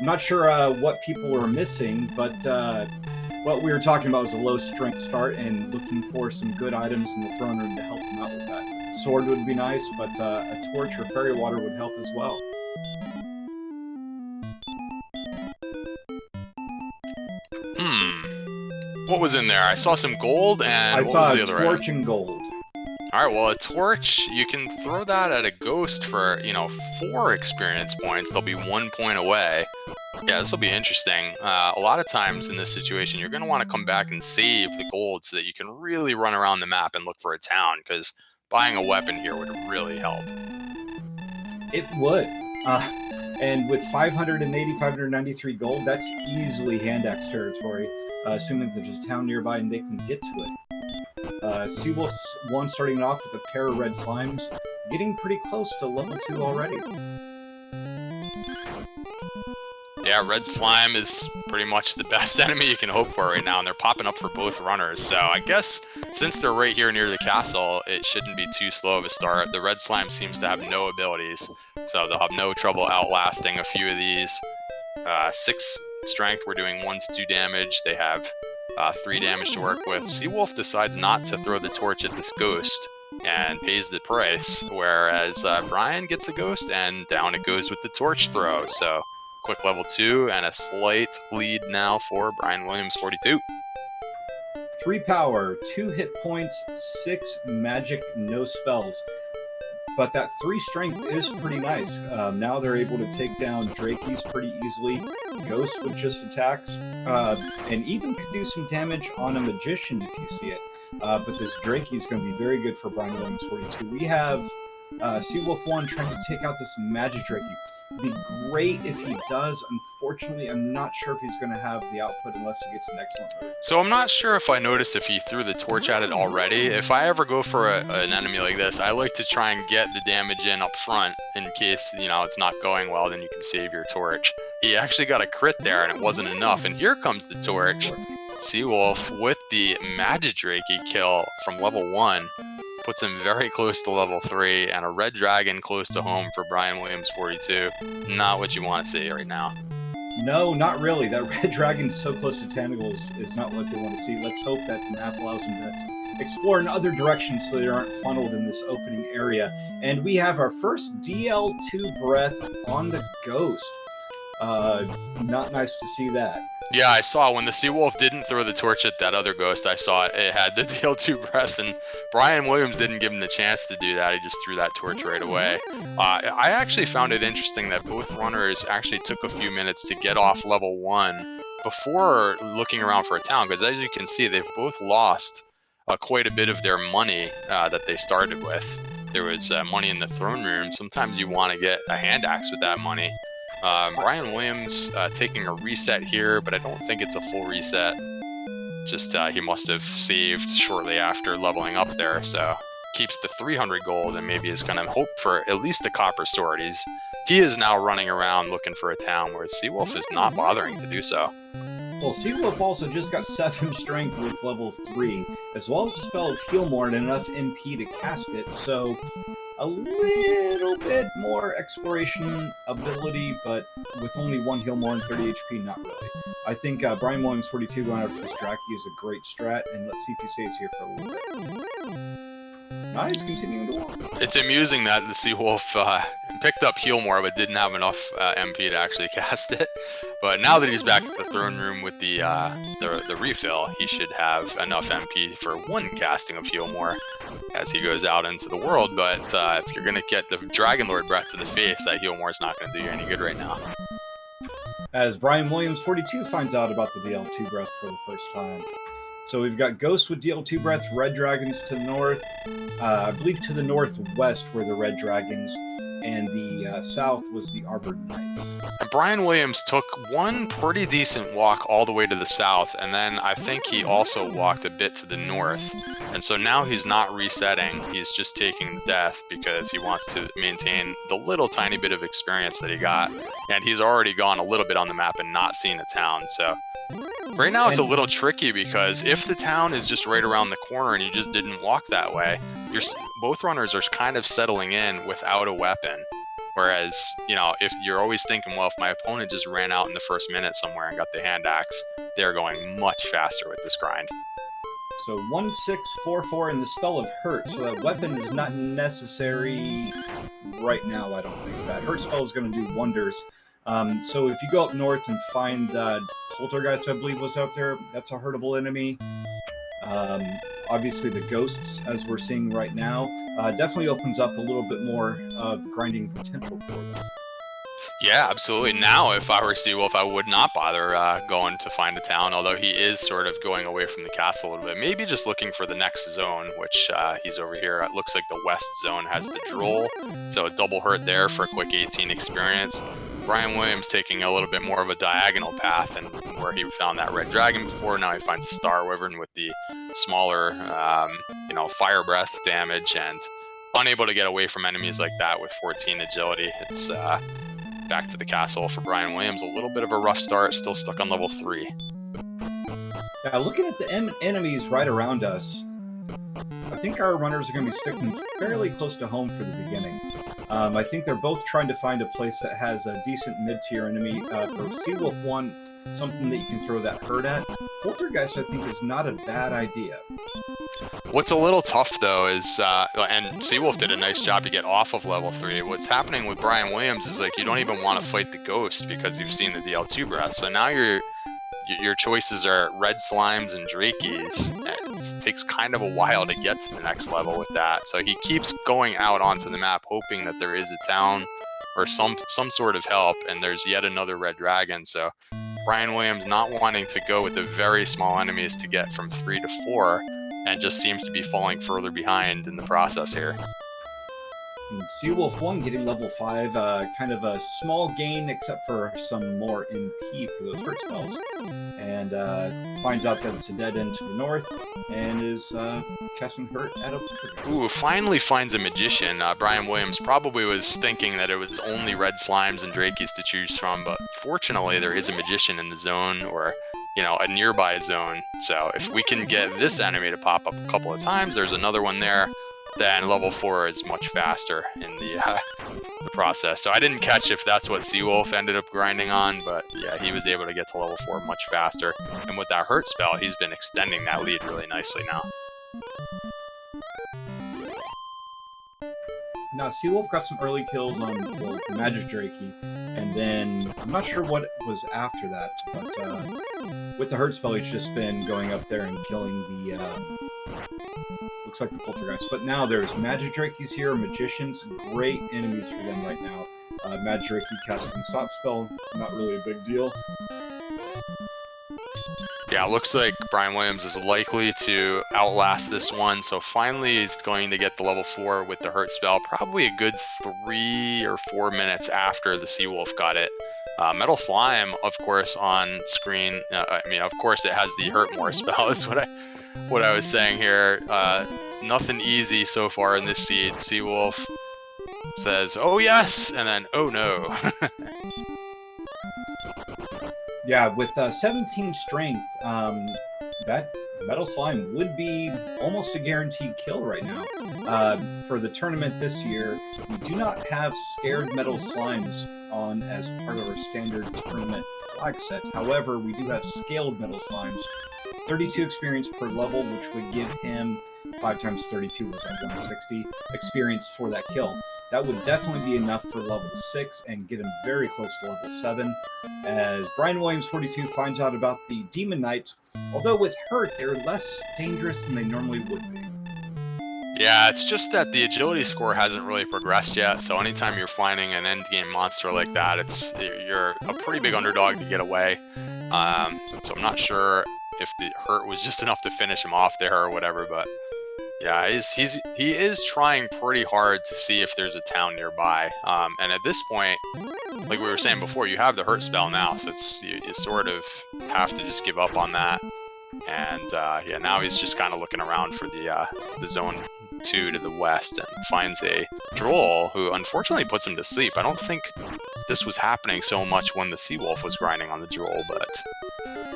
I'm not sure what people were missing, but what we were talking about was a low strength start and looking for some good items in the throne room to help them out with that. Sword would be nice, but a torch or fairy water would help as well. What was in there? I saw some gold, and what was the other item? I saw a torch and gold. Alright, well, a torch, you can throw that at a ghost for, 4 experience points. They'll be 1 point away. Yeah, this will be interesting. A lot of times in this situation, you're going to want to come back and save the gold so that you can really run around the map and look for a town, because buying a weapon here would really help. It would. And with 580, 593 gold, that's easily hand axe territory, assuming that there's a town nearby and they can get to it. Seawolf1 starting off with a pair of red slimes, getting pretty close to level 2 already. Yeah, red slime is pretty much the best enemy you can hope for right now, and they're popping up for both runners. So I guess since they're right here near the castle, it shouldn't be too slow of a start. The red slime seems to have no abilities, so they'll have no trouble outlasting a few of these. 6 strength, we're doing 1 to 2 damage. They have 3 damage to work with. Seawolf decides not to throw the torch at this ghost and pays the price, whereas Brian gets a ghost and down it goes with the torch throw. So quick level 2 and a slight lead now for brianwilliams42. 3 power, 2 hit points, 6 magic, no spells. But that 3 strength is pretty nice. Now they're able to take down Drakeys pretty easily. Ghost with just attacks, and even could do some damage on a magician if you see it. But this Drakey is going to be very good for brianwilliams42. We have Seawolf1 trying to take out this magic Drakey. Be great if he does. Unfortunately, I'm not sure if he's going to have the output unless he gets an excellent move. So I'm not sure if I noticed if he threw the torch at it already. If I ever go for an enemy like this, I like to try and get the damage in up front in case, it's not going well, then you can save your torch. He actually got a crit there and it wasn't enough. And here comes the torch. Seawolf with the Magidrakey kill from level 1. Puts him very close to level 3, and a red dragon close to home for brianwilliams42. Not what you want to see right now. No, not really. That red dragon so close to tentacles is not what they want to see. Let's hope that the map allows them to explore in other directions so they aren't funneled in this opening area. And we have our first DL2 breath on the ghost. Not nice to see that. Yeah, I saw when the Seawolf didn't throw the torch at that other ghost, I saw it had the DL2 breath, and Brian Williams didn't give him the chance to do that. He just threw that torch right away. I actually found it interesting that both runners actually took a few minutes to get off level 1 before looking around for a town, because as you can see, they've both lost quite a bit of their money that they started with. There was money in the throne room. Sometimes you want to get a hand axe with that money. Brian Williams taking a reset here, but I don't think it's a full reset. Just he must have saved shortly after leveling up there, so keeps the 300 gold and maybe is going to hope for at least the copper sword. He is now running around looking for a town, whereas Seawolf is not bothering to do so. Well, Seawolf also just got 7 strength with level 3, as well as the spell of Heal More and enough MP to cast it, so a little bit more exploration ability, but with only 1 Heal More and 30 HP, not really. I think brianwilliams42 going after this Draki is a great strat, and let's see if he saves here for a little bit. Nice, continuing to walk. It's amusing that the Seawolf picked up Heal More, but didn't have enough MP to actually cast it. But now that he's back at the throne room with the refill, he should have enough MP for 1 casting of Heal More as he goes out into the world. But if you're going to get the Dragon Lord breath to the face, that Heal More is not going to do you any good right now. As brianwilliams42 finds out about the DL2 breath for the first time. So we've got Ghosts with DL2 breath, Red Dragons to the north, I believe to the northwest were the Red Dragons, and the south was the Arbored Knights. And Brian Williams took one pretty decent walk all the way to the south, and then I think he also walked a bit to the north. And so now he's not resetting, he's just taking the death because he wants to maintain the little tiny bit of experience that he got. And he's already gone a little bit on the map and not seen a town, so right now it's a little tricky because if the town is just right around the corner and you just didn't walk that way, both runners are kind of settling in without a weapon. Whereas, you know, if you're always thinking, well, if my opponent just ran out in the first minute somewhere and got the hand axe, they're going much faster with this grind. So 1644 and the spell of hurt. So that weapon is not necessary right now, I don't think. That hurt spell is going to do wonders. So if you go up north and find Poltergeist, I believe, was out there, that's a hurtable enemy. Obviously the ghosts, as we're seeing right now, definitely opens up a little bit more of grinding potential for them. Yeah, absolutely. Now, if I were Seawolf, I would not bother going to find a town, although he is sort of going away from the castle a little bit. Maybe just looking for the next zone, which he's over here. It looks like the west zone has the Droll, so a double hurt there for a quick 18 experience. Brian Williams taking a little bit more of a diagonal path, and where he found that red dragon before, now he finds a Star Wyvern with the smaller, fire breath damage, and unable to get away from enemies like that with 14 agility. It's back to the castle for Brian Williams. A little bit of a rough start, still stuck on level 3. Now, looking at the enemies right around us, I think our runners are going to be sticking fairly close to home for the beginning. I think they're both trying to find a place that has a decent mid-tier enemy. For Seawolf 1, something that you can throw that hurt at. Poltergeist, I think, is not a bad idea. What's a little tough, though, is, and Seawolf did a nice job to get off of level 3. What's happening with Brian Williams is, like, you don't even want to fight the ghost because you've seen the DL2 breath. So now your choices are red slimes and drakeys. It takes kind of a while to get to the next level with that. So he keeps going out onto the map, hoping that there is a town or some sort of help, and there's yet another red dragon. So Brian Williams not wanting to go with the very small enemies to get from 3 to 4, and just seems to be falling further behind in the process here. And Seawolf 1 getting level 5, kind of a small gain except for some more NP for those hurt spells. And finds out that it's a dead end to the north, and is casting hurt at a... Ooh, finally finds a magician. Brian Williams probably was thinking that it was only red slimes and drakeys to choose from, but fortunately there is a magician in the zone, or a nearby zone. So if we can get this enemy to pop up a couple of times, there's another one there, then level 4 is much faster in the process. So I didn't catch if that's what Seawolf ended up grinding on, but yeah, he was able to get to level 4 much faster. And with that hurt spell, he's been extending that lead really nicely now. Now, Seawolf got some early kills on, Magic Drakey, and then I'm not sure what was after that, but with the hurt spell, he's just been going up there and killing the, looks like the Poltergeist. But now there's Magic Drakeys here, Magicians, great enemies for them right now. Magic Drakey casting Stop Spell, not really a big deal. Yeah, it looks like Brian Williams is likely to outlast this one, so finally he's going to get the level 4 with the hurt spell, probably a good 3 or 4 minutes after the Seawolf got it. Metal Slime, of course, on screen, of course it has the hurt more spell, is what I was saying here. Nothing easy so far in this seed. Seawolf says, oh yes, and then, oh no. Yeah, with 17 strength, that Metal Slime would be almost a guaranteed kill right now. For the tournament this year, we do not have Scared Metal Slimes on as part of our standard tournament flag set. However, we do have Scaled Metal Slimes, 32 experience per level, which would give him 5 times 32 was like 160 experience for that kill. That would definitely be enough for level 6 and get him very close to level 7. As brianwilliams42 finds out about the Demon Knights, although with hurt, they're less dangerous than they normally would be. Yeah, it's just that the agility score hasn't really progressed yet, so anytime you're finding an endgame monster like that, you're a pretty big underdog to get away. So I'm not sure if the hurt was just enough to finish him off there or whatever, but yeah, he is trying pretty hard to see if there's a town nearby. And at this point, like we were saying before, you have the hurt spell now, so you sort of have to just give up on that. And yeah, now he's just kind of looking around for the zone 2 to the west and finds a Droll who unfortunately puts him to sleep. I don't think this was happening so much when the Seawolf was grinding on the Droll, but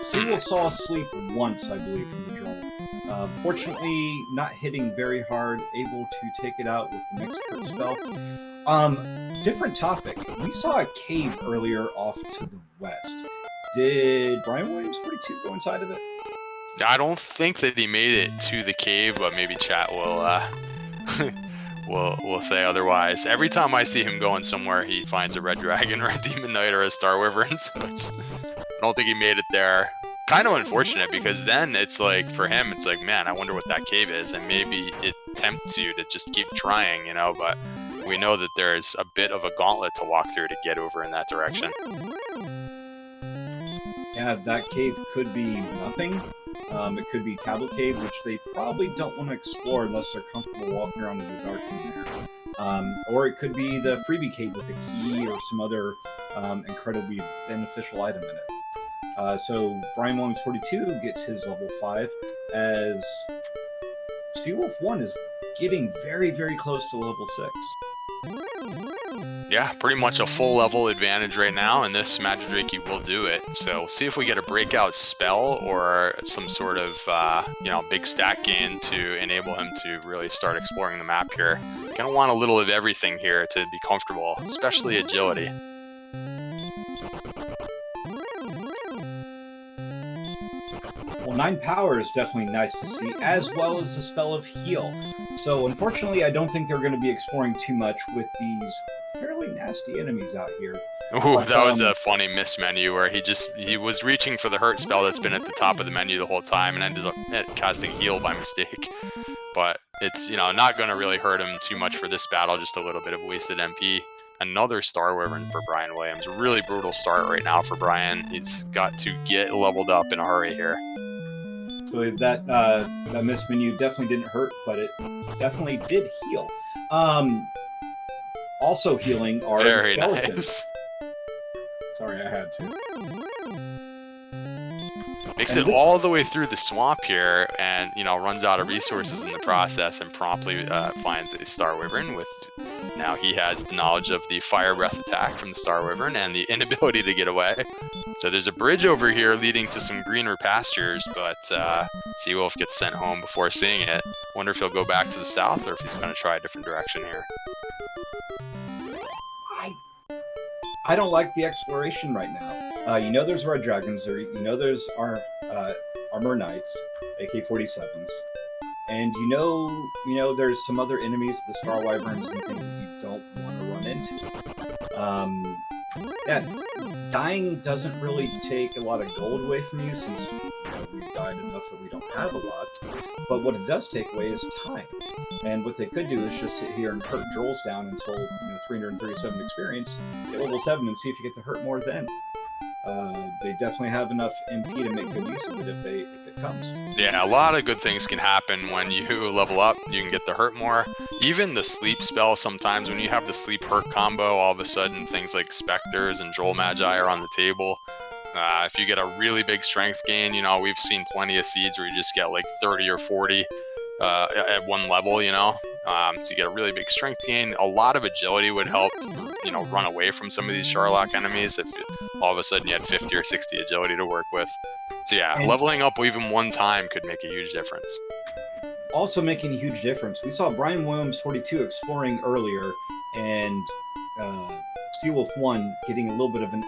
Seawolf saw us sleep once, I believe, from the Droll. Fortunately, not hitting very hard, able to take it out with the next hurt spell. Different topic. We saw a cave earlier off to the west. Did brianwilliams42 go inside of it? I don't think that he made it to the cave, but maybe chat will will say otherwise. Every time I see him going somewhere, he finds a red dragon or a demon knight or a star wyvern. So I don't think he made it there. Kind of unfortunate, because then it's like, for him, it's like, man, I wonder what that cave is, and maybe it tempts you to just keep trying, but we know that there's a bit of a gauntlet to walk through to get over in that direction. Yeah, that cave could be nothing. It could be Tablet Cave, which they probably don't want to explore unless they're comfortable walking around in the dark in there. Or it could be the freebie cave with a key or some other incredibly beneficial item in it. So brianwilliams42 gets his level 5, as theseawolf1 is getting very, very close to level 6. Yeah, pretty much a full level advantage right now, and this Magidrake will do it. So we'll see if we get a breakout spell or some sort of big stat gain to enable him to really start exploring the map here. Gonna want a little of everything here to be comfortable, especially agility. Well, 9 power is definitely nice to see, as well as the spell of heal. So unfortunately, I don't think they're going to be exploring too much with these fairly nasty enemies out here. Ooh, that was a funny miss menu where he was reaching for the hurt spell that's been at the top of the menu the whole time and ended up casting heal by mistake. But it's, not going to really hurt him too much for this battle, just a little bit of wasted MP. Another Star Wyvern for Brian Williams. Really brutal start right now for Brian. He's got to get leveled up in a hurry here. So that miss menu definitely didn't hurt, but it definitely did heal. Also healing are very the skeletons. Nice. Sorry, I had to. Makes it all the way through the swamp here, and runs out of resources in the process, and promptly finds a Star Wyvern with. Now he has the knowledge of the fire breath attack from the Star Wyvern and the inability to get away. So there's a bridge over here leading to some greener pastures, but Seawolf gets sent home before seeing it. Wonder if he'll go back to the south or if he's going to try a different direction here. I don't like the exploration right now. There's red dragons there. There's our armor knights, AK-47s. And there's some other enemies, the Star Wyverns and things that you don't want to run into. Dying doesn't really take a lot of gold away from you, since we've died enough that we don't have a lot. But what it does take away is time. And what they could do is just sit here and hurt Droles down until 337 experience, get level 7, and see if you get to hurt more then. They definitely have enough MP to make good use of it if it comes. Yeah, a lot of good things can happen when you level up. You can get the hurt more. Even the sleep spell, sometimes when you have the sleep hurt combo, all of a sudden things like Spectres and Droll Magi are on the table. If you get a really big strength gain, we've seen plenty of seeds where you just get like 30 or 40 at one level, so you get a really big strength gain. A lot of agility would help, run away from some of these Sherlock enemies if all of a sudden you had 50 or 60 agility to work with. So yeah, leveling up even one time could make a huge difference. Also making a huge difference, we saw brianwilliams42 exploring earlier, and theseawolf1 getting a little bit of an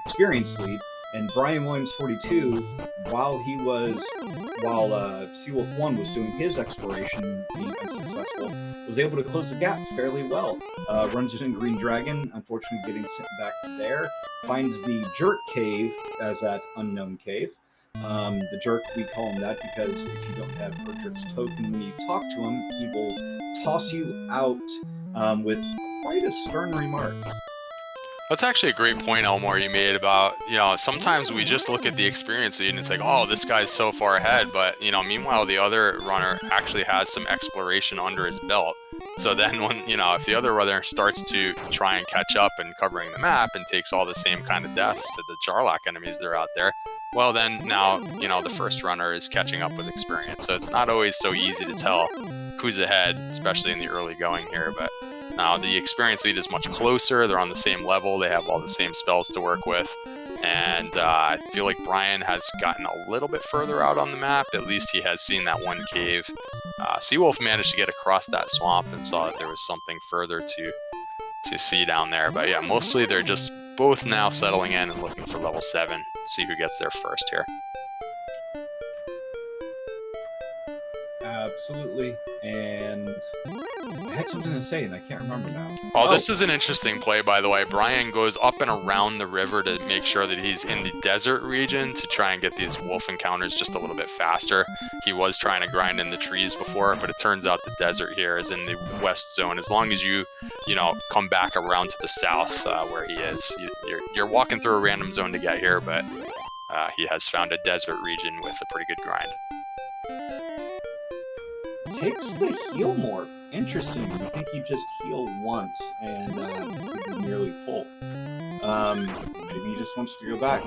experience lead, and brianwilliams42, while theseawolf1 was doing his exploration, being unsuccessful, was able to close the gap fairly well. Runs into Green Dragon, unfortunately getting sent back there. Finds the Jerk Cave as that unknown cave. The Jerk, we call him that because if you don't have Bertrand's token, when you talk to him, he will toss you out with quite a stern remark. That's actually a great point, Elmore, you made about, sometimes we just look at the experience lead and it's like, oh, this guy's so far ahead. But, meanwhile, the other runner actually has some exploration under his belt. So then when, if the other runner starts to try and catch up and covering the map and takes all the same kind of deaths to the Jarlock enemies that are out there, well, then now, the first runner is catching up with experience. So it's not always so easy to tell who's ahead, especially in the early going here. But now the experience lead is much closer. They're on the same level. They have all the same spells to work with. And I feel like Brian has gotten a little bit further out on the map. At least he has seen that one cave. Seawolf managed to get across that swamp and saw that there was something further to to see down there. But yeah, mostly they're just both now settling in and looking for level 7. See who gets there first here. Absolutely. And I had something to say, and I can't remember now. Oh, this is an interesting play, by the way. Brian goes up and around the river to make sure that he's in the desert region to try and get these wolf encounters just a little bit faster. He was trying to grind in the trees before, but it turns out the desert here is in the west zone. As long as you come back around to the south where he is, you're walking through a random zone to get here, but he has found a desert region with a pretty good grind. Takes the heal more. Interesting. I think you just heal once and you'd be nearly full. Maybe he just wants to go back.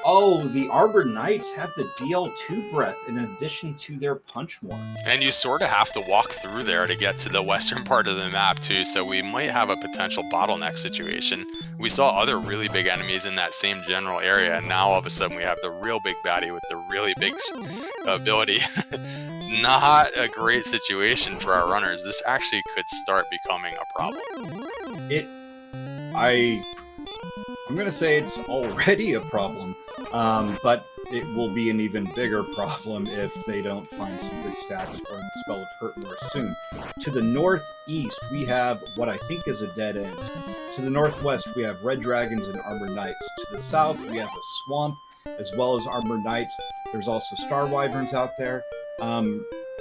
Oh, the Arbor Knights have the DL2 breath in addition to their punch more. And you sort of have to walk through there to get to the western part of the map too, so we might have a potential bottleneck situation. We saw other really big enemies in that same general area, and now all of a sudden we have the real big baddie with the really big ability. Not a great situation for our runners. This actually could start becoming a problem. I'm going to say it's already a problem, but it will be an even bigger problem if they don't find some good stats for the spell of Hurt more soon. To the northeast, we have what I think is a dead end. To the northwest, we have Red Dragons and Arbor Knights. To the south, we have a swamp, as well as Arbor Knights. There's also Star Wyverns out there.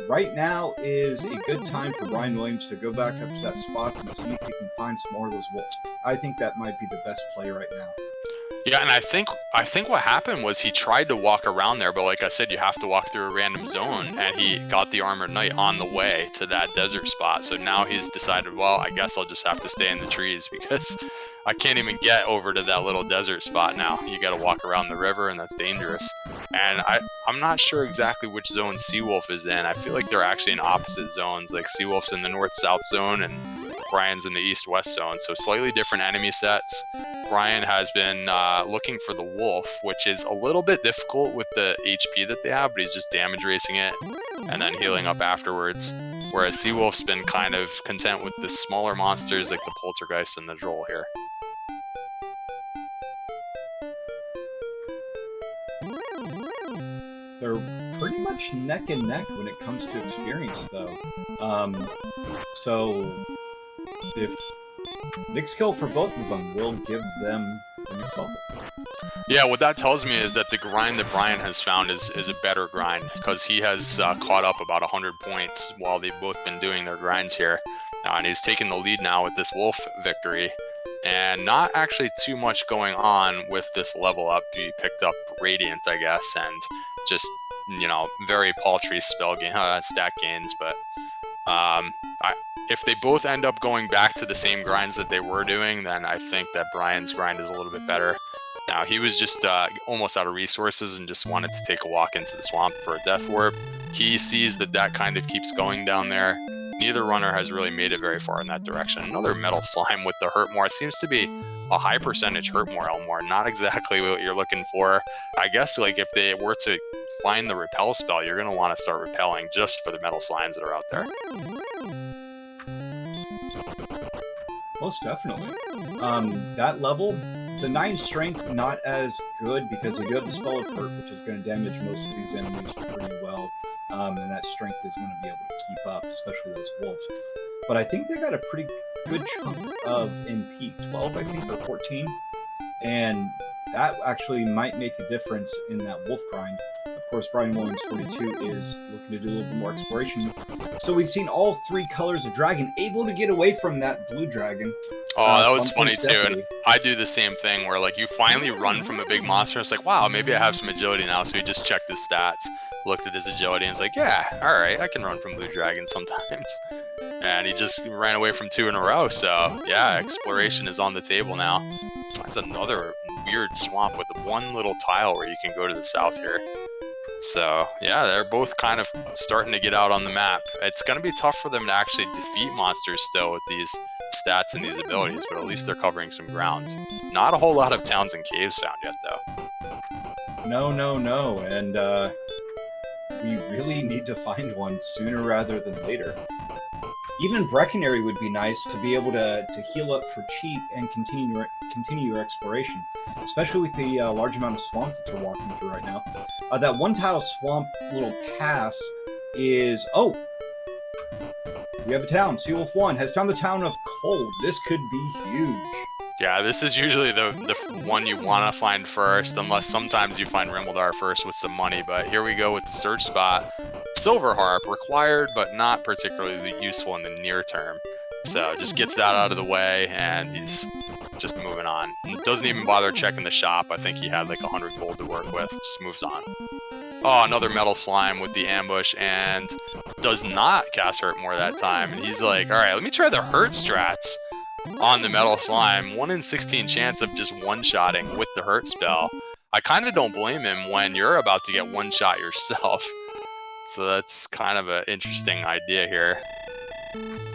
Right now is a good time for Brian Williams to go back up to that spot and see if he can find some more of those wolves. I think that might be the best play right now. Yeah, and I think what happened was he tried to walk around there, but like I said, you have to walk through a random zone, and he got the Armored Knight on the way to that desert spot. So now he's decided, well, I guess I'll just have to stay in the trees because I can't even get over to that little desert spot now. You got to walk around the river, and that's dangerous. And I'm not sure exactly which zone Seawolf is in. I feel like they're actually in opposite zones. Like Seawolf's in the north-south zone, and Brian's in the east-west zone. So slightly different enemy sets. Brian has been looking for the wolf, which is a little bit difficult with the HP that they have, but he's just damage racing it and then healing up afterwards. Whereas Seawolf's been kind of content with the smaller monsters like the Poltergeist and the Droll here. They're pretty much neck and neck when it comes to experience, though. So if Nick's kill for both of them will give them an example. Yeah, what that tells me is that the grind that Brian has found is a better grind, because he has caught up about 100 points while they've both been doing their grinds here. And he's taking the lead now with this wolf victory. And not actually too much going on with this level up. He picked up Radiant, I guess, and just, very paltry spell stat gains. But if they both end up going back to the same grinds that they were doing, then I think that Brian's grind is a little bit better. Now, he was just almost out of resources and just wanted to take a walk into the swamp for a Death Warp. He sees that kind of keeps going down there. Neither runner has really made it very far in that direction. Another Metal Slime with the Hurt More. It seems to be a high percentage Hurt More, Elmore. Not exactly what you're looking for. I guess like if they were to find the Repel spell, you're going to want to start repelling just for the Metal Slimes that are out there. Most definitely. That level, the 9 strength, not as good because they do have the spell of Hurt, which is going to damage most of these enemies pretty well. And that strength is going to be able to keep up, especially those wolves. But I think they got a pretty good chunk of MP, 12 I think, or 14. And that actually might make a difference in that wolf grind. Of course, Brian Williams42 is looking to do a little bit more exploration. So we've seen all 3 colors of dragon able to get away from that blue dragon. Oh, that was funny too. And I do the same thing where like you finally run from a big monster. It's like, wow, maybe I have some agility now. So he just checked his stats, looked at his agility, and it's like, yeah, all right, I can run from blue dragons sometimes. And he just ran away from 2 in a row. So yeah, exploration is on the table now. That's another weird swamp with one little tile where you can go to the south here. So yeah, they're both kind of starting to get out on the map. It's going to be tough for them to actually defeat monsters still with these stats and these abilities, but at least they're covering some ground. Not a whole lot of towns and caves found yet, though. No. And we really need to find one sooner rather than later. Even Brecconary would be nice to be able to heal up for cheap and continue your exploration, especially with the large amount of swamp that you're walking through right now. That one tile swamp little pass is... Oh! We have a town. SeaWolf1 has found the town of Cold. This could be huge. Yeah, this is usually the one you want to find first, unless sometimes you find Rimeldar first with some money. But here we go with the search spot. Silver Harp, required but not particularly useful in the near term. So just gets that out of the way, and he's just moving on. Doesn't even bother checking the shop. I think he had like 100 gold to work with. Just moves on. Oh, another Metal Slime with the ambush, and does not cast Hurt More that time. And he's like, all right, let me try the Hurt strats on the Metal Slime. 1 in 16 chance of just one-shotting with the Hurt spell. I kind of don't blame him when you're about to get one-shot yourself. So that's kind of an interesting idea here.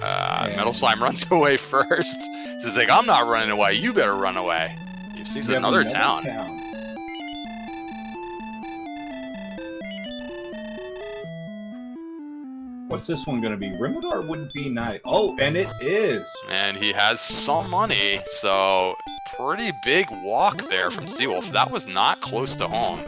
Metal Slime runs away first. So he's like, I'm not running away. You better run away. He sees another town. What's this one going to be? Rimeldar wouldn't be nice. Oh, and it is. And he has some money, so pretty big walk there from Seawolf. That was not close to home.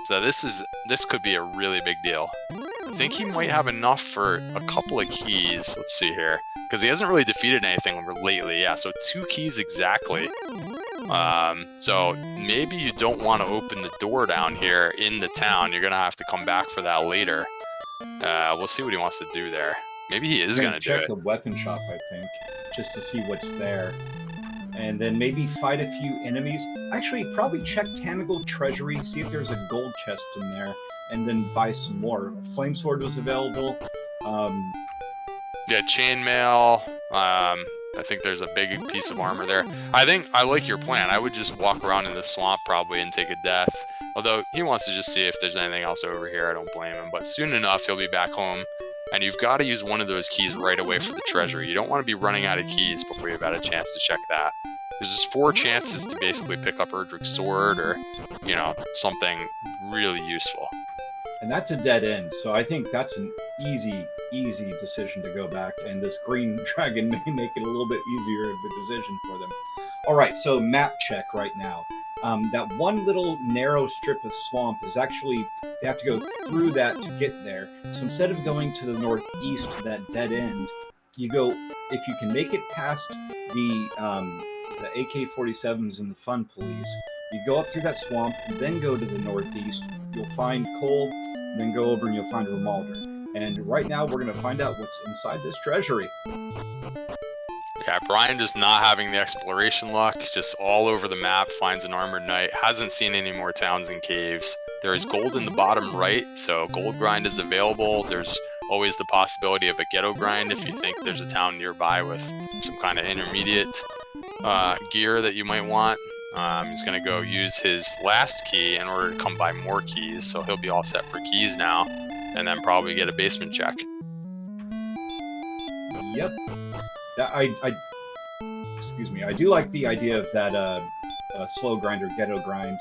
So this could be a really big deal. I think he might have enough for a couple of keys. Let's see here. Because he hasn't really defeated anything lately. Yeah, so 2 keys exactly. So maybe you don't want to open the door down here in the town. You're going to have to come back for that later. We'll see what he wants to do there. Maybe he is going to do it. Check the weapon shop, I think, just to see what's there. And then maybe fight a few enemies. Actually, probably check Tanagle Treasury, see if there's a gold chest in there, and then buy some more. Flame Sword was available. Yeah, chainmail. I think there's a big piece of armor there. I like your plan. I would just walk around in the swamp probably and take a death. Although he wants to just see if there's anything else over here. I don't blame him. But soon enough, he'll be back home. And you've got to use one of those keys right away for the treasury. You don't want to be running out of keys before you've had a chance to check that. There's just 4 chances to basically pick up Erdrick's sword or, you know, something really useful. And that's a dead end. So I think that's an easy decision to go back. And this green dragon may make it a little bit easier of a decision for them. All right, so map check right now. That one little narrow strip of swamp is actually, they have to go through that to get there. So instead of going to the northeast to that dead end, you go, if you can make it past the AK-47s and the Fun Police, you go up through that swamp, and then go to the northeast. You'll find coal, then go over and you'll find Rimeldar. And right now, we're going to find out what's inside this treasury. Yeah, Brian just not having the exploration luck, just all over the map, finds an armored knight, hasn't seen any more towns and caves. There is gold in the bottom right, so gold grind is available. There's always the possibility of a ghetto grind if you think there's a town nearby with some kind of intermediate gear that you might want. He's going to go use his last key in order to come by more keys, so he'll be all set for keys now, and then probably get a basement check. Yep. Excuse me. I do like the idea of that slow grind or ghetto grind.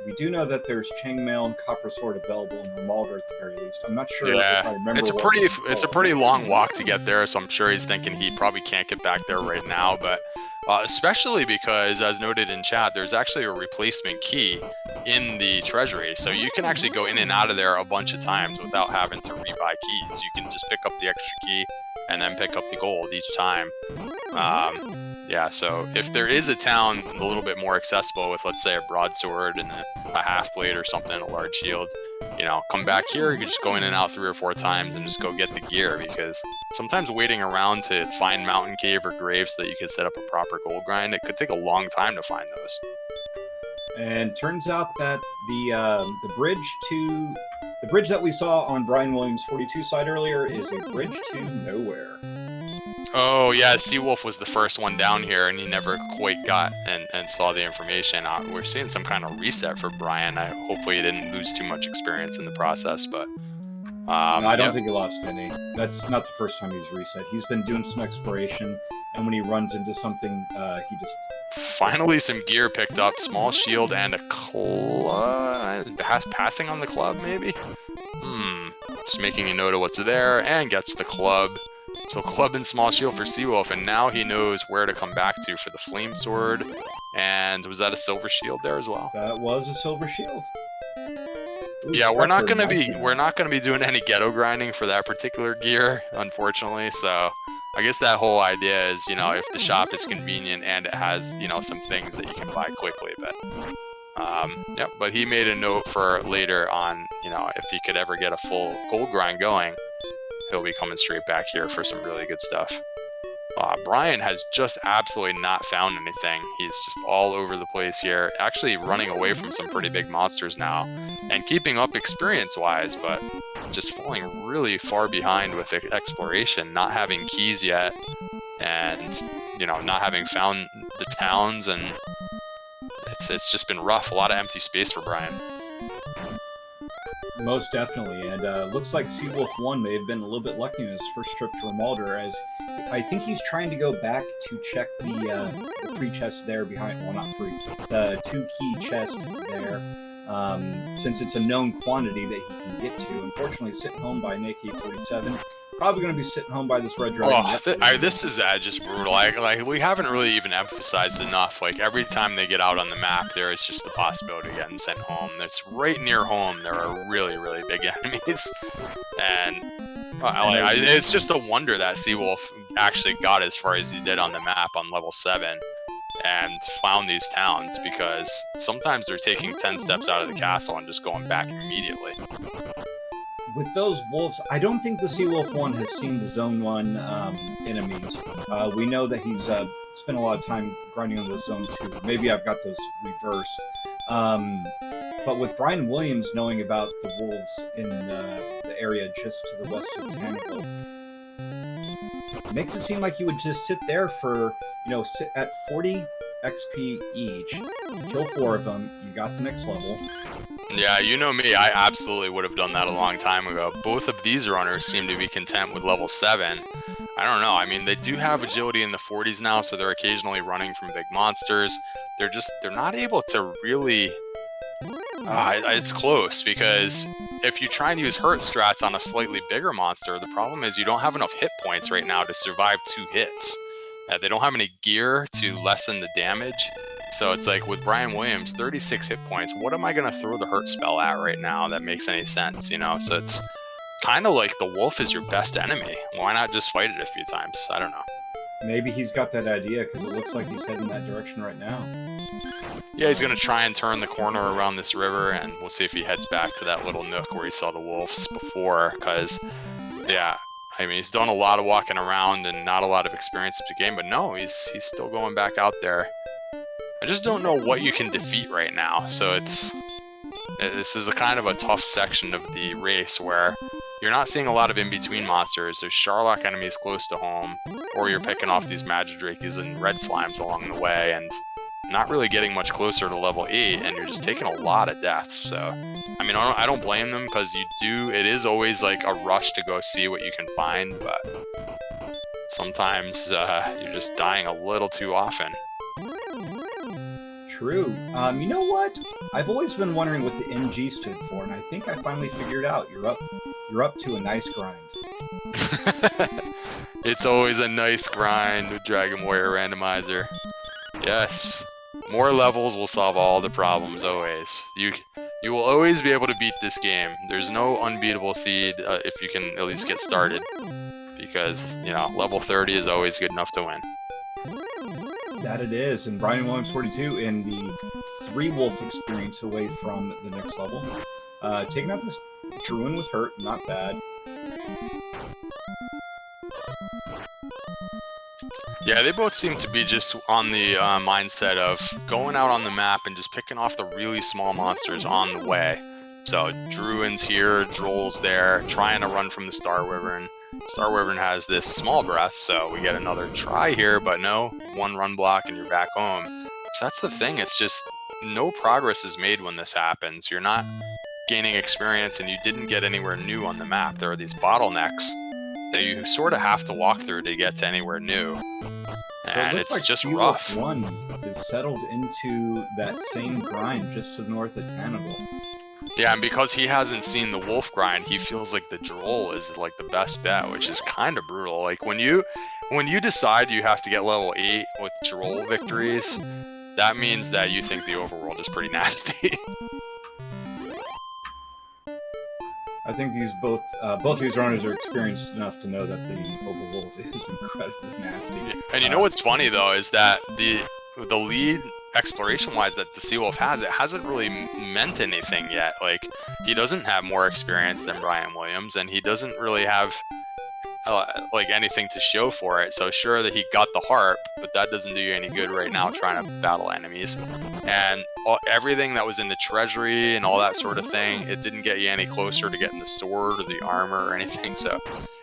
We do know that there's chainmail and copper sword available in Rimeldar at the very least. I'm not sure if I remember. It's a pretty long walk to get there, so I'm sure he's thinking he probably can't get back there right now. But especially because, as noted in chat, there's actually a replacement key in the treasury, so you can actually go in and out of there a bunch of times without having to rebuy keys. You can just pick up the extra key and then pick up the gold each time. Yeah, so if there is a town a little bit more accessible with, let's say, a broadsword and a half blade or something, a large shield, you know, come back here, you can just go in and out 3 or 4 times and just go get the gear, because sometimes waiting around to find Mountain Cave or Grave so that you can set up a proper gold grind, it could take a long time to find those. And turns out that the bridge that we saw on brianwilliams42 side earlier is a bridge to nowhere. Oh yeah, Seawolf was the first one down here, and he never quite got and saw the information. We're seeing some kind of reset for Brian. Hopefully he didn't lose too much experience in the process, but no, I don't think he lost any. That's not the first time he's reset. He's been doing some exploration, and when he runs into something, he just... Finally some gear picked up, small shield and a club. Passing on the club, maybe? Just making a note of what's there, and gets the club. So club and small shield for Seawolf, and now he knows where to come back to for the flame sword. And was that a silver shield there as well? That was a silver shield. Ooh, Yeah, we're not Spectre, gonna be doing any ghetto grinding for that particular gear, unfortunately. So I guess that whole idea is, if the shop is convenient and it has, some things that you can buy quickly. But yeah, but he made a note for later on, if he could ever get a full gold grind going, he'll be coming straight back here for some really good stuff. Brian has just absolutely not found anything. He's just all over the place here, actually running away from some pretty big monsters now and keeping up experience-wise, but just falling really far behind with exploration, not having keys yet, and, not having found the towns, and it's just been rough. A lot of empty space for Brian. Most definitely, and looks like Seawolf1 may have been a little bit lucky in his first trip to Remalder, as I think he's trying to go back to check the free chest there behind, well, not free, the 2 key chest there, since it's a known quantity that he can get to. Unfortunately, sitting home by an AK-47. Probably going to be sitting home by this Red Dragon. This is just brutal. Like we haven't really even emphasized enough. Like every time they get out on the map, there is just the possibility of getting sent home. That's right near home. There are really, really big enemies, and it's just a wonder that Seawolf actually got as far as he did on the map on level 7 and found these towns, because sometimes they're taking 10 steps out of the castle and just going back immediately. With those wolves, I don't think the Seawolf1 has seen the Zone 1 enemies. We know that he's spent a lot of time grinding on the Zone 2. Maybe I've got those reversed. But with Brian Williams knowing about the wolves in the area just to the west of Tanago, it makes it seem like you would just sit there for, sit at 40 XP each, kill 4 of them, you got the next level. Yeah, you know me, I absolutely would have done that a long time ago. Both of these runners seem to be content with level 7. I don't know, I mean, they do have agility in the 40s now, so they're occasionally running from big monsters. They're not able to really... it's close, because if you try and use hurt strats on a slightly bigger monster, the problem is you don't have enough hit points right now to survive 2 hits. They don't have any gear to lessen the damage. So it's like with Brian Williams, 36 hit points, what am I going to throw the hurt spell at right now that makes any sense, So it's kind of like the wolf is your best enemy. Why not just fight it a few times? I don't know. Maybe he's got that idea, because it looks like he's heading that direction right now. Yeah, he's going to try and turn the corner around this river, and we'll see if he heads back to that little nook where he saw the wolves before, because, yeah, I mean, he's done a lot of walking around and not a lot of experience of the game, but no, he's still going back out there. I just don't know what you can defeat right now, so this is a kind of a tough section of the race where you're not seeing a lot of in-between monsters. There's Sharlock enemies close to home, or you're picking off these Magidrakes and red slimes along the way, and not really getting much closer to level 8, and you're just taking a lot of deaths. So, I mean, I don't blame them, because it is always like a rush to go see what you can find, but sometimes you're just dying a little too often. True. You know what? I've always been wondering what the NG stood for, and I think I finally figured out. You're up to a nice grind. It's always a nice grind with Dragon Warrior Randomizer. Yes. More levels will solve all the problems, always. You will always be able to beat this game. There's no unbeatable seed if you can at least get started. Because, level 30 is always good enough to win. That it is, and brianwilliams42 in the 3 wolf experience away from the next level. Taking out this Druin with hurt, not bad. Yeah, they both seem to be just on the mindset of going out on the map and just picking off the really small monsters on the way. So Druin's here, Droll's there, trying to run from the Star Wyvern. Star Wyvern has this small breath, so we get another try here, but no, 1 run block and you're back home. So that's the thing, it's just no progress is made when this happens. You're not gaining experience and you didn't get anywhere new on the map. There are these bottlenecks that you sort of have to walk through to get to anywhere new. And it's just rough. One is settled into that same grind just to the north of Tanago. Yeah, and because he hasn't seen the wolf grind, he feels like the droll is like the best bet, which is kind of brutal. Like when you decide you have to get level 8 with droll victories, that means that you think the overworld is pretty nasty. I think these both these runners are experienced enough to know that the overworld is incredibly nasty. And you know what's funny though is that the lead exploration-wise that the Seawolf has, it hasn't really meant anything yet. Like he doesn't have more experience than Brian Williams, and he doesn't really have like anything to show for it. So sure that he got the harp, but that doesn't do you any good right now trying to battle enemies. And everything that was in the treasury and all that sort of thing, it didn't get you any closer to getting the sword or the armor or anything. So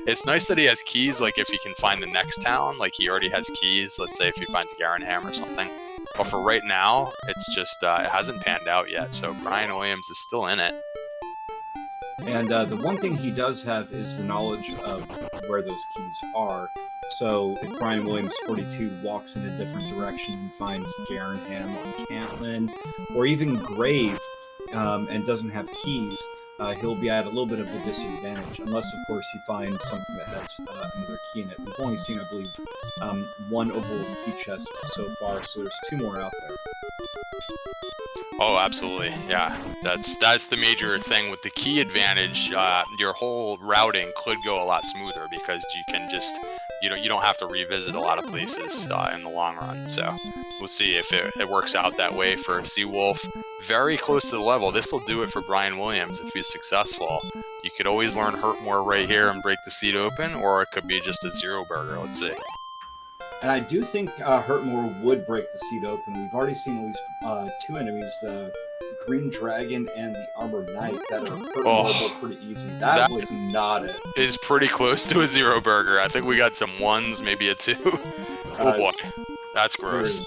it's nice that he has keys, like if he can find the next town, like he already has keys, let's say if he finds Garanham or something. But for right now, it's just, it hasn't panned out yet. So Brian Williams is still in it. And the one thing he does have is the knowledge of where those keys are. So if Brian Williams42 walks in a different direction and finds Garanham or Cantlin, or even Grave, and doesn't have keys, he'll be at a little bit of a disadvantage, unless of course he finds something that has another key in it. We've only seen, I believe, one overworld key chest so far, so there's 2 more out there. Oh, absolutely. Yeah, that's the major thing with the key advantage. Your whole routing could go a lot smoother because you can just, you don't have to revisit a lot of places in the long run. So we'll see if it works out that way for Seawolf. Very close to the level. This will do it for Brian Williams if he's successful. You could always learn Hurt More right here and break the seed open, or it could be just a zero burger. Let's see. And I do think Hurtmore would break the seed open. We've already seen at least 2 enemies, the Green Dragon and the Armor Knight, that are Hurtmore pretty easy. That was not it. Is pretty close to a zero burger. I think we got some 1s, maybe a 2. Oh boy, that's gross.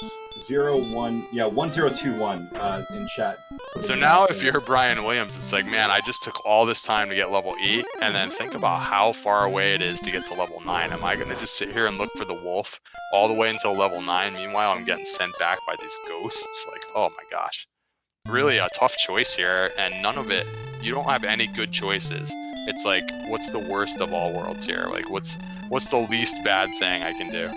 1021 in chat. So now if you're Brian Williams, it's like, man, I just took all this time to get level 8, and then think about how far away it is to get to level 9. Am I going to just sit here and look for the wolf all the way until level 9? Meanwhile, I'm getting sent back by these ghosts. Like, oh my gosh. Really a tough choice here, and none of it, you don't have any good choices. It's like, what's the worst of all worlds here? Like, what's the least bad thing I can do?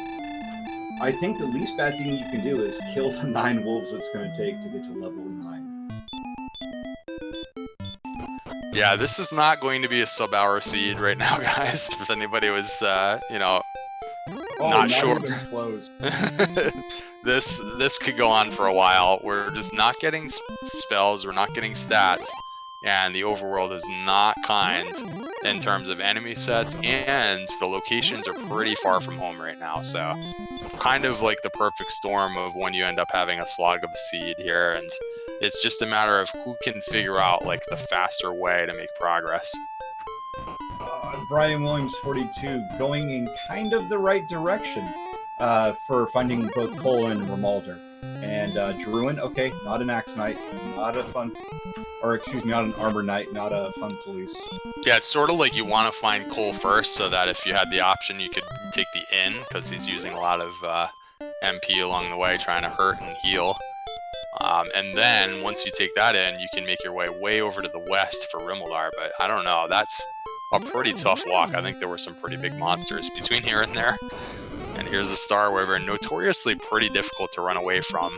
I think the least bad thing you can do is kill the 9 wolves it's going to take to get to level 9. Yeah, this is not going to be a sub-hour seed right now, guys. If anybody was, not sure. This could go on for a while. We're just not getting spells. We're not getting stats. And the overworld is not kind in terms of enemy sets, and the locations are pretty far from home right now. So kind of like the perfect storm of when you end up having a slog of seed here, and it's just a matter of who can figure out like the faster way to make progress. Brian Williams42 going in kind of the right direction for finding both Cole and Romalder. And Druin, okay, not an Axe Knight, not an Armor Knight, not a fun police. Yeah, it's sort of like you want to find Cole first, so that if you had the option, you could take the inn, because he's using a lot of MP along the way, trying to hurt and heal. And then, once you take that in, you can make your way over to the west for Rimmildar, but I don't know, that's a pretty tough walk. I think there were some pretty big monsters between here and there. And here's a Star Wyvern, notoriously pretty difficult to run away from,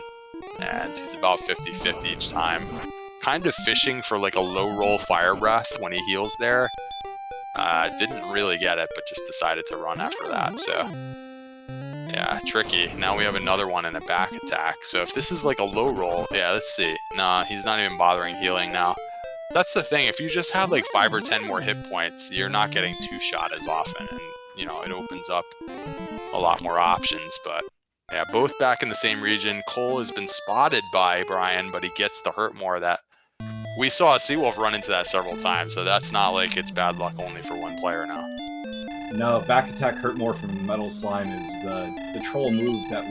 and he's about 50-50 each time. Kind of fishing for like a low roll Fire Breath when he heals there. Didn't really get it, but just decided to run after that, so yeah, tricky. Now we have another one in a back attack. So if this is like a low roll, yeah, let's see. Nah, he's not even bothering healing now. That's the thing, if you just have like 5 or 10 more hit points, you're not getting 2-shot as often, and it opens up a lot more options. But yeah, both back in the same region. Cole has been spotted by Brian, but he gets the hurt more. That we saw a Seawolf run into that several times, so that's not like it's bad luck only for one player now. No, back attack hurt more from Metal Slime is the troll move that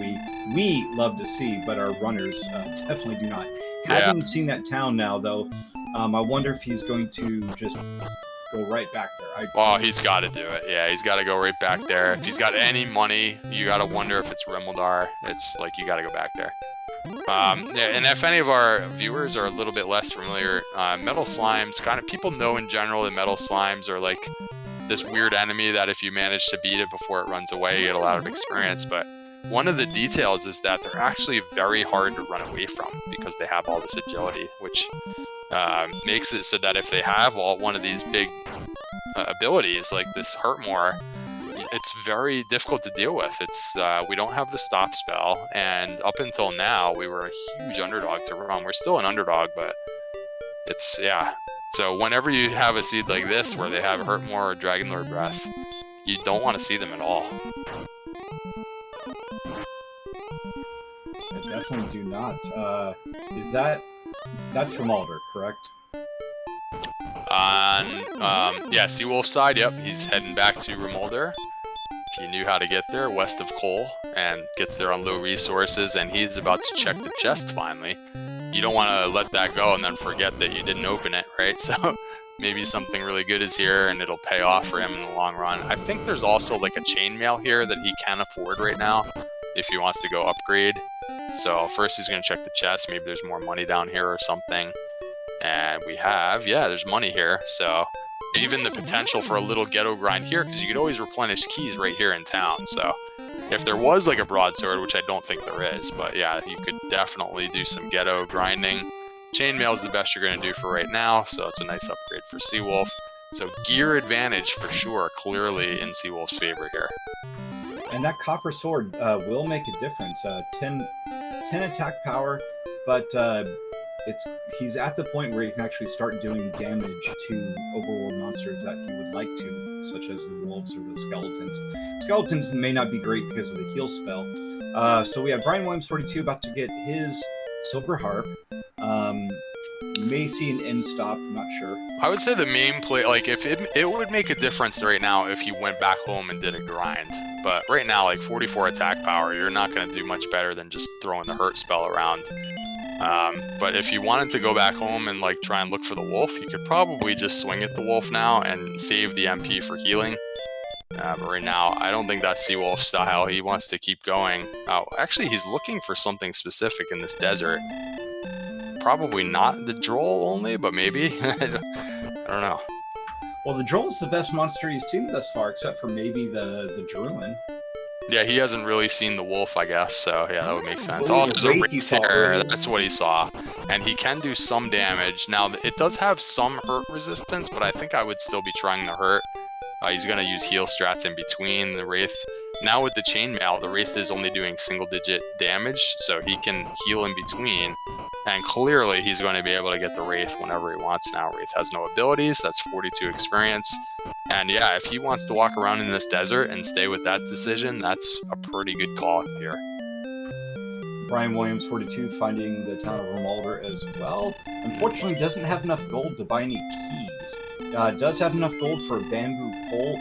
we love to see, but our runners definitely do not. Yeah. Haven't seen that town now though. I wonder if he's going to just go right back there. Oh, he's got to do it. Yeah, he's got to go right back there. If he's got any money, you got to wonder if it's Rimmildar. It's like you got to go back there. Yeah, and if any of our viewers are a little bit less familiar, metal slimes, kind of people know in general that metal slimes are like this weird enemy that if you manage to beat it before it runs away, you get a lot of experience. But one of the details is that they're actually very hard to run away from because they have all this agility, which makes it so that if they have one of these big abilities like this hurt more, it's very difficult to deal with. It's we don't have the stop spell, and up until now we were a huge underdog to run. We're still an underdog, but it's so whenever you have a seed like this where they have hurt more or Dragon Lord Breath, you don't want to see them at all. I definitely do not. That's from Alder, correct? On Seawolf side, yep, he's heading back to Remolder. He knew how to get there west of Cole and gets there on low resources, and he's about to check the chest finally. You don't want to let that go and then forget that you didn't open it, right? So maybe something really good is here and it'll pay off for him in the long run. I think there's also like a chainmail here that he can afford right now if he wants to go upgrade. So first he's going to check the chest. Maybe there's more money down here or something. And we have, there's money here. So even the potential for a little ghetto grind here, because you could always replenish keys right here in town. So if there was like a broadsword, which I don't think there is, but yeah, you could definitely do some ghetto grinding. Chainmail is the best you're going to do for right now, so it's a nice upgrade for Seawolf. So gear advantage for sure, clearly in Seawolf's favor here. And that copper sword will make a difference. 10 attack power, but he's at the point where he can actually start doing damage to overworld monsters that he would like to, such as the wolves or the skeletons. Skeletons may not be great because of the heal spell. So we have brianwilliams42 about to get his silver harp. You may see an end stop, I'm not sure. I would say the main play, like if it would make a difference right now if he went back home and did a grind. But right now, like 44 attack power, you're not going to do much better than just throwing the hurt spell around. But if you wanted to go back home and like try and look for the wolf, you could probably just swing at the wolf now and save the MP for healing. But right now, I don't think that's Seawolf style. He wants to keep going. Oh, actually, he's looking for something specific in this desert. Probably not the droll only, but maybe. I don't know. Well, the droll's the best monster he's seen thus far, except for maybe the druid. Yeah, he hasn't really seen the wolf, I guess, so yeah, that would make sense. Well, Oh, there's a wraith there. That's what he saw. And he can do some damage. Now, it does have some hurt resistance, but I think I would still be trying the hurt. He's going to use heal strats in between the wraith. Now with the chainmail, the wraith is only doing single-digit damage, so he can heal in between. And clearly, he's going to be able to get the wraith whenever he wants now. Wraith has no abilities. That's 42 experience. And yeah, if he wants to walk around in this desert and stay with that decision, that's a pretty good call here. brianwilliams42 finding the town of Remolder as well. Unfortunately, doesn't have enough gold to buy any keys. Does have enough gold for a bamboo pole,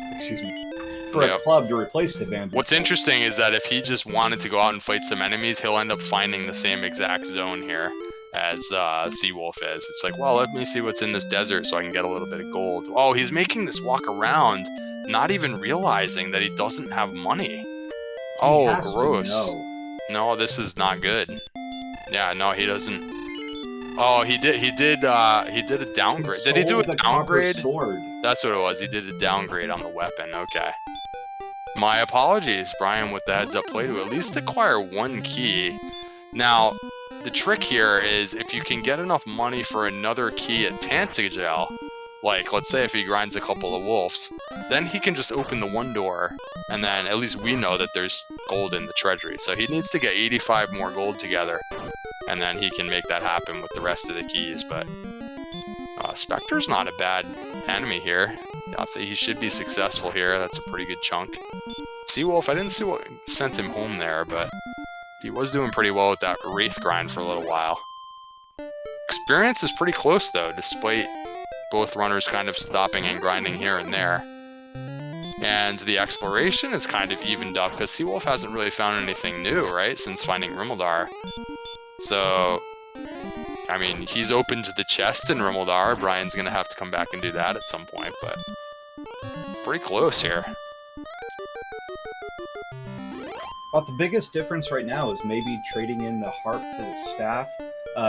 for a club to replace the bamboo. What's interesting is that if he just wanted to go out and fight some enemies, he'll end up finding the same exact zone here as Seawolf is. It's like, well, let me see what's in this desert so I can get a little bit of gold. Oh, he's making this walk around, not even realizing that he doesn't have money. Oh, gross. No, this is not good. Yeah, no, he doesn't. Oh, he did a downgrade. Did he do a downgrade? Sword. That's what it was. He did a downgrade on the weapon. Okay. My apologies, Brian, with the heads up play to at least acquire one key. Now, the trick here is if you can get enough money for another key at Tantagel, like let's say if he grinds a couple of wolves, then he can just open the one door, and then at least we know that there's gold in the treasury. So he needs to get 85 more gold together, and then he can make that happen with the rest of the keys. But Spectre's not a bad enemy here. I think he should be successful here. That's a pretty good chunk. Seawolf, I didn't see what sent him home there, but he was doing pretty well with that wraith grind for a little while. Experience is pretty close though, despite both runners kind of stopping and grinding here and there. And the exploration is kind of evened up because Seawolf hasn't really found anything new, right, since finding Rimuldar. So, I mean, he's opened the chest in Rimuldar. Brian's going to have to come back and do that at some point, but pretty close here. But the biggest difference right now is maybe trading in the harp for the staff,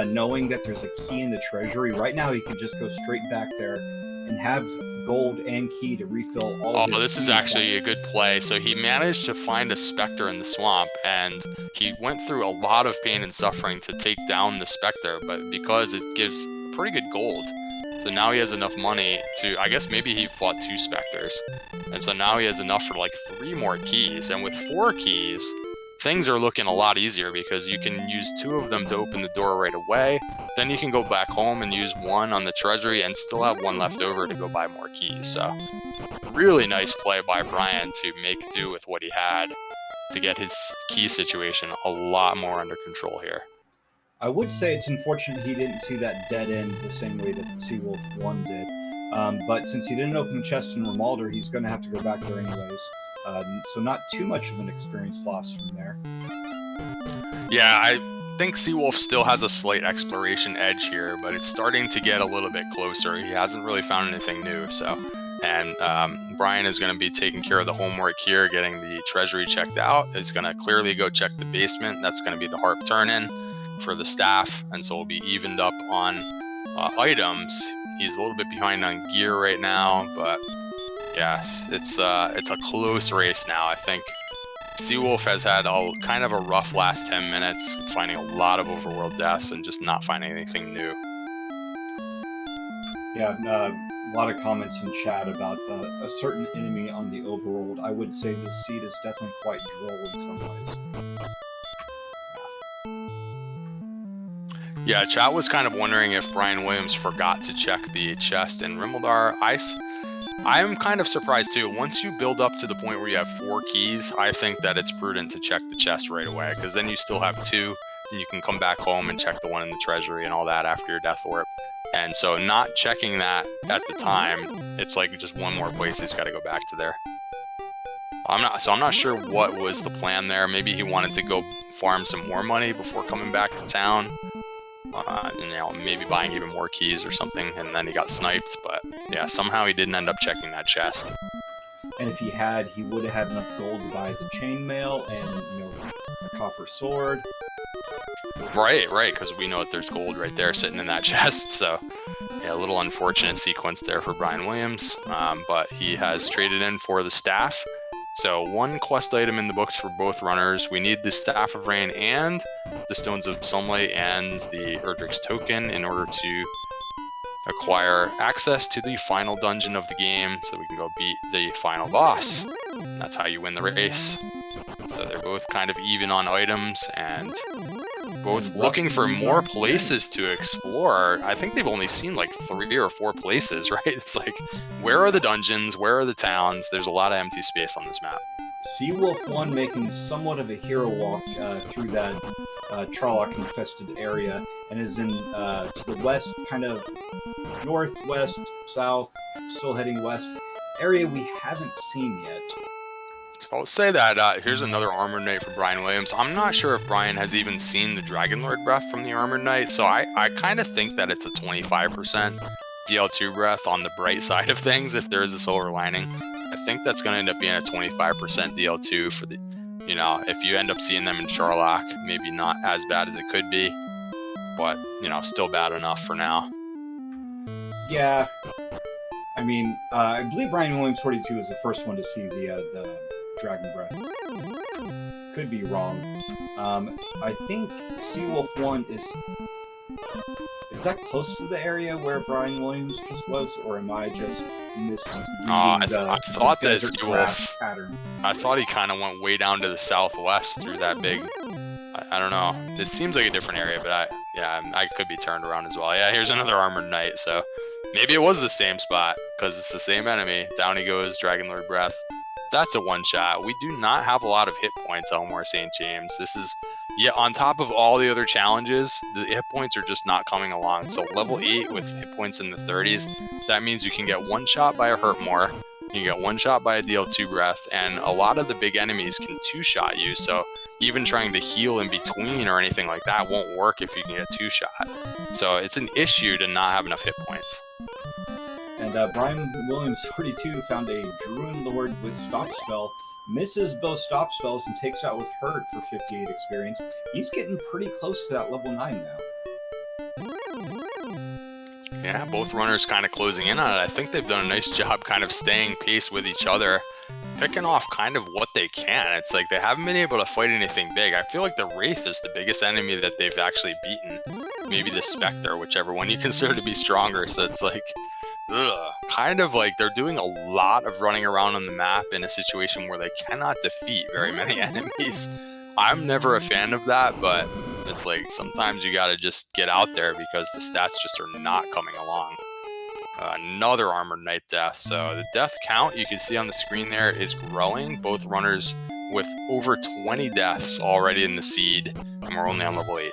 knowing that there's a key in the treasury. Right now, he can just go straight back there and have gold and key to refill all of his this is keys. actually a good play. So he managed to find a specter in the swamp, and he went through a lot of pain and suffering to take down the specter, but because it gives pretty good gold. So now he has enough money to, I guess maybe he fought 2 specters. And so now he has enough for like 3 more keys. And with 4 keys, things are looking a lot easier because you can use 2 of them to open the door right away. Then you can go back home and use 1 on the treasury and still have 1 left over to go buy more keys. So really nice play by Brian to make do with what he had to get his key situation a lot more under control here. I would say it's unfortunate he didn't see that dead end the same way that the Seawolf1 did. But since he didn't open the chest in Rimalder, he's going to have to go back there anyways. So not too much of an experience loss from there. Yeah, I think Seawolf still has a slight exploration edge here, but it's starting to get a little bit closer. He hasn't really found anything new, so... And Brian is going to be taking care of the homework here, getting the treasury checked out. He's going to clearly go check the basement. That's going to be the harp turn-in for the staff, and so we'll be evened up on items. He's a little bit behind on gear right now, but yes, it's a close race now. I think Seawolf has had kind of a rough last 10 minutes, finding a lot of overworld deaths and just not finding anything new. Yeah, a lot of comments in chat about a certain enemy on the overworld. I would say the seed is definitely quite droll in some ways. Yeah, chat was kind of wondering if Brian Williams forgot to check the chest in Rimmildar. I'm kind of surprised too. Once you build up to the point where you have 4 keys, I think that it's prudent to check the chest right away, because then you still have 2, and you can come back home and check the one in the treasury and all that after your death orb. And so not checking that at the time, it's like just one more place he's got to go back to there. I'm not sure what was the plan there. Maybe he wanted to go farm some more money before coming back to town. Maybe buying even more keys or something, and then he got sniped. But yeah, somehow he didn't end up checking that chest. And if he had, he would have had enough gold to buy the chainmail and a copper sword. Right, because we know that there's gold right there sitting in that chest. So yeah, a little unfortunate sequence there for Brian Williams, but he has traded in for the staff. So 1 quest item in the books for both runners. We need the Staff of Rain and the Stones of Sunlight and the Erdrick's Token in order to acquire access to the final dungeon of the game so we can go beat the final boss. That's how you win the race. So they're both kind of even on items and both looking for more places to explore. I think they've only seen like 3 or 4 places, right? It's like, where are the dungeons? Where are the towns? There's a lot of empty space on this map. Seawolf1 making somewhat of a hero walk through that Trolloc-infested area, and is in to the west, kind of northwest, south, still heading west, area we haven't seen yet. So I'll say that here's another Armored Knight for Brian Williams. I'm not sure if Brian has even seen the Dragonlord breath from the Armored Knight, so I kind of think that it's a 25% DL2 breath on the bright side of things if there is a silver lining. I think that's going to end up being a 25% DL2 for the, if you end up seeing them in Charlock, maybe not as bad as it could be, but, still bad enough for now. Yeah. I mean, I believe Brian Williams42 was the first one to see the Dragon Breath. Could be wrong. I think Seawolf1 is that close to the area where Brian Williams just was, or am I just misreading I thought that Seawolf pattern? I thought he kind of went way down to the southwest through that big. I don't know. It seems like a different area, but I could be turned around as well. Yeah, here's another Armored Knight, so maybe it was the same spot because it's the same enemy. Down he goes, Dragonlord Breath. That's a one-shot. We do not have a lot of hit points, Elmore St. James. This is, on top of all the other challenges, the hit points are just not coming along. So level 8 with hit points in the 30s, that means you can get one shot by a Hurtmore, you can get one shot by a DL2 Breath, and a lot of the big enemies can two-shot you. So even trying to heal in between or anything like that won't work if you can get two-shot. So it's an issue to not have enough hit points. And Brian Williams42 found a Druid Lord with Stop Spell, misses both stop spells and takes out with hurt for 58 experience. He's getting pretty close to that level 9 now. Yeah, both runners kind of closing in on it. I think they've done a nice job kind of staying pace with each other, picking off kind of what they can. It's like they haven't been able to fight anything big. I feel like the Wraith is the biggest enemy that they've actually beaten. Maybe the Spectre, whichever one you consider to be stronger. So it's like, kind of like they're doing a lot of running around on the map in a situation where they cannot defeat very many enemies. I'm never a fan of that, but it's like sometimes you gotta just get out there because the stats just are not coming along. Another Armored Knight death. So the death count you can see on the screen there is growing. Both runners with over 20 deaths already in the seed, and we're only on level 8.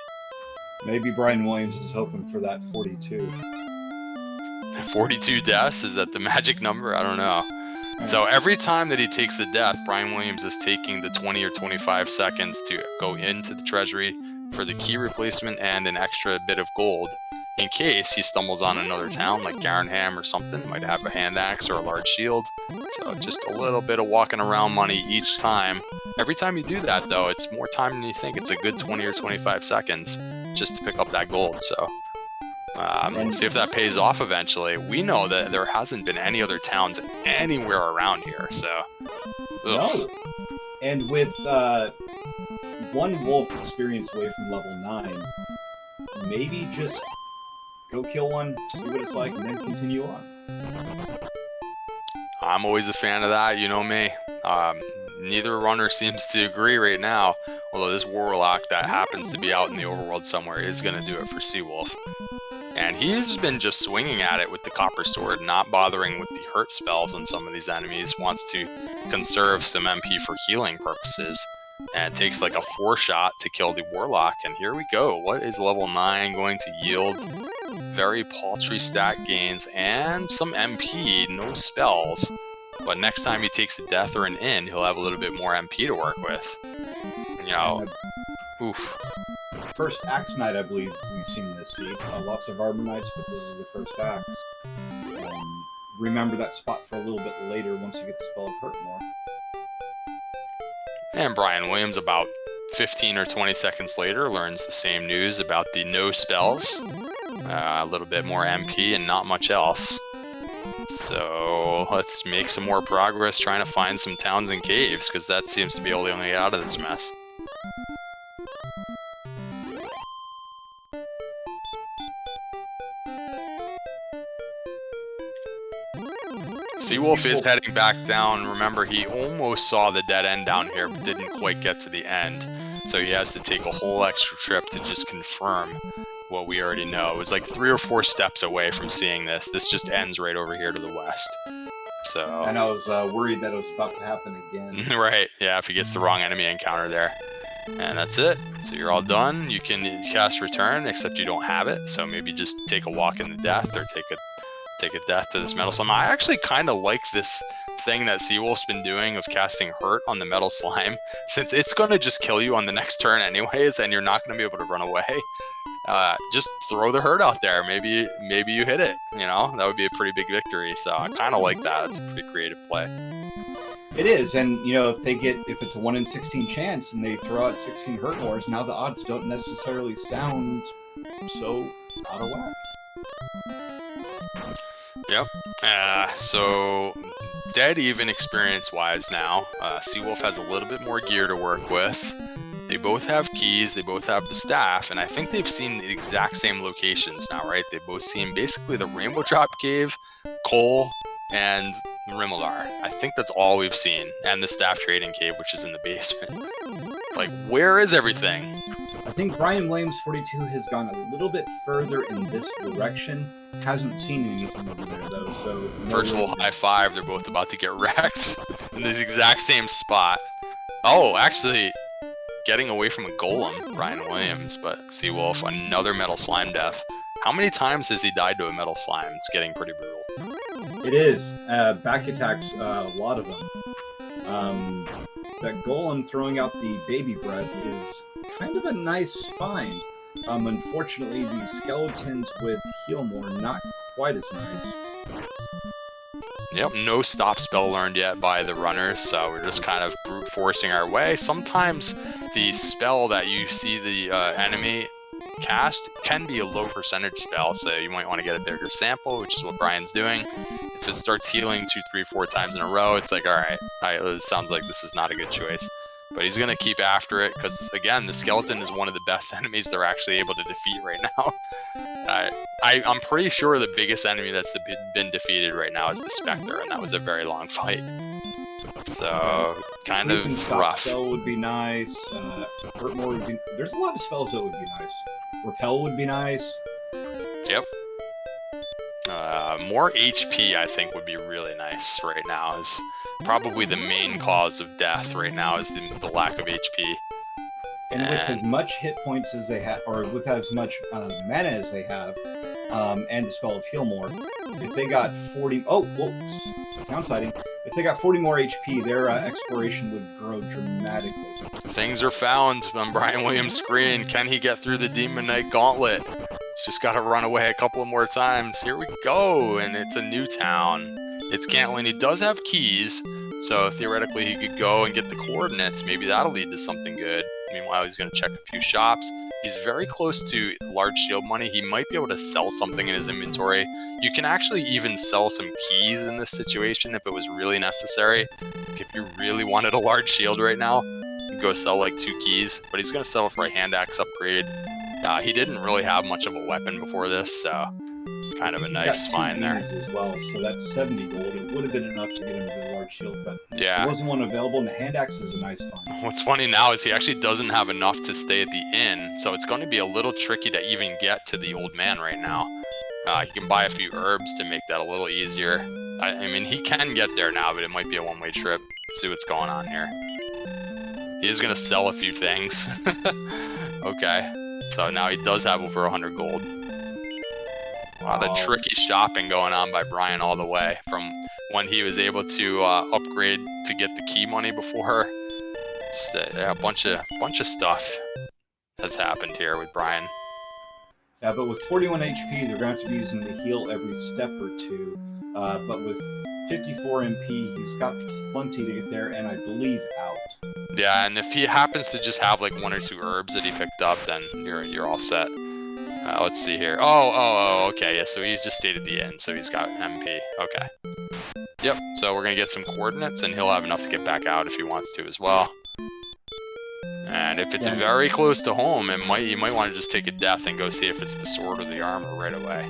Maybe Brian Williams is hoping for that 42. 42 deaths? Is that the magic number? I don't know. So every time that he takes a death, Brian Williams is taking the 20 or 25 seconds to go into the treasury for the key replacement and an extra bit of gold in case he stumbles on another town like Garenham or something, might have a hand axe or a large shield. So just a little bit of walking around money each time. Every time you do that though, it's more time than you think. It's a good 20 or 25 seconds just to pick up that gold. So we'll see if that pays off eventually. We know that there hasn't been any other towns anywhere around here, so no. And with one wolf experience away from level 9, maybe just go kill one, see what it's like, and then continue on. I'm always a fan of that, you know me. Neither runner seems to agree right now, although this Warlock that happens to be out in the overworld somewhere is going to do it for Seawolf. And he's been just swinging at it with the Copper Sword, not bothering with the hurt spells on some of these enemies, wants to conserve some MP for healing purposes. And it takes like a 4-shot to kill the Warlock, and here we go. What is level 9 going to yield? Very paltry stat gains and some MP, no spells. But next time he takes a death or an in, he'll have a little bit more MP to work with. You know, oof. First Axe Knight, I believe we've seen in this seed. Lots of Armor Knights, but this is the first Axe. Remember that spot for a little bit later once you get the spell of Hurt more. And Brian Williams, about 15 or 20 seconds later, learns the same news about the no spells. A little bit more MP and not much else. So let's make some more progress trying to find some towns and caves, because that seems to be all the only way out of this mess. Seawolf is heading back down. Remember, he almost saw the dead end down here, but didn't quite get to the end. So he has to take a whole extra trip to just confirm what we already know. It was like 3 or 4 steps away from seeing this. This just ends right over here to the west. So. And I was worried that it was about to happen again. Right, yeah, if he gets the wrong enemy encounter there. And that's it. So you're all done. You can cast Return, except you don't have it. So maybe just take a walk in the death, or take a death to this Metal Slime. I actually kind of like this thing that Seawolf's been doing of casting Hurt on the Metal Slime, since it's going to just kill you on the next turn anyways, and you're not going to be able to run away. Just throw the Hurt out there. Maybe you hit it. You know, that would be a pretty big victory. So I kind of like that. It's a pretty creative play. It is, and you know, if it's a 1 in 16 chance and they throw out 16 Hurt Wars, now the odds don't necessarily sound so out of whack. Yep. So dead even experience-wise now. Seawolf has a little bit more gear to work with. They both have keys, they both have the staff, and I think they've seen the exact same locations now, right? They've both seen basically the Rainbow Drop Cave, Coal, and Rimmelar. I think that's all we've seen. And the Staff Trading Cave, which is in the basement. Like, where is everything? I think brianwilliams42 has gone a little bit further in this direction. Hasn't seen anything over there, though, so... Virtual high five, they're both about to get wrecked in this exact same spot. Oh, actually, getting away from a golem, Brian Williams, but Seawolf, another Metal Slime death. How many times has he died to a Metal Slime? It's getting pretty brutal. It is. Back attacks, a lot of them. That golem throwing out the baby breath is kind of a nice find. Unfortunately, the skeletons with Heal More not quite as nice. Yep, no stop spell learned yet by the runners, so we're just kind of brute forcing our way. Sometimes the spell that you see the enemy cast can be a low percentage spell, so you might want to get a bigger sample, which is what Brian's doing. If it starts healing 2, 3, 4 times in a row, it's like, alright, it sounds like this is not a good choice. But he's going to keep after it, because, again, the skeleton is one of the best enemies they're actually able to defeat right now. I'm pretty sure the biggest enemy that's been defeated right now is the Spectre, and that was a very long fight. So, kind of rough. Spell would be nice. Hurt more would be... There's a lot of spells that would be nice. Repel would be nice. Yep. More HP, I think, would be really nice right now. Is probably the main cause of death right now is the lack of HP. And with as much hit points as they have, or with as much mana as they have, and the spell of heal more, if they got 40... Oh, whoops. Downsizing. If they got 40 more HP, their exploration would grow dramatically. Things are found on Brian Williams' screen. Can he get through the Demon Knight Gauntlet? He's just got to run away a couple more times. Here we go, and it's a new town. It's Cantling. He does have keys, so theoretically he could go and get the coordinates. Maybe that'll lead to something good. Meanwhile, he's going to check a few shops. He's very close to large shield money. He might be able to sell something in his inventory. You can actually even sell some keys in this situation if it was really necessary. If you really wanted a large shield right now, you can go sell like 2 keys. But he's going to sell for a hand axe upgrade. He didn't really have much of a weapon before this, so kind of a nice find there. As well, so that's 70 gold. It would have been enough to get him to a large shield, but yeah, there wasn't one available, and the hand axe is a nice find. What's funny now is he actually doesn't have enough to stay at the inn, so it's going to be a little tricky to even get to the old man right now. He can buy a few herbs to make that a little easier. I mean, he can get there now, but it might be a one-way trip. Let's see what's going on here. He is going to sell a few things. Okay. So now he does have over 100 gold. A lot of tricky shopping going on by Brian all the way. From when he was able to upgrade to get the key money before. Just a bunch of stuff has happened here with Brian. Yeah, but with 41 HP, they're going to have to be using the heal every step or two. But with 54 MP, he's got plenty to get there, and I believe out. Yeah, and if he happens to just have like 1 or 2 herbs that he picked up, then you're all set. Let's see here. Oh, okay, yeah, so he's just stayed at the inn, so he's got MP. Okay. Yep, so we're gonna get some coordinates, and he'll have enough to get back out if he wants to as well. And if it's very close to home, you might want to just take a death and go see if it's the sword or the armor right away.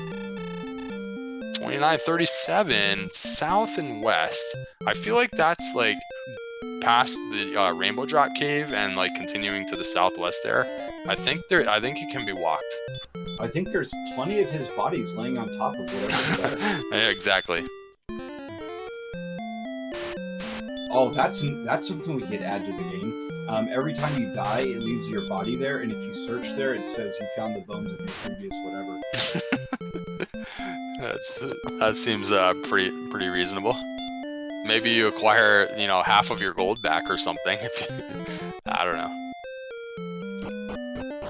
2937, south and west. I feel like that's like past the Rainbow Drop Cave and like continuing to the southwest there. I think it can be walked. I think there's plenty of his bodies laying on top of whatever. Yeah, exactly. Oh, that's something we could add to the game. Every time you die, it leaves your body there, and if you search there, it says you found the bones of your previous whatever. That seems pretty reasonable. Maybe you acquire, half of your gold back or something. I don't know.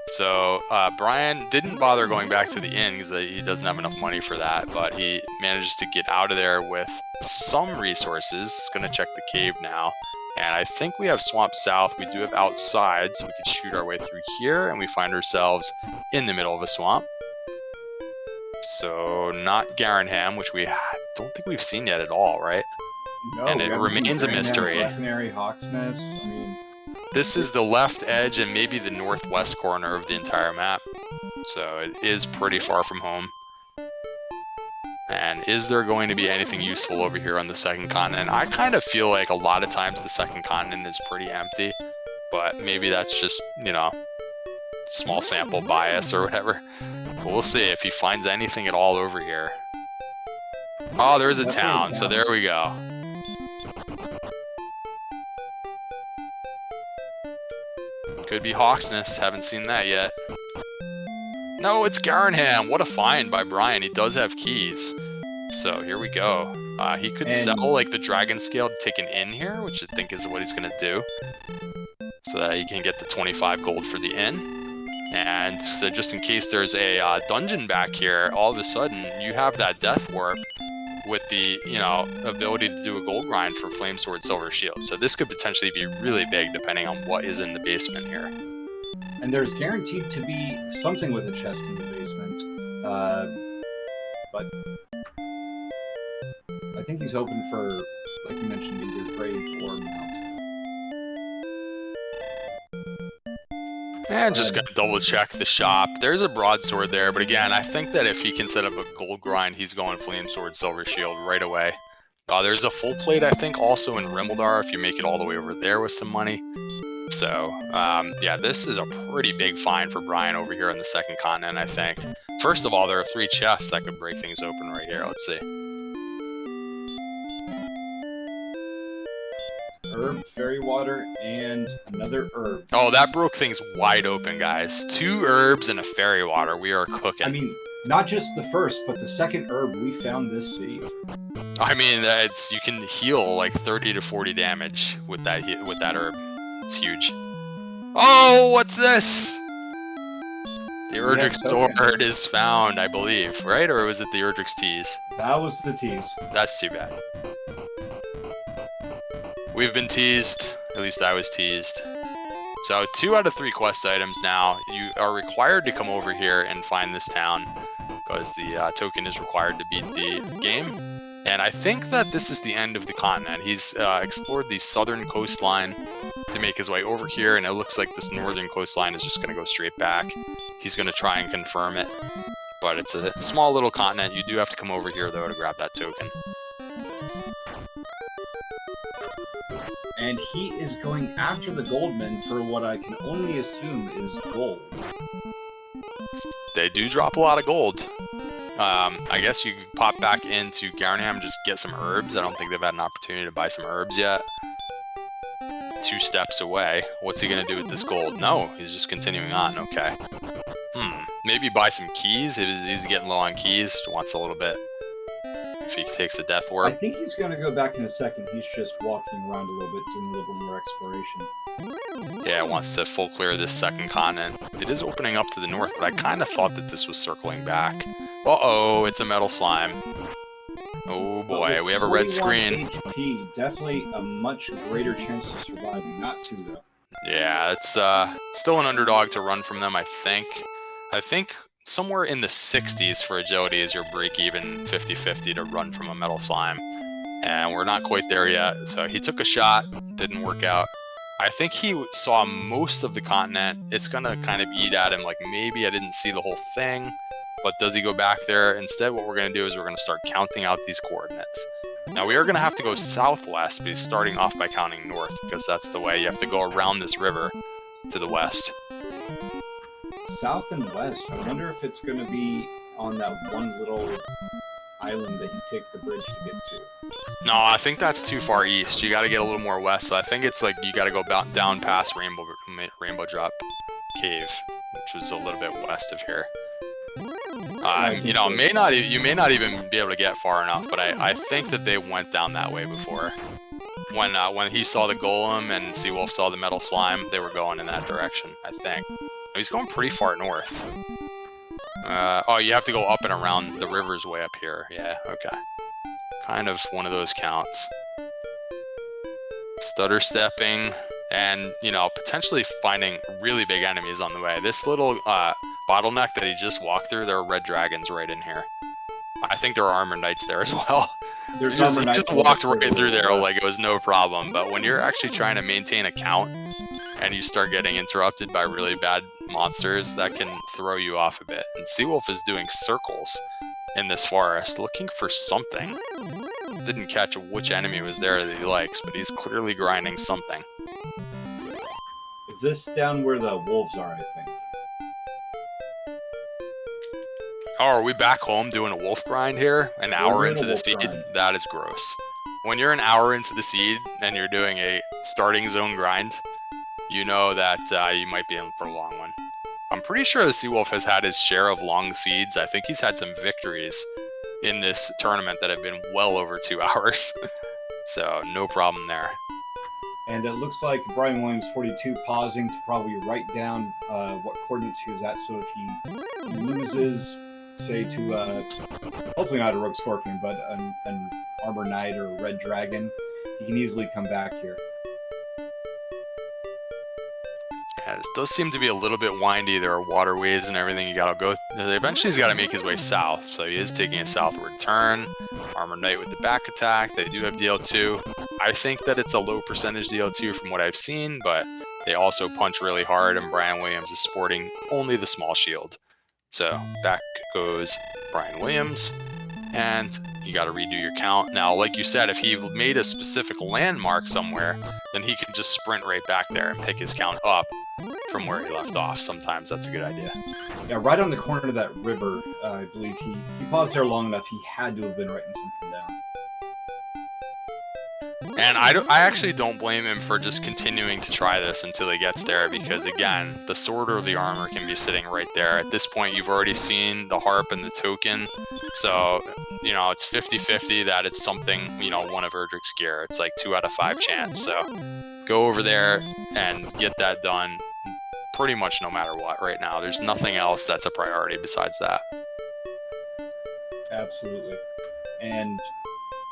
So Brian didn't bother going back to the inn because he doesn't have enough money for that, but he managed to get out of there with some resources. Gonna check the cave now. And I think we have Swamp South. We do have Outside, so we can shoot our way through here, and we find ourselves in the middle of a swamp. So, not Garenham, which we don't think we've seen yet at all, right? No, and it remains a mystery. Hawksness, I mean... This is the left edge and maybe the northwest corner of the entire map. So, it is pretty far from home. And is there going to be anything useful over here on the second continent? I kind of feel like a lot of times the second continent is pretty empty, but maybe that's just, small sample bias or whatever. But we'll see if he finds anything at all over here. Oh, there is a town, so there we go. Could be Hawksness, haven't seen that yet. No, it's Garenham. What a find by Brian. He does have keys. So here we go. He could sell like the dragon scale to take an inn here, which I think is what he's going to do. So that he can get the 25 gold for the inn. And so just in case there's a dungeon back here, all of a sudden you have that death warp. with the, ability to do a gold grind for Flame Sword Silver Shield. So this could potentially be really big depending on what is in the basement here. And there's guaranteed to be something with a chest in the basement. But I think he's hoping for, like you mentioned, either grave or mount. And just gonna double check the shop. There's a broadsword there, but again, I think that if he can set up a gold grind, he's going Flame Sword Silver Shield right away. There's a full plate, I think, also in Rimeldar if you make it all the way over there with some money. So, yeah, this is a pretty big find for Brian over here on the second continent, I think. First of all, there are 3 chests that could break things open right here. Let's see. Herb, fairy water, and another herb. Oh, that broke things wide open, guys. 2 herbs and a fairy water. We are cooking. I mean, not just the first, but the second herb we found this seed. I mean, you can heal like 30 to 40 damage with that herb. It's huge. Oh, what's this? The Erdrick's sword is found, I believe, right? Or was it the Erdrick's tease? That was the tease. That's too bad. We've been teased. At least I was teased. So 2 out of 3 quest items now. You are required to come over here and find this town because the token is required to beat the game. And I think that this is the end of the continent. He's explored the southern coastline to make his way over here, and it looks like this northern coastline is just going to go straight back. He's going to try and confirm it, but it's a small little continent. You do have to come over here, though, to grab that token. And he is going after the Goldman for what I can only assume is gold. They do drop a lot of gold. I guess you could pop back into Garnham and just get some herbs. I don't think they've had an opportunity to buy some herbs yet. 2 steps away. What's he going to do with this gold? No, he's just continuing on. Okay. Maybe buy some keys. He's getting low on keys. Wants a little bit. If he takes the death I warp. think he's going to go back in a second. He's just walking around a little bit, doing a little bit more exploration. Yeah, wants to full clear this second continent. It is opening up to the north, but I kind of thought that this was circling back. Uh-oh, it's a metal slime. Oh boy, we have a red screen. HP, definitely a much greater chance of surviving. Not 2, though. Yeah, it's still an underdog to run from them, I think. I think somewhere in the 60s for agility is your break-even 50-50 to run from a metal slime. And we're not quite there yet. So he took a shot, didn't work out. I think he saw most of the continent. It's going to kind of eat at him like maybe I didn't see the whole thing. But does he go back there? Instead, what we're going to do is we're going to start counting out these coordinates. Now, we are going to have to go southwest, but he's starting off by counting north, because that's the way. You have to go around this river to the west. South and west. I wonder if it's going to be on that one little island that you take the bridge to get to. No, I think that's too far east. You got to get a little more west. So I think it's like you got to go down past Rainbow Drop Cave, which was a little bit west of here. You may not even be able to get far enough, but I think that they went down that way before. When he saw the golem and Seawolf saw the metal slime, they were going in that direction, I think. He's going pretty far north. Oh, you have to go up and around the river's way up here. Yeah, okay. Kind of one of those counts. Stutter stepping and, potentially finding really big enemies on the way. This little bottleneck that he just walked through, there are red dragons right in here. I think there are armor knights there as well. He just walked right through there like it was no problem. But when you're actually trying to maintain a count and you start getting interrupted by really bad monsters, that can throw you off a bit. And Seawolf is doing circles in this forest looking for something. Didn't catch which enemy was there that he likes, but he's clearly grinding something. Is this down where the wolves are, I think? Oh, are we back home doing a wolf grind here? An hour into the seed? That is gross. When you're an hour into the seed and you're doing a starting zone grind, you know that you might be in for a long one. I'm pretty sure the Seawolf has had his share of long seeds. I think he's had some victories in this tournament that have been well over 2 hours. So, no problem there. And it looks like brianwilliams42 pausing to probably write down what coordinates he was at, so if he loses say to hopefully not a Rogue Scorpion, but an Armor Knight or a Red Dragon, he can easily come back here. Yeah, this does seem to be a little bit windy. There are waterways and everything you gotta go. Eventually he's gotta make his way south, so he is taking a southward turn. Armor Knight with the back attack. They do have DL2. I think that it's a low percentage DL2 from what I've seen, but they also punch really hard, and Brian Williams is sporting only the small shield. So back goes Brian Williams, and you got to redo your count. Now, like you said, if he made a specific landmark somewhere, then he could just sprint right back there and pick his count up from where he left off. Sometimes that's a good idea. Yeah, right on the corner of that river, I believe he paused there long enough. He had to have been writing something down. And I actually don't blame him for just continuing to try this until he gets there, because again, the sword or the armor can be sitting right there. At this point, you've already seen the harp and the token, so you know it's 50-50 that it's something, you know, one of Erdrick's gear. It's like 2 out of 5 chance. So go over there and get that done pretty much no matter what right now. There's nothing else that's a priority besides that. Absolutely. And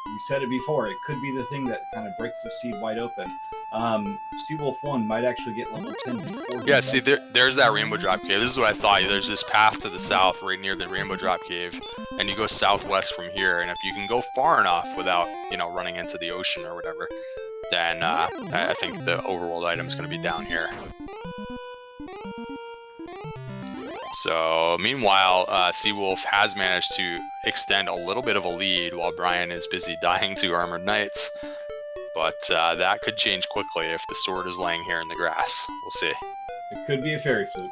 we said it before, it could be the thing that kind of breaks the seed wide open. Seawolf1 might actually get level 10 before. Yeah, see, there's that Rainbow Drop Cave. This is what I thought. There's this path to the south right near the Rainbow Drop Cave, and you go southwest from here, and if you can go far enough without, you know, running into the ocean or whatever, then I think the overworld item is going to be down here. So, meanwhile, Seawolf has managed to extend a little bit of a lead while Brian is busy dying to Armored Knights. But that could change quickly if the sword is laying here in the grass. We'll see. It could be a fairy flute.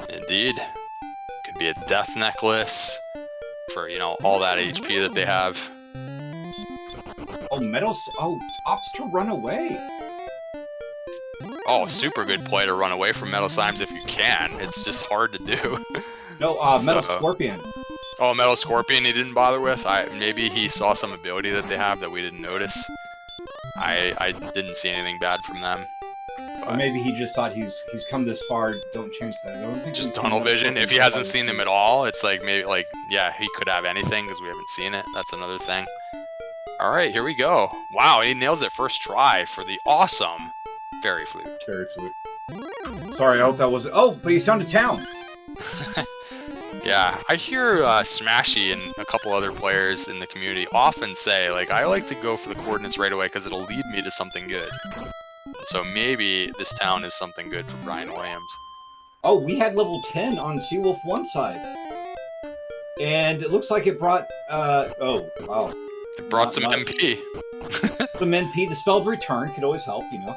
Indeed. Could be a death necklace for, you know, all that HP that they have. Oh, opts to run away. Oh, super good play to run away from Metal Slimes if you can. It's just hard to do. No, Metal Scorpion. Oh, Metal Scorpion he didn't bother with? Maybe he saw some ability that they have that we didn't notice. I didn't see anything bad from them. Or maybe he just thought he's come this far, don't chance that. I don't think just tunnel vision. If he hasn't seen them at all, it's like maybe like, yeah, he could have anything because we haven't seen it. That's another thing. All right, here we go. Wow, he nails it first try for the awesome Fairy Flute. Fairy Flute. Sorry, I hope that wasn't... Oh, but he's found a town! Yeah, I hear Smashy and a couple other players in the community often say, like, I like to go for the coordinates right away because it'll lead me to something good. So maybe this town is something good for Brian Williams. Oh, we had level 10 on Seawolf1 side. And it looks like it brought... oh, wow. It brought some MP. Some MP. The spell of return could always help, you know.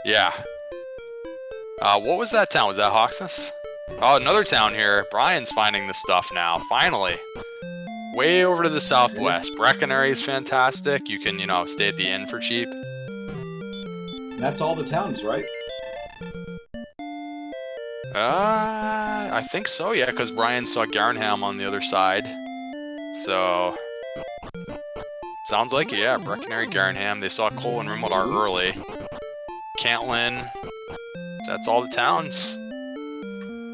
Yeah. What was that town? Was that Hawksness? Oh, another town here. Brian's finding the stuff now, finally. Way over to the southwest. Breckenary is fantastic. You can, you know, stay at the inn for cheap. That's all the towns, right? I think so, yeah, because Brian saw Garnham on the other side. So... sounds like it, yeah. Breckenary, Garnham. They saw Cole and Rimaldar early. Cantlin. That's all the towns.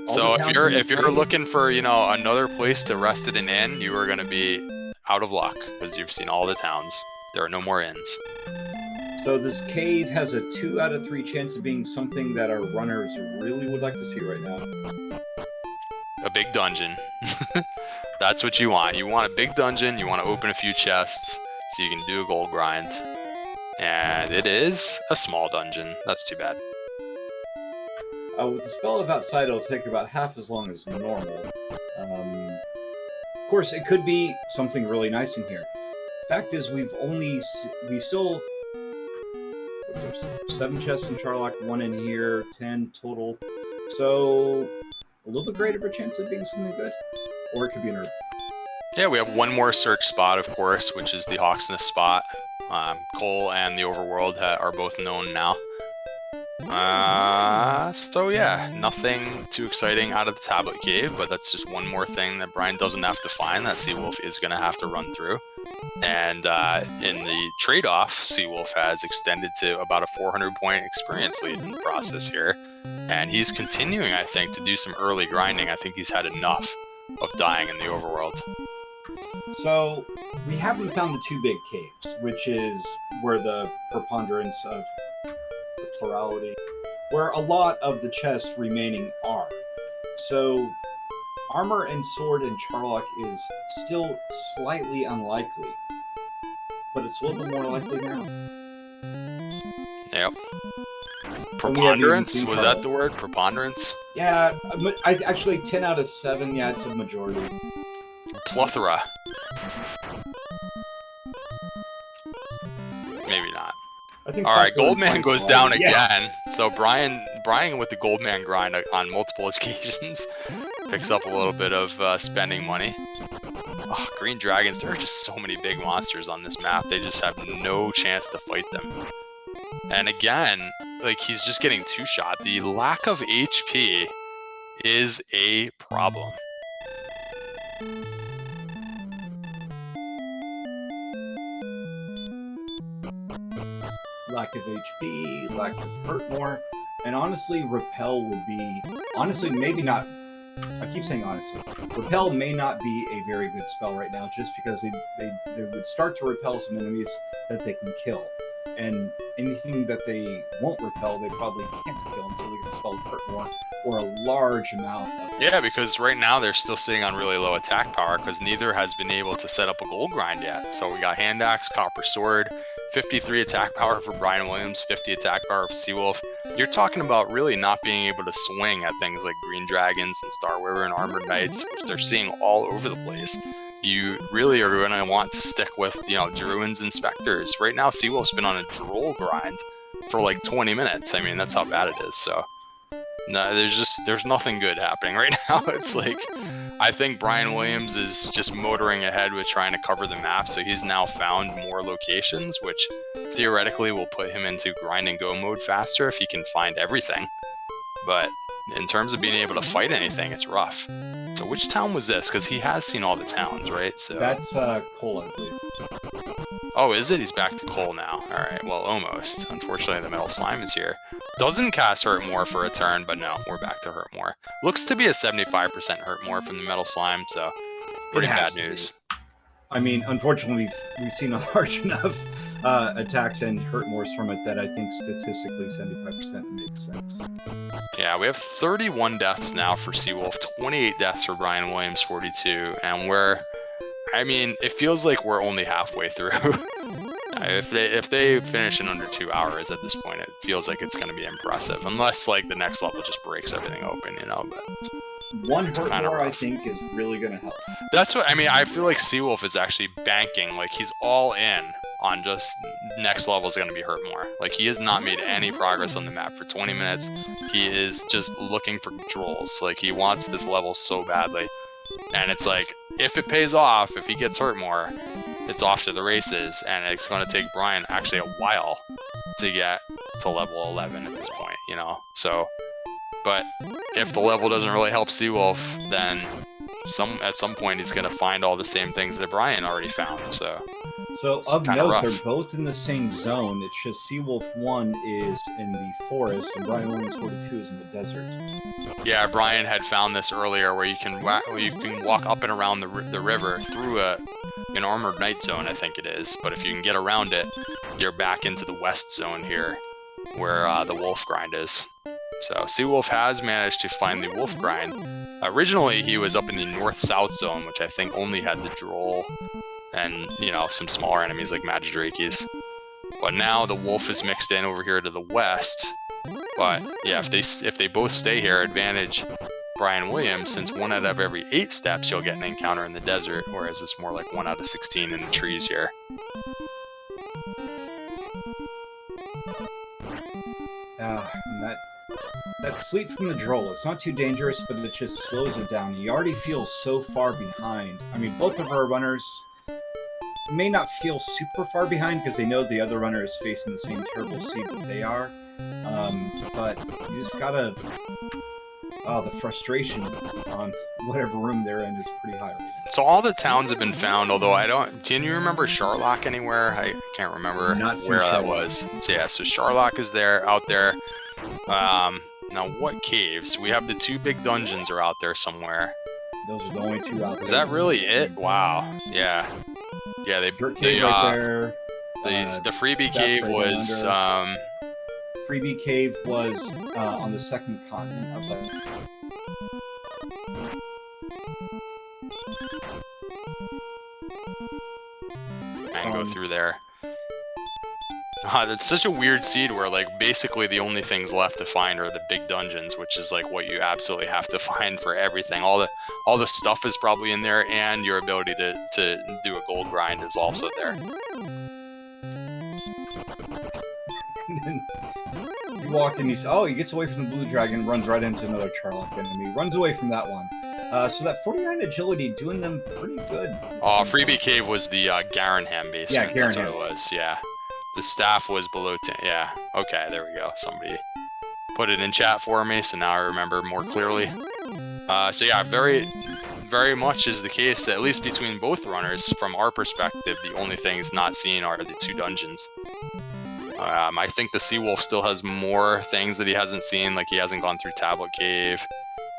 So if you're looking for, you know, another place to rest at an inn, you are going to be out of luck because you've seen all the towns. There are no more inns. So this cave has a 2 out of 3 chance of being something that our runners really would like to see right now. A big dungeon. That's what you want. You want a big dungeon. You want to open a few chests so you can do a gold grind. And it is a small dungeon. That's too bad. With the spell of outside, it'll take about half as long as normal. Of course, it could be something really nice in here. Fact is, we still... There's 7 chests in Charlock, 1 in here, 10 total. So, a little bit greater of a chance of being something good. Or it could be an herb. Yeah, we have one more search spot, of course, which is the Hawksness spot. Cole and the Overworld are both known now. So yeah, nothing too exciting out of the Tablet Cave, but that's just one more thing that Brian doesn't have to find that Seawolf is going to have to run through. And in the trade-off, Seawolf has extended to about a 400-point experience lead in the process here. And he's continuing, I think, to do some early grinding. I think he's had enough of dying in the overworld. So we haven't found the two big caves, which is where the preponderance of the plurality, where a lot of the chests remaining are. So armor and sword in Charlock is still slightly unlikely, but it's a little bit more likely now. Yep. Preponderance? Was that the word? Preponderance? Yeah, actually 10 out of 7, yeah, it's a majority. Plethora. Maybe not. I think all right, Goldman goes down again. Yeah. So Brian with the Goldman grind on multiple occasions picks up a little bit of spending money. Oh, green dragons, there are just so many big monsters on this map. They just have no chance to fight them. And again, like, he's just getting two-shot. The lack of HP is a problem. Lack of HP, lack of hurt more, and honestly, repel would be... Honestly, maybe not... I keep saying honestly. Repel may not be a very good spell right now, just because they would start to repel some enemies that they can kill. And anything that they won't repel, they probably can't kill until they get spelled hurt more, or a large amount of... Yeah, because right now they're still sitting on really low attack power, because neither has been able to set up a gold grind yet. So we got Hand Axe, Copper Sword, 53 attack power for Brian Williams, 50 attack power for Seawolf. You're talking about really not being able to swing at things like Green Dragons and Star Wyvern and Armored Knights, which they're seeing all over the place. You really are going to want to stick with, Druins and Spectres. Right now, Seawolf's been on a droll grind for like 20 minutes. I mean, that's how bad it is. So, no, there's nothing good happening right now. It's like, I think Brian Williams is just motoring ahead with trying to cover the map. So he's now found more locations, which theoretically will put him into grind and go mode faster if he can find everything. But in terms of being able to fight anything, it's rough. So which town was this? Because he has seen all the towns, right? So that's Cole, I believe. Oh, is it? He's back to Cole now. All right, well, almost. Unfortunately, the Metal Slime is here. Doesn't cast Hurt More for a turn, but no, we're back to Hurt More. Looks to be a 75% Hurt More from the Metal Slime, so pretty bad news. I mean, unfortunately, we've seen a large enough attacks and hurt mores from it that I think statistically 75% makes sense. Yeah, we have 31 deaths now for Seawolf, 28 deaths for Brian Williams, 42, and it feels like we're only halfway through. If they finish in under 2 hours at this point, it feels like it's going to be impressive, unless like the next level just breaks everything open, but one hurt more, I think, is really going to help. That's what I feel like Seawolf is actually banking, like he's all in on just next level is going to be hurt more. Like, he has not made any progress on the map for 20 minutes. He is just looking for drolls. Like, he wants this level so badly. And it's like, if it pays off, if he gets hurt more, it's off to the races. And it's going to take Brian actually a while to get to level 11 at this point, So, but if the level doesn't really help Seawolf, then at some point he's going to find all the same things that Brian already found. So of note, they're both in the same zone. It's just Seawolf1 is in the forest and Brian Williams42 is in the desert. Yeah, Brian had found this earlier where you can walk up and around the river through an Armored Knight zone, I think it is. But if you can get around it, you're back into the west zone here where the wolf grind is. So Seawolf has managed to find the wolf grind. Originally, he was up in the north-south zone, which I think only had the droll and, some smaller enemies like Magidrakes. But now the wolf is mixed in over here to the west. But yeah, if they both stay here, advantage Brian Williams, since 1 out of every 8 steps you'll get an encounter in the desert, whereas it's more like 1 out of 16 in the trees here. That sleep from the droll, it's not too dangerous, but it just slows it down. You already feel so far behind. I mean, both of our runners may not feel super far behind because they know the other runner is facing the same terrible seed that they are. But you just gotta... the frustration on whatever room they're in is pretty high right now. So all the towns have been found, although can you remember Charlock anywhere? I can't remember where that was. So yeah, so Charlock is out there. Now, what caves? We have the 2 big dungeons are out there somewhere. Those are the only 2 out there. Is that really it? Wow. Yeah. Yeah, Dirt cave right there. The freebie cave was freebie cave was on the 2nd continent outside. And go through there. That's such a weird seed where, like, basically the only things left to find are the big dungeons, which is like what you absolutely have to find for everything. All the stuff is probably in there, and your ability to do a gold grind is also there. You walk in, he gets away from the blue dragon, runs right into another Charlock enemy, runs away from that one. So that 49 agility doing them pretty good. Freebie cave was the Garanham basement. Yeah, Garanham. That's what it was. Yeah, the staff was below 10. Yeah. Okay, there we go. Somebody put it in chat for me, so now I remember more clearly. So yeah, very, very much is the case, at least between both runners. From our perspective, the only things not seen are the 2 dungeons. I think the Seawolf still has more things that he hasn't seen, like he hasn't gone through Tablet Cave,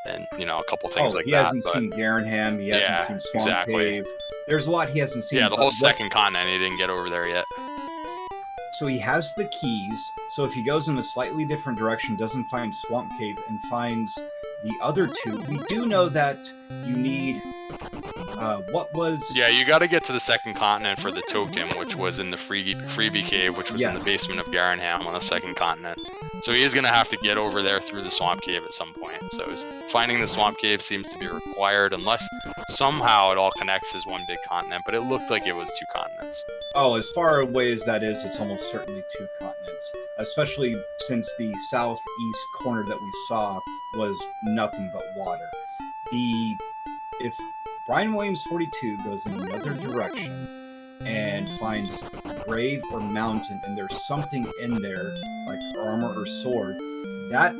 and a couple things like that. He hasn't seen Garanham, he hasn't seen Swamp Cave. There's a lot he hasn't seen. Yeah, the whole 2nd continent, he didn't get over there yet. So he has the keys, so if he goes in a slightly different direction, doesn't find Swamp Cave, and finds the other 2, we do know that you need... Yeah, you got to get to the 2nd continent for the token, which was in the freebie cave, which was in the basement of Garanham on the 2nd continent. So he is going to have to get over there through the Swamp Cave at some point. So finding the Swamp Cave seems to be required, unless somehow it all connects as one big continent, but it looked like it was 2 continents. Oh, as far away as that is, it's almost certainly 2 continents, especially since the southeast corner that we saw was nothing but water. If brianwilliams42 goes in another direction and finds grave or mountain, and there's something in there, like armor or sword, that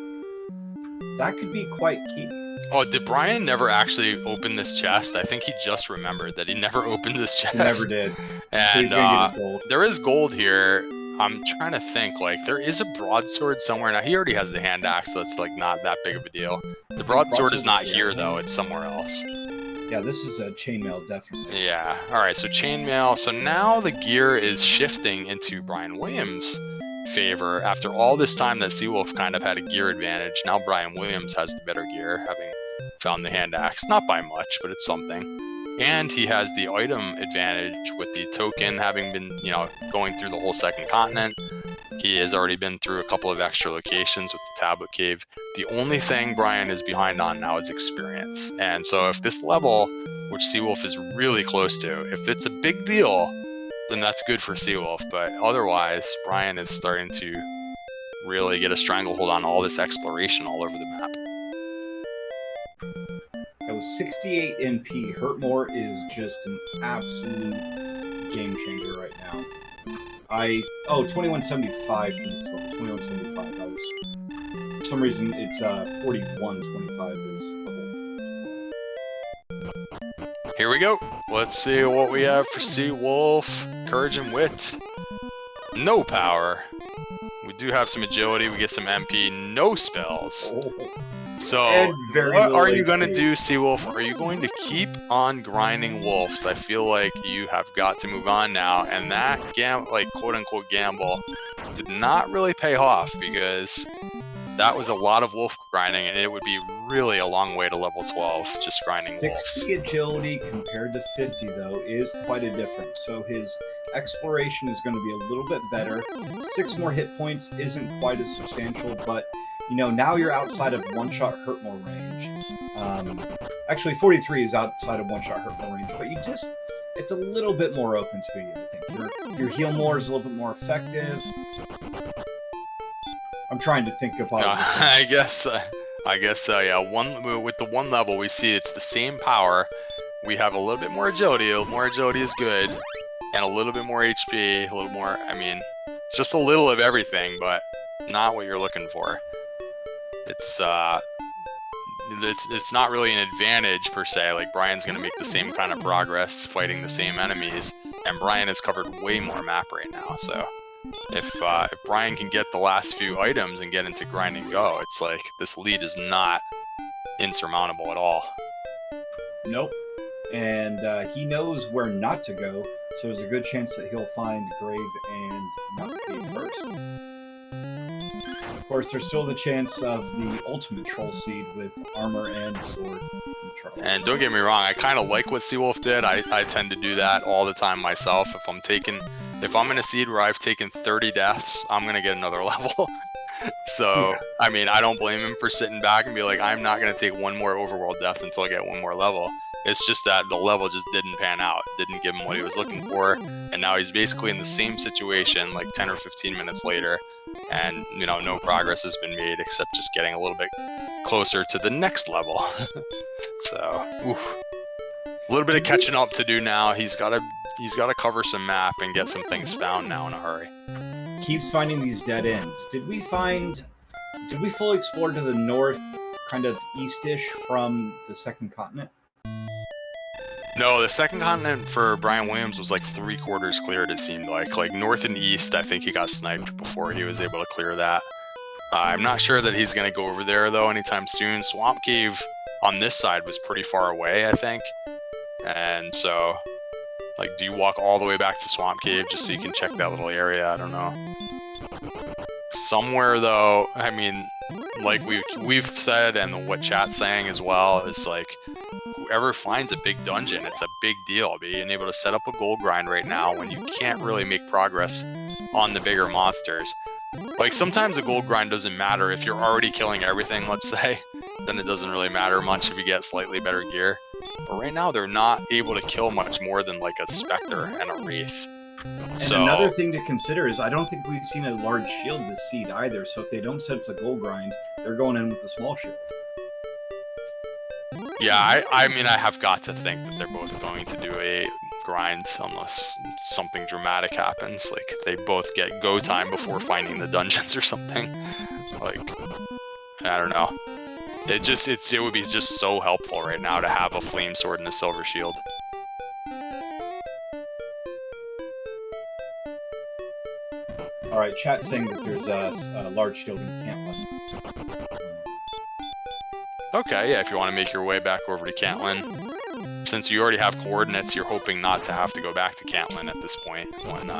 could be quite key. Oh, did Brian never actually open this chest? I think he just remembered that he never opened this chest. He never did. And so there is gold here. I'm trying to think, like, there is a broadsword somewhere. Now, he already has the hand axe, so it's, like, not that big of a deal. The broadsword is not here, though. It's somewhere else. Yeah, this is a chainmail, definitely. Yeah. All right, so chainmail. So now the gear is shifting into Brian Williams' favor. After all this time that Seawolf kind of had a gear advantage, now Brian Williams has the better gear, having found the hand axe. Not by much, but it's something. And he has the item advantage with the token, having been, going through the whole 2nd continent. He has already been through a couple of extra locations with the Tablet Cave. The only thing Brian is behind on now is experience. And so if this level, which Seawolf is really close to, if it's a big deal, then that's good for Seawolf. But otherwise, Brian is starting to really get a stranglehold on all this exploration all over the map. That was 68 NP. Hurtmore is just an absolute game changer right now. 2175 for next level. 2175. That was, for some reason, it's 4125 is level. Here we go. Let's see what we have for Seawolf. Courage and wit. No power. We do have some agility. We get some MP. No spells. So, what are you going to do, Seawolf? Are you going to keep on grinding wolves? I feel like you have got to move on now, and that quote-unquote gamble did not really pay off, because that was a lot of wolf grinding, and it would be really a long way to level 12 just grinding 60 wolves. 60 agility compared to 50, though, is quite a difference. So his exploration is going to be a little bit better. 6 more hit points isn't quite as substantial, but now you're outside of one-shot Hurtmore range. Actually, 43 is outside of one-shot Hurtmore range, but it's a little bit more open to you, I think. Your heal more is a little bit more effective. I'm trying to think of positive. I guess so, yeah. With the 1 level, we see it's the same power. We have a little bit more agility. More agility is good. And a little bit more HP, a little more, it's just a little of everything, but not what you're looking for. It's not really an advantage per se. Like, Brian's going to make the same kind of progress fighting the same enemies, and Brian has covered way more map right now, so if Brian can get the last few items and get into grind and go, it's like this lead is not insurmountable at all. Nope. And he knows where not to go, so there's a good chance that he'll find Grave and not Cave first. Of course, there's still the chance of the ultimate Troll Seed with armor and sword. And don't get me wrong, I kind of like what Seawolf did. I tend to do that all the time myself. If I'm in a seed where I've taken 30 deaths, I'm going to get another level. So, yeah. I mean, I don't blame him for sitting back and be like, I'm not going to take one more overworld death until I get one more level. It's just that the level just didn't pan out. Didn't give him what he was looking for. And now he's basically in the same situation like 10 or 15 minutes later. And, you know, no progress has been made except just getting a little bit closer to the next level. So, oof. A little bit of catching up to do now. He's got to cover some map and get some things found now in a hurry. Keeps finding these dead ends. Did we fully explore to the north, kind of eastish from the second continent? No, the second continent for Brian Williams was like 3/4 cleared, it seemed like. Like north and east, I think he got sniped before he was able to clear that. I'm not sure that he's going to go over there, though, anytime soon. Swamp Cave on this side was pretty far away, I think. And so, like, do you walk all the way back to Swamp Cave just so you can check that little area? I don't know. Somewhere, though, I mean, like we've said, and what chat's saying as well, is like, whoever finds a big dungeon, it's a big deal. Being able to set up a gold grind right now when you can't really make progress on the bigger monsters. Like, sometimes a gold grind doesn't matter if you're already killing everything, let's say. Then it doesn't really matter much if you get slightly better gear. But right now, they're not able to kill much more than, like, a Spectre and a Wraith. And another thing to consider is I don't think we've seen a large shield this seed either, so if they don't set up the gold grind, they're going in with a small shield. Yeah, I mean, I have got to think that they're both going to do a grind unless something dramatic happens. Like, they both get go time before finding the dungeons or something. Like, I don't know. It would be just so helpful right now to have a flame sword and a silver shield. Alright, chat's saying that there's a large shield in Cantlin. Okay, yeah, if you want to make your way back over to Cantlin. Since you already have coordinates, you're hoping not to have to go back to Cantlin at this point when,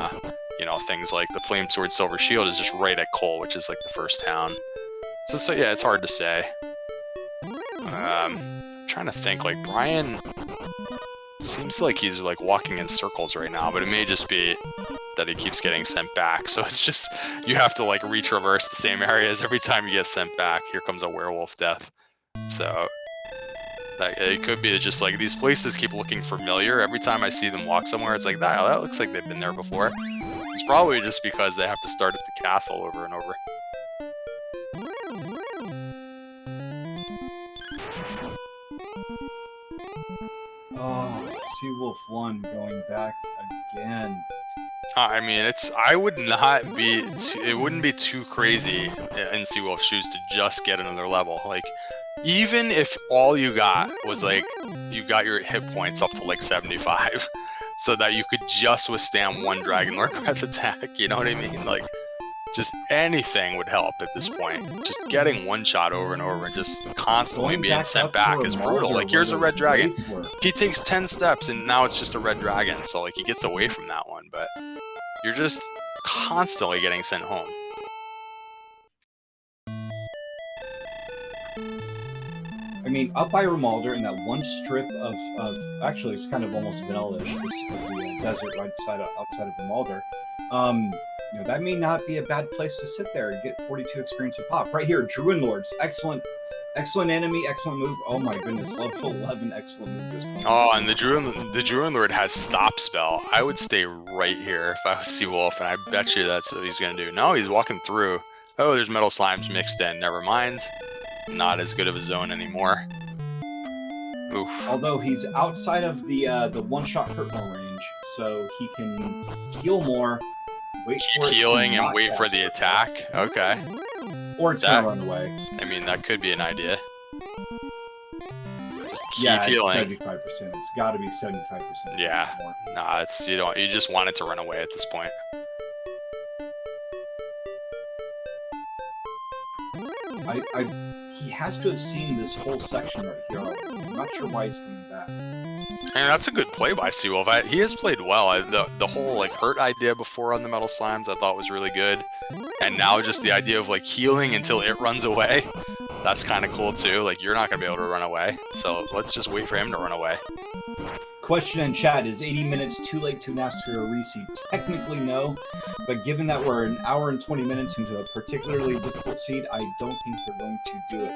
you know, things like the Flame Sword Silver Shield is just right at Cole, which is like the first town. So yeah, it's hard to say. I'm trying to think, like, Brian seems like he's like walking in circles right now, but it may just be that he keeps getting sent back. So it's just, you have to like retraverse the same areas every time you get sent back. Here comes a werewolf death. So it could be just like these places keep looking familiar. Every time I see them walk somewhere, it's like, that looks like they've been there before. It's probably just because they have to start at the castle over and over. Oh, Seawolf1 going back again. I mean, it wouldn't be too crazy in Seawolf's shoes to just get another level. Like, even if all you got was like, you got your hit points up to like 75, so that you could just withstand one Dragon Lord Breath attack, you know what I mean? Like, just anything would help at this point. Just getting one shot over and over and just constantly being sent back is brutal. Like, here's a red dragon. He takes 10 steps and now it's just a red dragon, so like he gets away from that one, but you're just constantly getting sent home. I mean, up by Rimalder in that one strip of actually, it's kind of almost vanilla-ish, the desert right outside of Rimalder. You know, that may not be a bad place to sit there and get 42 experience a pop. Right here, Druid Lords, excellent enemy, excellent move. Oh my goodness, level 11, excellent move. Just oh, and the Druid Lord has stop spell. I would stay right here if I was Seawolf, and I bet you that's what he's gonna do. No, he's walking through. Oh, there's metal slimes mixed in. Never mind. Not as good of a zone anymore. Oof. Although he's outside of the one-shot hurt more range, so he can heal more. Keep healing and wait for the attack. Okay. Or it's gonna run away. I mean, that could be an idea. Just keep healing. 75%. It's got to be 75%. Yeah. Nah, you just want it to run away at this point. He has to have seen this whole section right here already. I'm not sure why he's coming back. And that's a good play by Seawolf. He has played well. The whole like hurt idea before on the metal slimes I thought was really good. And now just the idea of like healing until it runs away. That's kind of cool too. Like you're not going to be able to run away. So let's just wait for him to run away. Question in chat, is 80 minutes too late to master a reseed? Technically no, but given that we're an hour and 20 minutes into a particularly difficult seed, I don't think they're going to do it.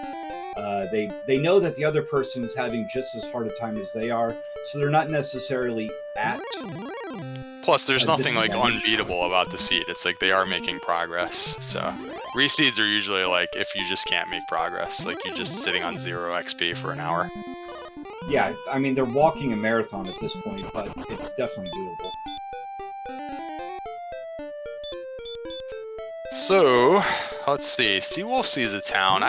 They know that the other person is having just as hard a time as they are, so they're not necessarily at... Plus, there's nothing like unbeatable about the seed. It's like they are making progress, so... Reseeds are usually like if you just can't make progress, like you're just sitting on 0 XP for an hour. Yeah, I mean, they're walking a marathon at this point, but it's definitely doable. So, let's see. Seawolf sees a town.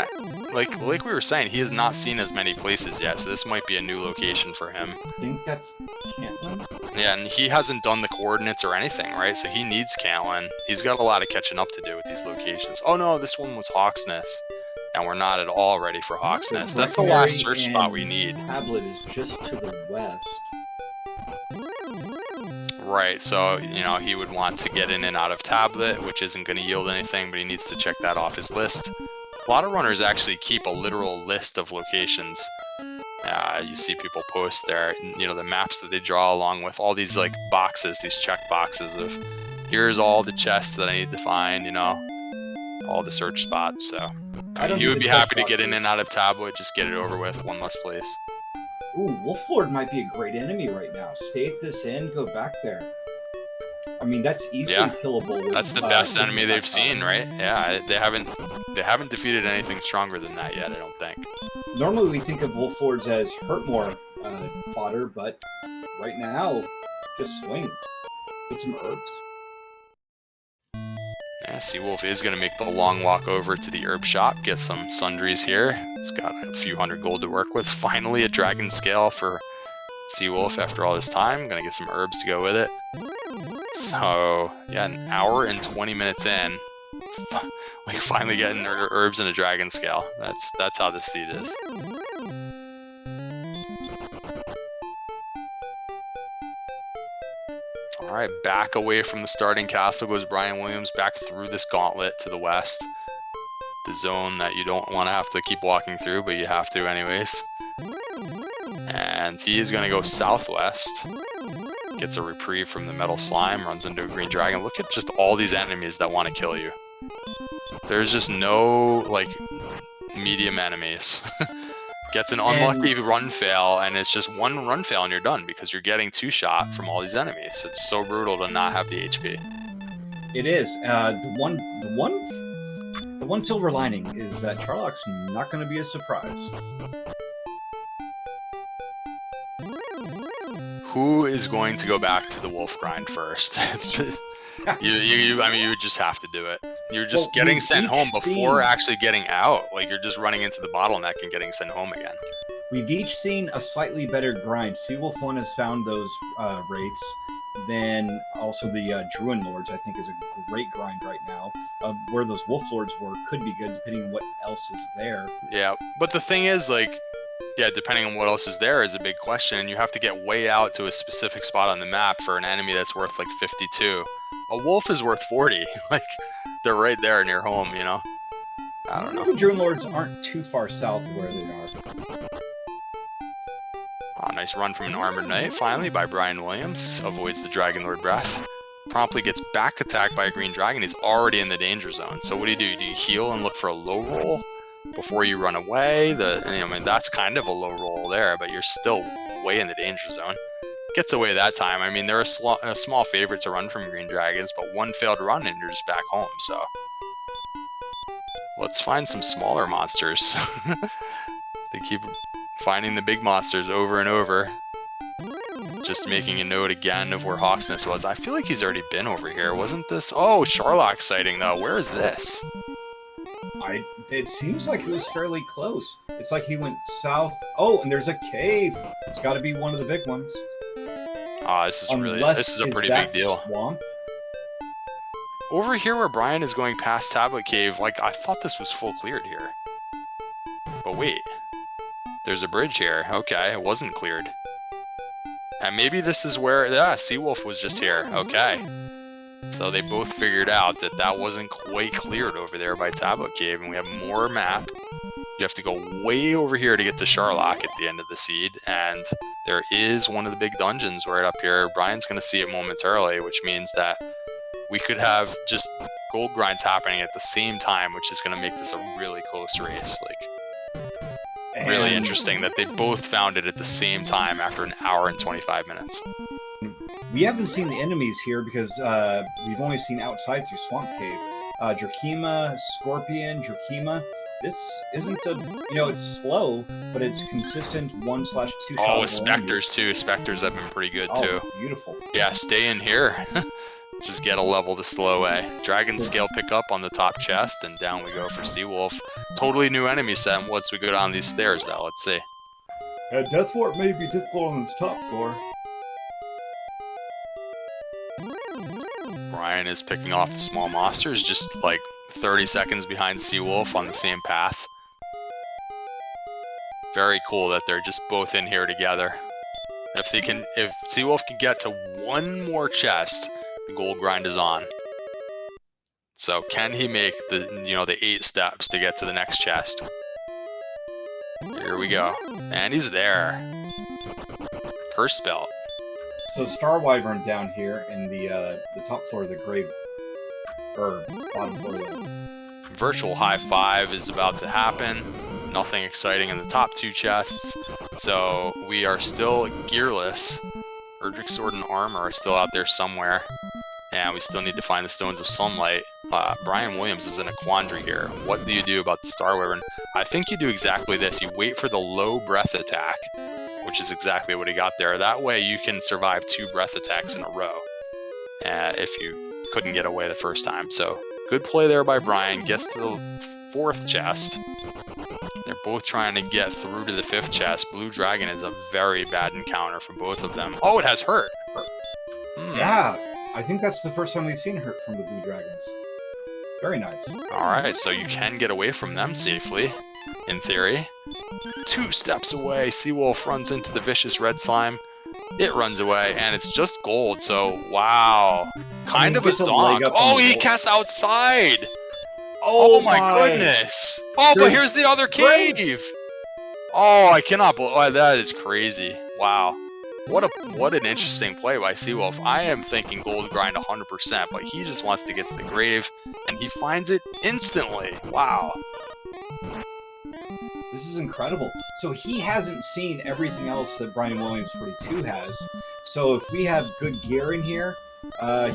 Like we were saying, he has not seen as many places yet, so this might be a new location for him. I think that's Cantlin? Yeah, and he hasn't done the coordinates or anything, right? So he needs Cantlin. He's got a lot of catching up to do with these locations. Oh no, this one was Hawksness. And we're not at all ready for Hawksness. That's the last search spot we need. Tablet is just to the west. Right, so, you know, he would want to get in and out of Tablet, which isn't going to yield anything, but he needs to check that off his list. A lot of runners actually keep a literal list of locations. You see people post there, you know, the maps that they draw along with all these, like, boxes, these check boxes of, here's all the chests that I need to find, you know, all the search spots, so... he would be happy to get in and out of Tablet, just get it over with, one less place. Ooh, Wolflord might be a great enemy right now. Stay at this end, go back there. I mean, that's easily killable. That's the best enemy they've seen, right? Yeah, they haven't defeated anything stronger than that yet, I don't think. Normally we think of Wolflords as Hurtmore fodder, but right now, just swing. Get some herbs. Yeah, Seawolf is going to make the long walk over to the herb shop, get some sundries here. It's got a few hundred gold to work with. Finally, a dragon scale for Seawolf after all this time. Going to get some herbs to go with it. So, yeah, an hour and 20 minutes in. Like, finally getting herbs and a dragon scale. That's how this seed is. Alright, back away from the starting castle goes Brian Williams, back through this gauntlet to the west. The zone that you don't want to have to keep walking through, but you have to anyways. And he is going to go southwest. Gets a reprieve from the metal slime, runs into a green dragon. Look at just all these enemies that want to kill you. There's just no, like, medium enemies. Gets an unlucky run fail, and it's just one run fail and you're done because you're getting 2-shot from all these enemies. It's so brutal to not have the HP. It is. The one silver lining is that Charlock's not going to be a surprise. Who is going to go back to the wolf grind first? I mean, you would just have to do it. You're just getting sent home before actually getting out. Like, you're just running into the bottleneck and getting sent home again. We've each seen a slightly better grind. Seawolf1 has found those wraiths. Then also the Druid Lords, I think, is a great grind right now. Where those Wolf Lords were could be good, depending on what else is there. Yeah, but the thing is, like, yeah, depending on what else is there is a big question. You have to get way out to a specific spot on the map for an enemy that's worth, like, 52. A wolf is worth 40. Like, they're right there near home, you know? I don't know. The Druid Lords aren't too far south of where they are. Oh, nice run from an Armored Knight, finally, by Brian Williams. Avoids the Dragon Lord Breath. Promptly gets back attacked by a green dragon. He's already in the danger zone. So what do? Do you heal and look for a low roll before you run away? I mean, that's kind of a low roll there, but you're still way in the danger zone. Gets away that time. I mean, they're a small favorite to run from green dragons, but one failed run and you're just back home, so... Let's find some smaller monsters. They keep finding the big monsters over and over. Just making a note again of where Hawksness was. I feel like he's already been over here. Wasn't this... Oh, Charlock sighting, though. Where is this? It seems like it was fairly close. It's like he went south. Oh, and there's a cave. It's got to be one of the big ones. Oh, this is a pretty big deal. Swamp? Over here where Brian is going past Tablet Cave, like, I thought this was full cleared here. wait. There's a bridge here. Okay, it wasn't cleared. And maybe this is where... Yeah, Seawolf was just here. Okay. So they both figured out that that wasn't quite cleared over there by Tablet Cave, and we have more map. You have to go way over here to get to Sharlock at the end of the seed, and there is one of the big dungeons right up here. Brian's going to see it momentarily, which means that we could have just gold grinds happening at the same time, which is going to make this a really close race. Like, really interesting that they both found it at the same time after an hour and 25 minutes. We haven't seen the enemies here because we've only seen outside through Swamp Cave. Drakima, Scorpion, Drakima. This isn't a, you know, it's slow, but it's consistent 1/2 shot. Oh, with Spectres too. Spectres have been pretty good too. Beautiful. Yeah, stay in here. Just get a level the slow way. Dragon Scale pick up on the top chest, and down we go for Seawolf. Totally new enemy set once we go down these stairs though. Let's see. Death Warp may be difficult on this top floor. Brian is picking off the small monsters, just like 30 seconds behind Seawolf on the same path. Very cool that they're just both in here together. If Seawolf can get to one more chest, the gold grind is on. So can he make the 8 steps to get to the next chest? Here we go. And he's there. Curse Belt. So Star Wyvern down here in the top floor of the grave, or bottom floor of the... Virtual high five is about to happen. Nothing exciting in the top 2 chests. So we are still gearless. Erdrick Sword and Armor are still out there somewhere. And we still need to find the Stones of Sunlight. Brian Williams is in a quandary here. What do you do about the Star Wyvern? I think you do exactly this. You wait for the low breath attack, which is exactly what he got there. That way you can survive 2 breath attacks in a row if you couldn't get away the first time. So good play there by Brian. Gets to the 4th chest. They're both trying to get through to the 5th chest. Blue Dragon is a very bad encounter for both of them. Oh, it has hurt. Yeah, I think that's the first time we've seen hurt from the Blue Dragons. Very nice. Alright, so you can get away from them safely, in theory. 2 steps away, Seawolf runs into the vicious red slime. It runs away, and it's just gold, so wow. Kind of a zonk. Oh, he casts outside! Oh my goodness! Oh, but here's the other cave! Oh, I cannot believe... Oh, that is crazy. Wow. What an interesting play by Seawolf. I am thinking gold grind 100%, but he just wants to get to the grave, and he finds it instantly. Wow. This is incredible. So he hasn't seen everything else that Brian Williams42 has. So if we have good gear in here,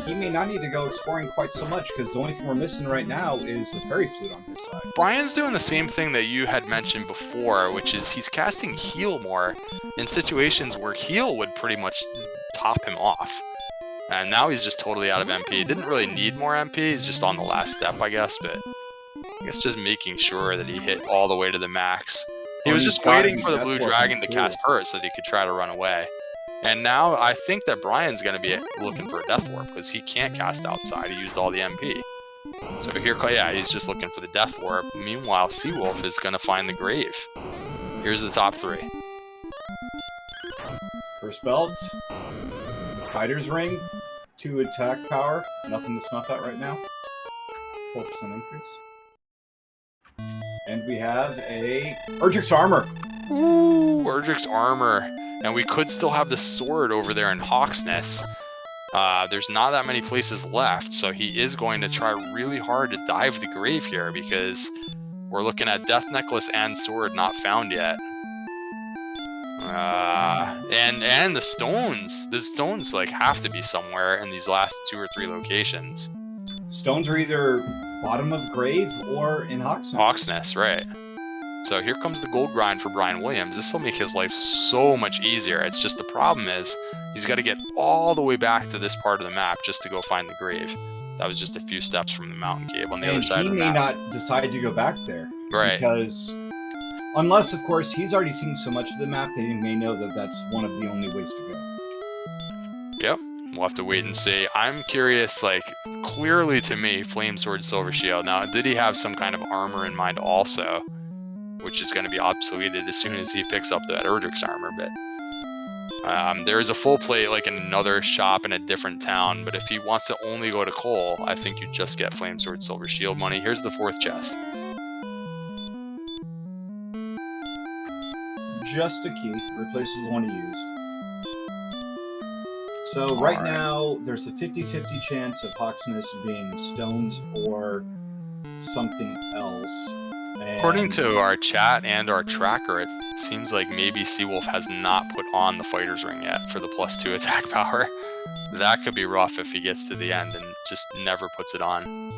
he may not need to go exploring quite so much, because the only thing we're missing right now is the fairy flute on his side. Brian's doing the same thing that you had mentioned before, which is he's casting heal more in situations where heal would pretty much top him off. And now he's just totally out of MP. Didn't really need more MP, he's just on the last step, I guess, but I guess just making sure that he hit all the way to the max. He was just waiting for the Blue Dragon to cast hurt so that he could try to run away. And now I think that Brian's going to be looking for a Death Warp because he can't cast outside. He used all the MP. So here, yeah, he's just looking for the Death Warp. Meanwhile, Seawolf is going to find the grave. Here's the top 3. First Belt, Fighter's Ring, 2 attack power, nothing to snuff at right now. 4% increase. And we have a Erdrick's Armor. Ooh, Erdrick's Armor. And we could still have the sword over there in Hawksness. There's not that many places left, so he is going to try really hard to dive the grave here because we're looking at Death Necklace and sword not found yet. And the stones. The stones like have to be somewhere in these last 2 or 3 locations. Stones are either bottom of grave or in Hawksness. Hawksness, right. So here comes the gold grind for Brian Williams. This will make his life so much easier. It's just the problem is he's got to get all the way back to this part of the map just to go find the grave. That was just a few steps from the mountain cave on the other side of the map. He may not decide to go back there. Right. Because unless, of course, he's already seen so much of the map that he may know that that's one of the only ways to go. Yep. We'll have to wait and see. I'm curious, like, clearly to me, Flame Sword, Silver Shield. Now, did he have some kind of armor in mind also? which is going to be obsoleted as soon as he picks up that Erdrick's armor bit. There is a full plate like in another shop in a different town, but if he wants to only go to coal, I think you just get Flame Sword Silver Shield money. Here's the 4th chest. Just a key, replaces the one he used. So right now, there's a 50-50 chance of Hawksness being stones or something else. And According to our chat and our tracker, it seems like maybe Seawolf has not put on the Fighter's Ring yet for the +2 attack power. That could be rough if he gets to the end and just never puts it on.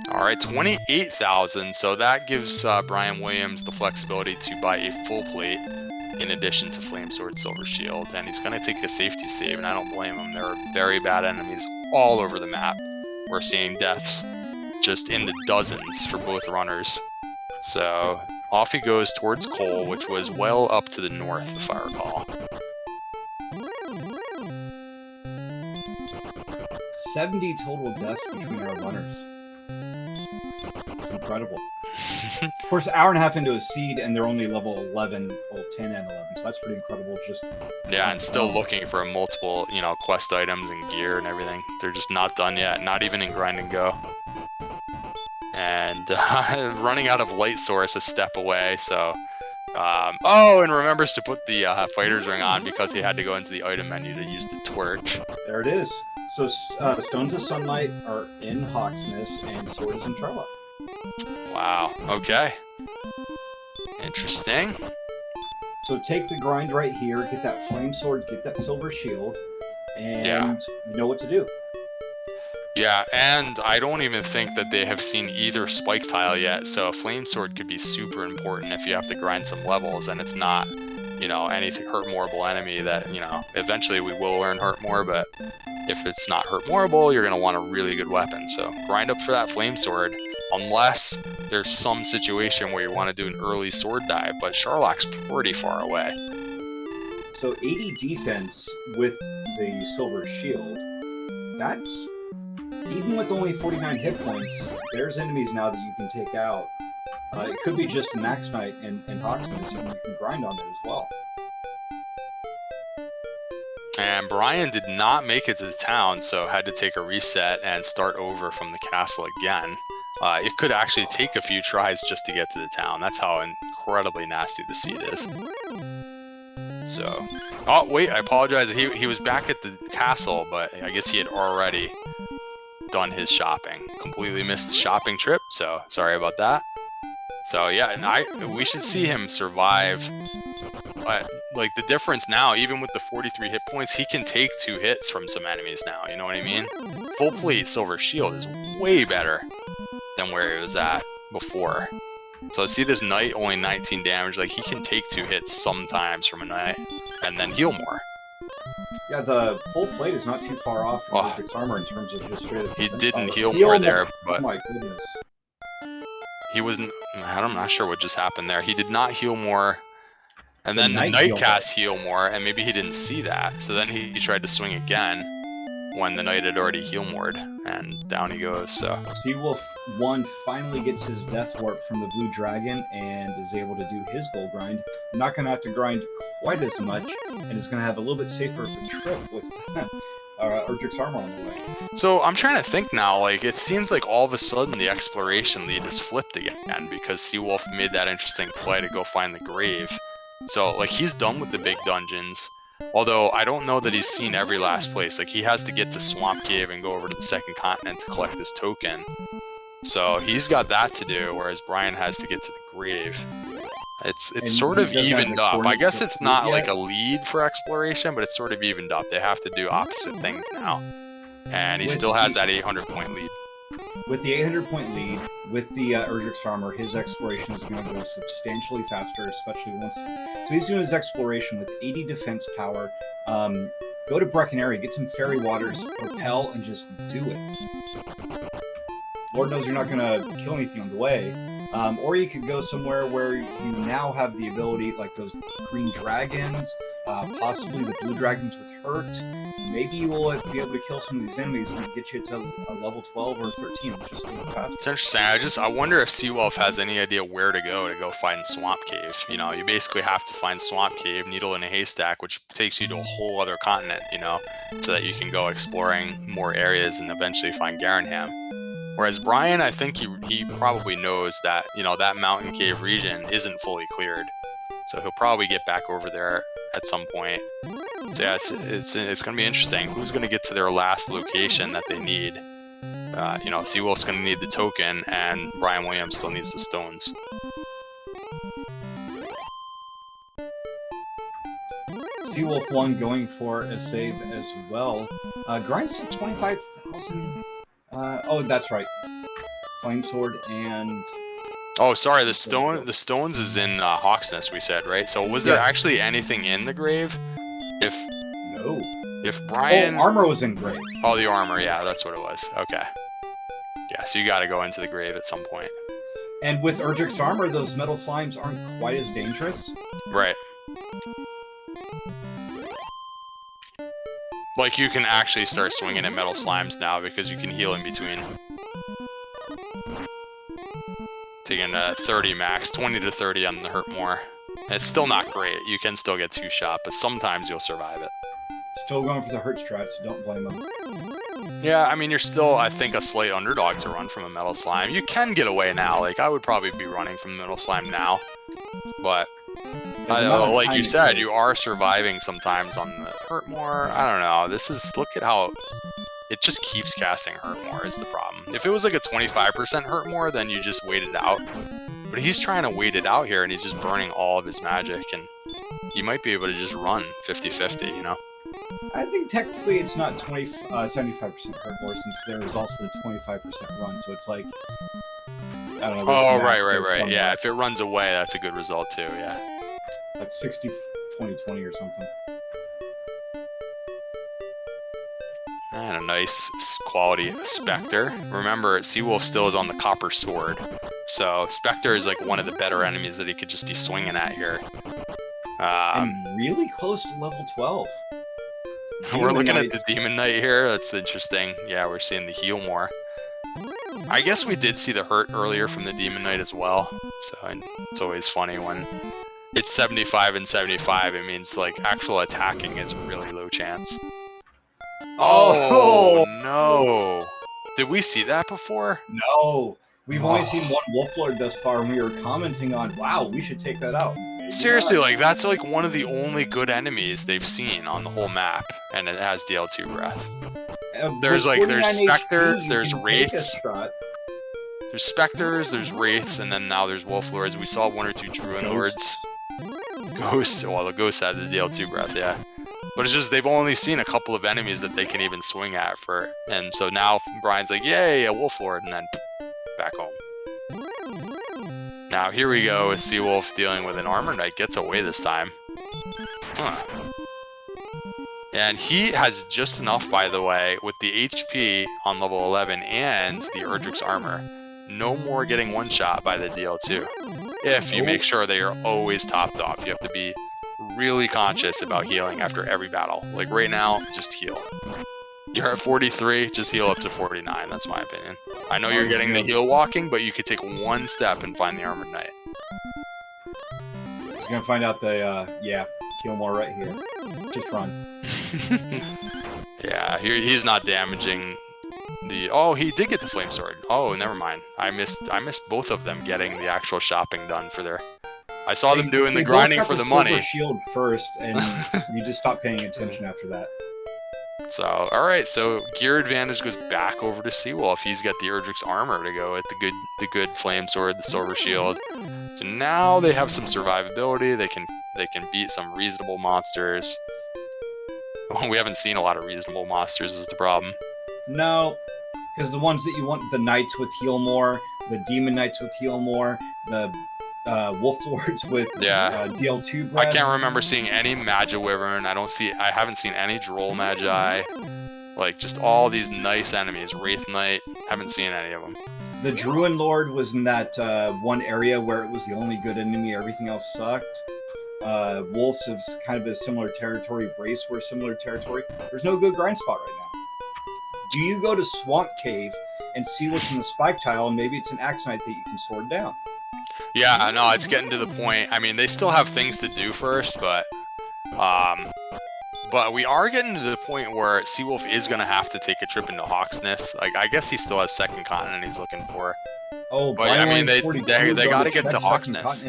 Alright, 28,000, so that gives Brian Williams the flexibility to buy a full plate in addition to Flame Sword Silver Shield, and he's going to take a safety save, and I don't blame him. There are very bad enemies all over the map. We're seeing deaths just in the dozens for both runners. So off he goes towards coal, which was well up to the north, if I recall. 70 total deaths between our runners. It's incredible. Of course, an hour and a half into a seed, and they're only level 11, well, 10 and 11, so that's pretty incredible. Just yeah, and still looking for multiple, you know, quest items and gear and everything. They're just not done yet, not even in grind and go. And running out of light source a step away, so... oh, and remembers to put the Fighter's Ring on because he had to go into the item menu to use the torch. There it is. So Stones of Sunlight are in Hawksness, and Sword is in Charlotte. Wow, okay. Interesting. So take the grind right here, get that Flame Sword, get that Silver Shield, and you know what to do. Yeah, and I don't even think that they have seen either spike tile yet, so a Flame Sword could be super important if you have to grind some levels, and it's not, you know, anything hurt-moreable enemy that, you know, eventually we will learn hurt more, but if it's not hurt-moreable, you're going to want a really good weapon, so grind up for that Flame Sword, unless there's some situation where you want to do an early sword dive, but Charlock's pretty far away. So 80 defense with the Silver Shield, that's... Even with only 49 hit points, there's enemies now that you can take out. It could be just a Max Knight and Hawksmith, and you can grind on it as well. And Brian did not make it to the town, so had to take a reset and start over from the castle again. It could actually take a few tries just to get to the town. That's how incredibly nasty the seed is. So... Oh, wait, I apologize. He was back at the castle, but I guess he had already... done his shopping. Completely missed the shopping trip, so sorry about that. So yeah, and we should see him survive. Like the difference now, even with the 43 hit points, he can take 2 hits from some enemies now, you know what I mean? Full plate Silver Shield is way better than where he was at before. So see this knight, only 19 damage, like he can take 2 hits sometimes from a knight, and then heal more. Yeah, the full plate is not too far off from Erdrick's armor in terms of just straight up. He didn't heal more there, but... Oh my goodness. He wasn't... I'm not sure what just happened there. He did not heal more, and then the Knight cast heal more, and maybe he didn't see that. So then he tried to swing again when the Knight had already heal moored, and down he goes, so... Seawolf1 finally gets his Death Warp from the Blue Dragon and is able to do his gold grind. Not going to have to grind quite as much, and is going to have a little bit safer of a trip with Erdrick's armor on the way. So I'm trying to think now, like, it seems like all of a sudden the exploration lead is flipped again, because Seawolf made that interesting play to go find the grave. So, like, he's done with the big dungeons. Although, I don't know that he's seen every last place. Like, he has to get to Swamp Cave and go over to the second continent to collect this token. So, he's got that to do, whereas Brian has to get to the grave. It's sort of evened up. I guess it's not like a lead for exploration, but it's sort of evened up. They have to do opposite things now. And he still has that 800-point lead. With the 800-point lead, with the Erdrick's armor, his exploration is going to go substantially faster, especially once... So he's doing his exploration with 80 defense power. Go to Breckenary, get some fairy waters, repel, and just do it. Lord knows you're not going to kill anything on the way. Or you could go somewhere where you now have the ability, like those green dragons, possibly the blue dragons with hurt. Maybe you will be able to kill some of these enemies and get you to a level 12 or 13, just too fast. It's interesting. I wonder if Seawolf has any idea where to go find Swamp Cave. You know, you basically have to find Swamp Cave, Needle in a Haystack, which takes you to a whole other continent, you know, so that you can go exploring more areas and eventually find Garanham. Whereas Brian, I think he probably knows that, you know, that mountain cave region isn't fully cleared. So he'll probably get back over there at some point. So yeah, it's going to be interesting. Who's going to get to their last location that they need? You know, Seawolf's going to need the token, and Brian Williams still needs the stones. Seawolf1 going for a save as well. Grinds to 25,000. Oh, that's right. Flame Sword and... Oh, sorry, the stones is in Hawksness, we said, right? So was there actually anything in the grave? No. If Brian... Oh, armor was in grave. Oh, the armor, yeah, that's what it was. Okay. Yeah, so you gotta go into the grave at some point. And with Erdrick's armor, those metal slimes aren't quite as dangerous. Right. Like, you can actually start swinging at metal slimes now because you can heal in between. Taking 30 max, 20 to 30 on the hurt more. It's still not great. You can still get 2-shot, but sometimes you'll survive it. Still going for the hurt strat, so don't blame them. Yeah, I mean, you're still, I think, a slight underdog to run from a metal slime. You can get away now. Like, I would probably be running from the metal slime now. But, I don't know, like you said, you are surviving sometimes on the hurt more. I don't know. This is, look at how... It just keeps casting hurt more is the problem. If it was like a 25% hurt more, then you just wait it out. But he's trying to wait it out here, and he's just burning all of his magic, and you might be able to just run 50-50, you know? I think technically it's not 75% hurt more, since there is also the 25% run, so it's like... I don't know. Oh, right. Yeah, if it runs away, that's a good result too, yeah. Like 60, 20, 20 or something. And a nice quality Spectre. Remember, Seawolf still is on the Copper Sword. So Spectre is like one of the better enemies that he could just be swinging at here. And really close to level 12. We're looking at the Demon Knight here. That's interesting. Yeah, we're seeing the heal more. I guess we did see the hurt earlier from the Demon Knight as well. So it's always funny when it's 75 and 75. It means like actual attacking is a really low chance. Oh no! Did we see that before? No, we've only seen one Wolf Lord thus far, and we were commenting on, wow, we should take that out. Maybe seriously, not. like that's like one of the only good enemies they've seen on the whole map, and it has DL2 breath. There's specters, there's wraiths. There's specters, there's wraiths, and then now there's Wolf Lords. We saw 1 or 2 Druid Lords. Ghosts. Well, the Ghosts had the DL2 breath, yeah. But it's just they've only seen a couple of enemies that they can even swing at for, and so now Brian's like, yay, a Wolf Lord, and then back home. Now here we go with Seawolf dealing with an Armor Knight, gets away this time. And he has just enough, by the way, with the HP on level 11 and the Erdrick's armor. No more getting one-shot by the DL2. If you make sure that you're always topped off, you have to be really conscious about healing after every battle. Like right now, just heal. You're at 43, just heal up to 49. That's my opinion. I know you're getting the heal walking, but you could take one step and find the Armored Knight. He's gonna find out the, heal more right here. Just run. Yeah, he's not damaging the... Oh, he did get the Flame Sword. Oh, never mind. I missed both of them getting the actual shopping done for their... I saw them doing the grinding for the money. Shield first, and you just stop paying attention after that. So, alright, so gear advantage goes back over to Seawolf. He's got the Erdrick's armor to go with the good Flame Sword, the Silver Shield. So now they have some survivability. They can beat some reasonable monsters. We haven't seen a lot of reasonable monsters is the problem. No, because the ones that you want, the Knights with heal more, the Demon Knights with heal more, the Wolf Lords with DL2 breath. I can't remember seeing any Magi Wyvern. I haven't seen any Droll Magi. Like, just all these nice enemies. Wraith Knight, haven't seen any of them. The Druid Lord was in that one area where it was the only good enemy, everything else sucked. wolves of kind of a similar territory, race were similar territory. There's no good grind spot right now. Do you go to Swamp Cave and see what's in the spike tile, and maybe it's an Axonite that you can sword down? Yeah, I know, it's getting to the point. I mean, they still have things to do first, but we are getting to the point where Seawolf is going to have to take a trip into Hawksness. Like, I guess he still has second continent he's looking for. Oh, but I mean, they got to get to Hawksness.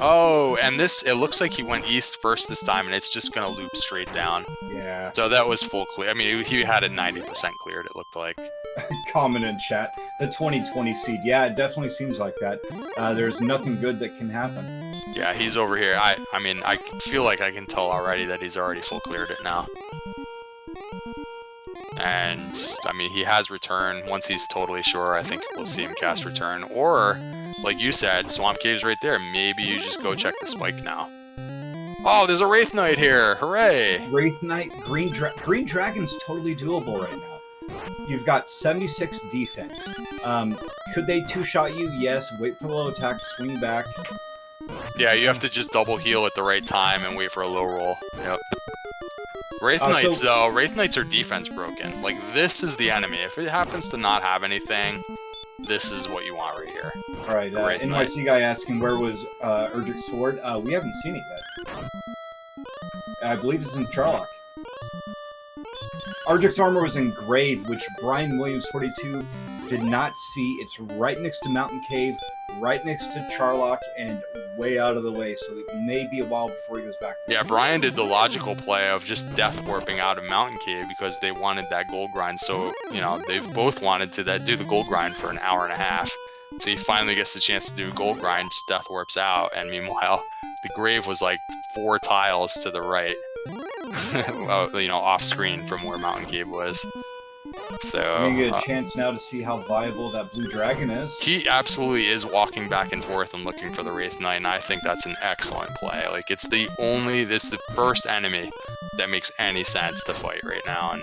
Oh, and it looks like he went east first this time, and it's just going to loop straight down. Yeah. So that was full clear. I mean, he had it 90% cleared, it looked like. Comment in chat. The 2020 seed. Yeah, it definitely seems like that. There's nothing good that can happen. Yeah, he's over here. I mean, I feel like I can tell already that he's already full cleared it now. And, I mean, he has return. Once he's totally sure, I think we'll see him cast return. Or, like you said, Swamp Cave's right there. Maybe you just go check the spike now. Oh, there's a Wraith Knight here! Hooray! Wraith Knight, Green Dragon's totally doable right now. You've got 76 defense. Could they two-shot you? Yes. Wait for the low attack, swing back. Yeah, you have to just double heal at the right time and wait for a low roll. Yep. Wraith Knights, though, Wraith Knights are defense broken. Like, this is the enemy. If it happens to not have anything, this is what you want right here. Alright, NYC guy asking where was Urgic's sword. We haven't seen it yet. I believe it's in Charlock. Argic's armor was engraved, which brianwilliams42 did not see. It's right next to Mountain Cave, right next to Charlock, and way out of the way, so it may be a while before he goes back there. Yeah, Brian did the logical play of just death warping out of Mountain Cave because they wanted that gold grind, so, you know, they've both wanted to do the gold grind for an hour and a half. So he finally gets the chance to do a gold grind, just death warps out, and meanwhile, the grave was like 4 tiles to the right. You know, off screen from where Mountain Cave was. So you get a chance now to see how viable that blue dragon is. He absolutely is walking back and forth and looking for the Wraith Knight, and I think that's an excellent play. Like, it's the first enemy that makes any sense to fight right now, and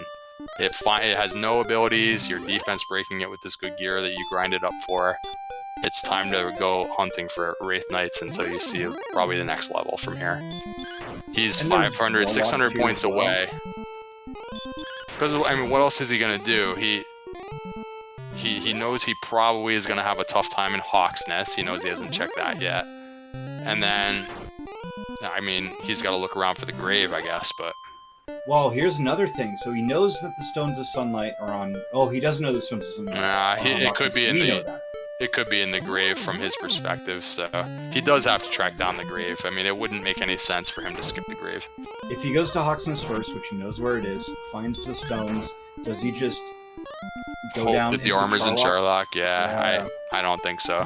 it has no abilities. Your defense breaking it with this good gear that you grinded up for. It's time to go hunting for Wraith Knights until you see probably the next level from here. He's 500, 600 points away. Because, I mean, what else is he going to do? He knows he probably is going to have a tough time in Hawksness. He knows he hasn't checked that yet. And then, I mean, he's got to look around for the grave, I guess, but... Well, here's another thing. So he knows that the Stones of Sunlight are on... Oh, he doesn't know the Stones of Sunlight. Nah, it could be in the... It could be in the grave from his perspective, so he does have to track down the grave. I mean, it wouldn't make any sense for him to skip the grave. If he goes to Hawksness first, which he knows where it is, finds the stones, does he just go Hope down that the armor's in Charlock? Yeah, I don't think so.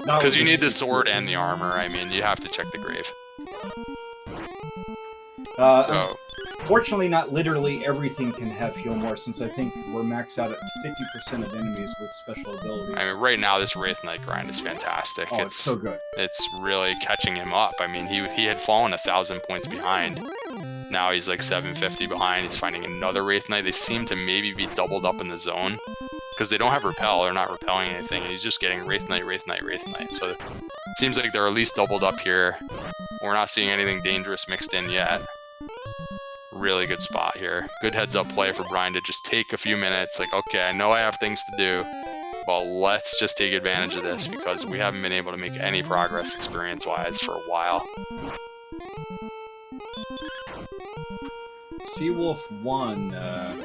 Because you need the sword and the armor. I mean, you have to check the grave. Fortunately, not literally everything can have heal more, since I think we're maxed out at 50% of enemies with special abilities. I mean, right now, this Wraith Knight grind is fantastic. Oh, it's so good. It's really catching him up. I mean, he had fallen 1,000 points behind. Now he's like 750 behind. He's finding another Wraith Knight. They seem to maybe be doubled up in the zone, because they don't have repel. They're not repelling anything. He's just getting Wraith Knight, Wraith Knight, Wraith Knight. So it seems like they're at least doubled up here. We're not seeing anything dangerous mixed in yet. Really good spot here. Good heads-up play for Brian to just take a few minutes. Like, okay, I know I have things to do, but let's just take advantage of this because we haven't been able to make any progress experience-wise for a while. Seawolf1, I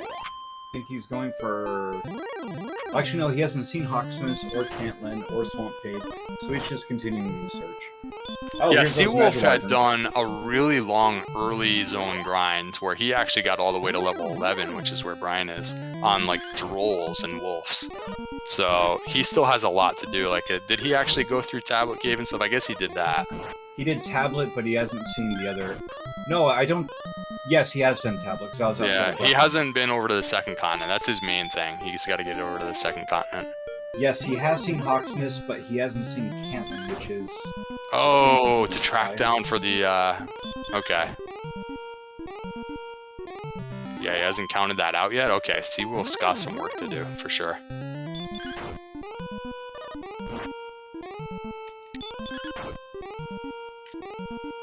think he's going for... Actually, no, he hasn't seen Hawksness or Cantland or Swamp Cave, so he's just continuing the search. Oh, yeah, Seawolf had done a really long early zone grind where he actually got all the way to level 11, which is where Brian is, on like Drolls and Wolves. So he still has a lot to do. Like, did he actually go through Tablet Cave and stuff? I guess he did that. He did Tablet, but he hasn't seen the other... No, I don't... Yes, he has done Tablet. Yeah, he hasn't been over to the second continent. That's his main thing. He's got to get over to the second continent. Yes, he has seen Hawksness, but he hasn't seen Cantland, which is... Oh, to track down for the, okay. Yeah, he hasn't counted that out yet? Okay, Seawolf's got some work to do, for sure.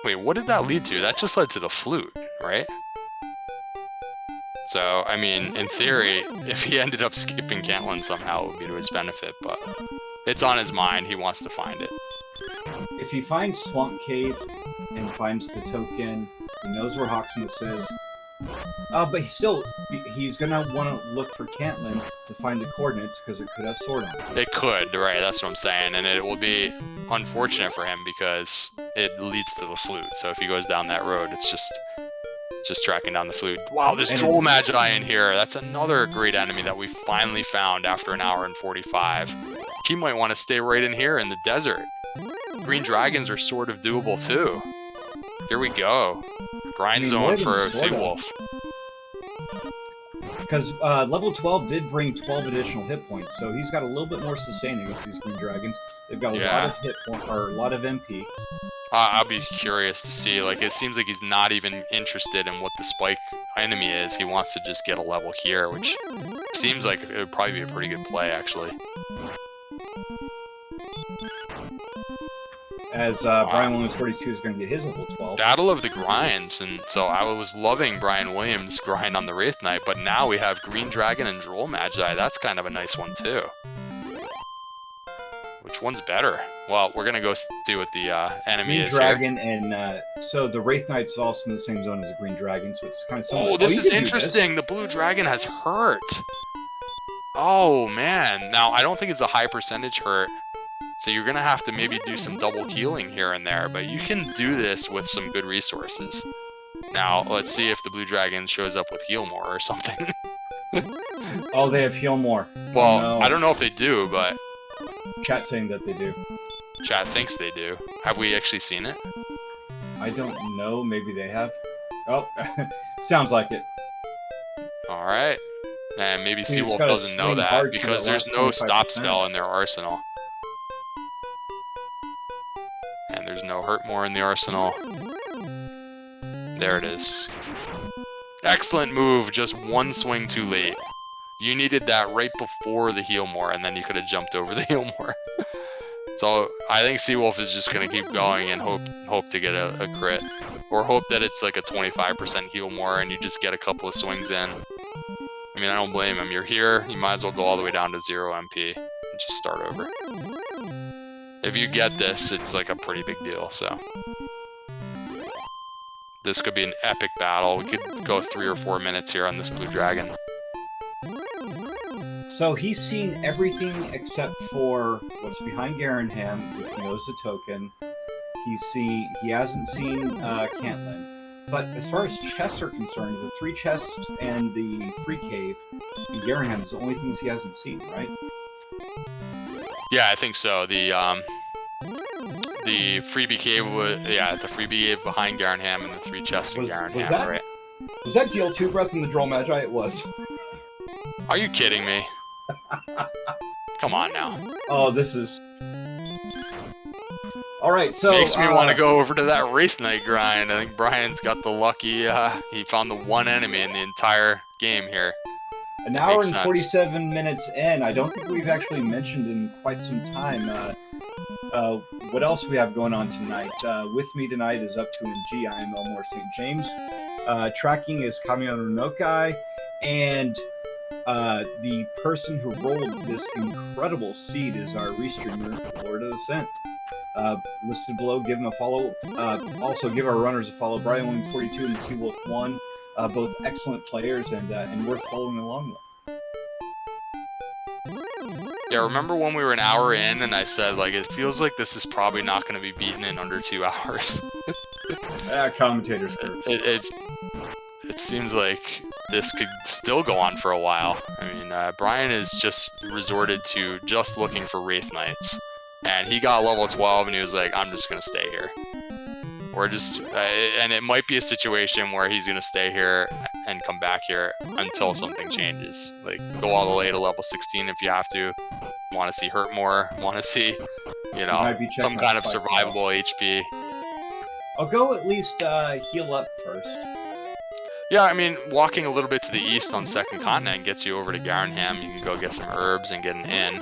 Wait, what did that lead to? That just led to the flute, right? So, I mean, in theory, if he ended up skipping Cantland somehow, it would be to his benefit, but it's on his mind. He wants to find it. If he finds Swamp Cave and finds the token, he knows where Hawksmith is. But he's going to want to look for Cantland to find the coordinates because it could have sword on it. It could, right? That's what I'm saying. And it will be unfortunate for him because it leads to the flute. So if he goes down that road, it's just tracking down the flute. Wow, this Droll Magi in here. That's another great enemy that we finally found after an hour and 45. He might want to stay right in here in the desert. Green dragons are sort of doable too. Here we go. Grind zone for Seawolf. Because level 12 did bring 12 additional hit points, so he's got a little bit more sustain against these green dragons. They've got a lot of hit points, or a lot of MP. I'll be curious to see. Like, it seems like he's not even interested in what the spike enemy is. He wants to just get a level here, which seems like it would probably be a pretty good play, actually. As brianwilliams42 is going to get his level 12. Battle of the Grinds, and so I was loving Brian Williams' grind on the Wraith Knight, but now we have Green Dragon and Droll Magi. That's kind of a nice one, too. Which one's better? Well, we're going to go see what the enemy is Dragon here. and so the Wraith Knight's also in the same zone as the Green Dragon, so it's kind of similar. Oh, this is interesting. The Blue Dragon has hurt. Oh, man. Now, I don't think it's a high percentage hurt, so you're going to have to maybe do some double healing here and there, but you can do this with some good resources. Now, let's see if the Blue Dragon shows up with Heal More or something. Oh, they have Heal More. Well, no. I don't know if they do, but... Chat saying that they do. Chat thinks they do. Have we actually seen it? I don't know. Maybe they have. Oh, sounds like it. Alright. And maybe Seawolf doesn't know that because there's no stop spell in their arsenal. And there's no Hurt More in the arsenal. There it is. Excellent move, just one swing too late. You needed that right before the Heal More, and then you could have jumped over the Heal More. So I think Seawolf is just going to keep going and hope to get a crit. Or hope that it's like a 25% Heal More and you just get a couple of swings in. I mean, I don't blame him. You're here, you might as well go all the way down to 0 MP and just start over. If you get this, it's like a pretty big deal, so... This could be an epic battle. We could go 3 or 4 minutes here on this Blue Dragon. So he's seen everything except for what's behind Garenham, which knows the token. He hasn't seen Cantland. But as far as chests are concerned, the 3 chests and the free cave in Garenham is the only things he hasn't seen, right? Yeah, I think so. The freebie cave the freebie cave behind Garenham and the 3 chests in Garenham, right? Was that DL2 Breath in the Droll Magi? It was. Are you kidding me? Come on now. Oh, this is... Alright, so... Makes me want to go over to that Wraith Knight grind. I think Brian's got the lucky... he found the one enemy in the entire game here. An hour and 47 minutes in. I don't think we've actually mentioned in quite some time what else we have going on tonight. With me tonight is Up to NG. I am Elmore St. James. Tracking is Kamiyano Nokai. And the person who rolled this incredible seed is our restreamer, Lord of the Scent. Listed below, give him a follow. Also, give our runners a follow, brianwilliams42 and theseawolf1. Both excellent players and worth following along with. Yeah, remember when we were an hour in and I said, like, it feels like this is probably not going to be beaten in under 2 hours. Commentators first. It seems like this could still go on for a while. I mean, Brian has just resorted to just looking for Wraith Knights. And he got level 12 and he was like, I'm just going to stay here. Or just, and it might be a situation where he's going to stay here and come back here until something changes. Like, go all the way to level 16 if you have to. Want to see Hurt More, want to see, you know, some kind of survivable HP. I'll go at least heal up first. Yeah, I mean, walking a little bit to the east on Second Continent gets you over to Garenham. You can go get some herbs and get an inn.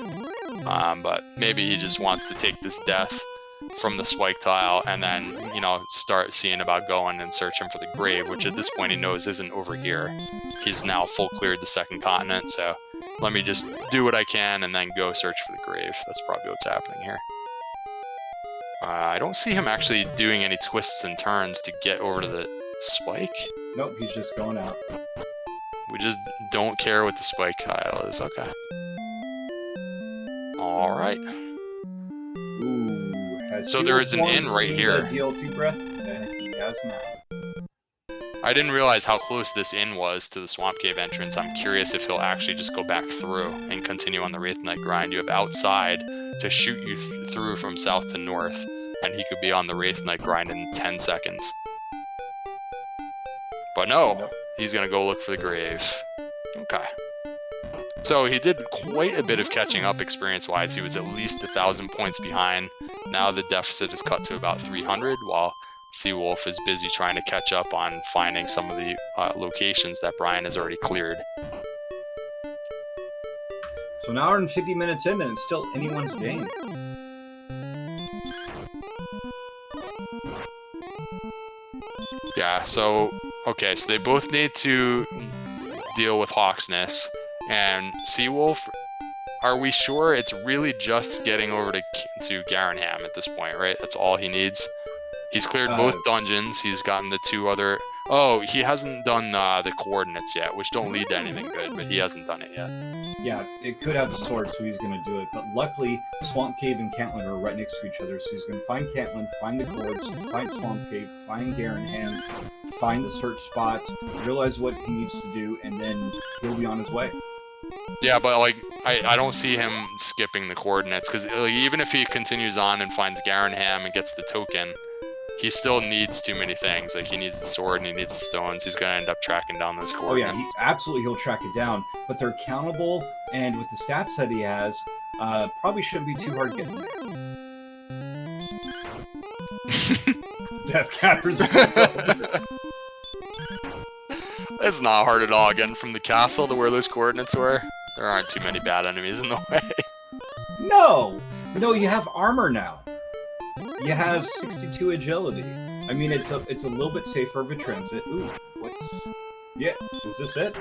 But maybe he just wants to take this death from the spike tile, and then, you know, start seeing about going and searching for the grave, which at this point he knows isn't over here. He's now full cleared the second continent, so let me just do what I can and then go search for the grave. That's probably what's happening here. I don't see him actually doing any twists and turns to get over to the spike. Nope, he's just going out. We just don't care what the spike tile is. Okay. Alright. Ooh. So there is an inn right here. DL2 breath? He has not. I didn't realize how close this inn was to the Swamp Cave entrance. I'm curious if he'll actually just go back through and continue on the Wraith Knight grind. You have outside to shoot you through from south to north, and he could be on the Wraith Knight grind in 10 seconds. But no, he's going to go look for the grave. Okay. So he did quite a bit of catching up experience-wise. He was at least 1,000 points behind. Now the deficit is cut to about 300, while Seawolf is busy trying to catch up on finding some of the locations that Brian has already cleared. So an hour and 50 minutes in, and it's still anyone's game. Yeah, so, okay, so they both need to deal with Hawksness. And Seawolf, are we sure it's really just getting over to Garenham at this point, right? That's all he needs. He's cleared both dungeons. He's gotten the 2 other... Oh, he hasn't done the coordinates yet, which don't lead to anything good, but he hasn't done it yet. Yeah, it could have the sword, so he's going to do it. But luckily, Swamp Cave and Cantlin are right next to each other, so he's going to find Cantlin, find the cords, find Swamp Cave, find Garenham, find the search spot, realize what he needs to do, and then he'll be on his way. Yeah, but like I don't see him skipping the coordinates, because like, even if he continues on and finds Garenham and gets the token, he still needs too many things. Like, he needs the sword and he needs the stones. He's going to end up tracking down those coordinates. Oh yeah, he'll track it down, but they're countable, and with the stats that he has, probably shouldn't be too hard getting there. Death counters. It's not hard at all getting from the castle to where those coordinates were. There aren't too many bad enemies in the way. No, you have armor now. You have 62 agility. I mean, it's a little bit safer of a transit. Ooh, yeah, is this it?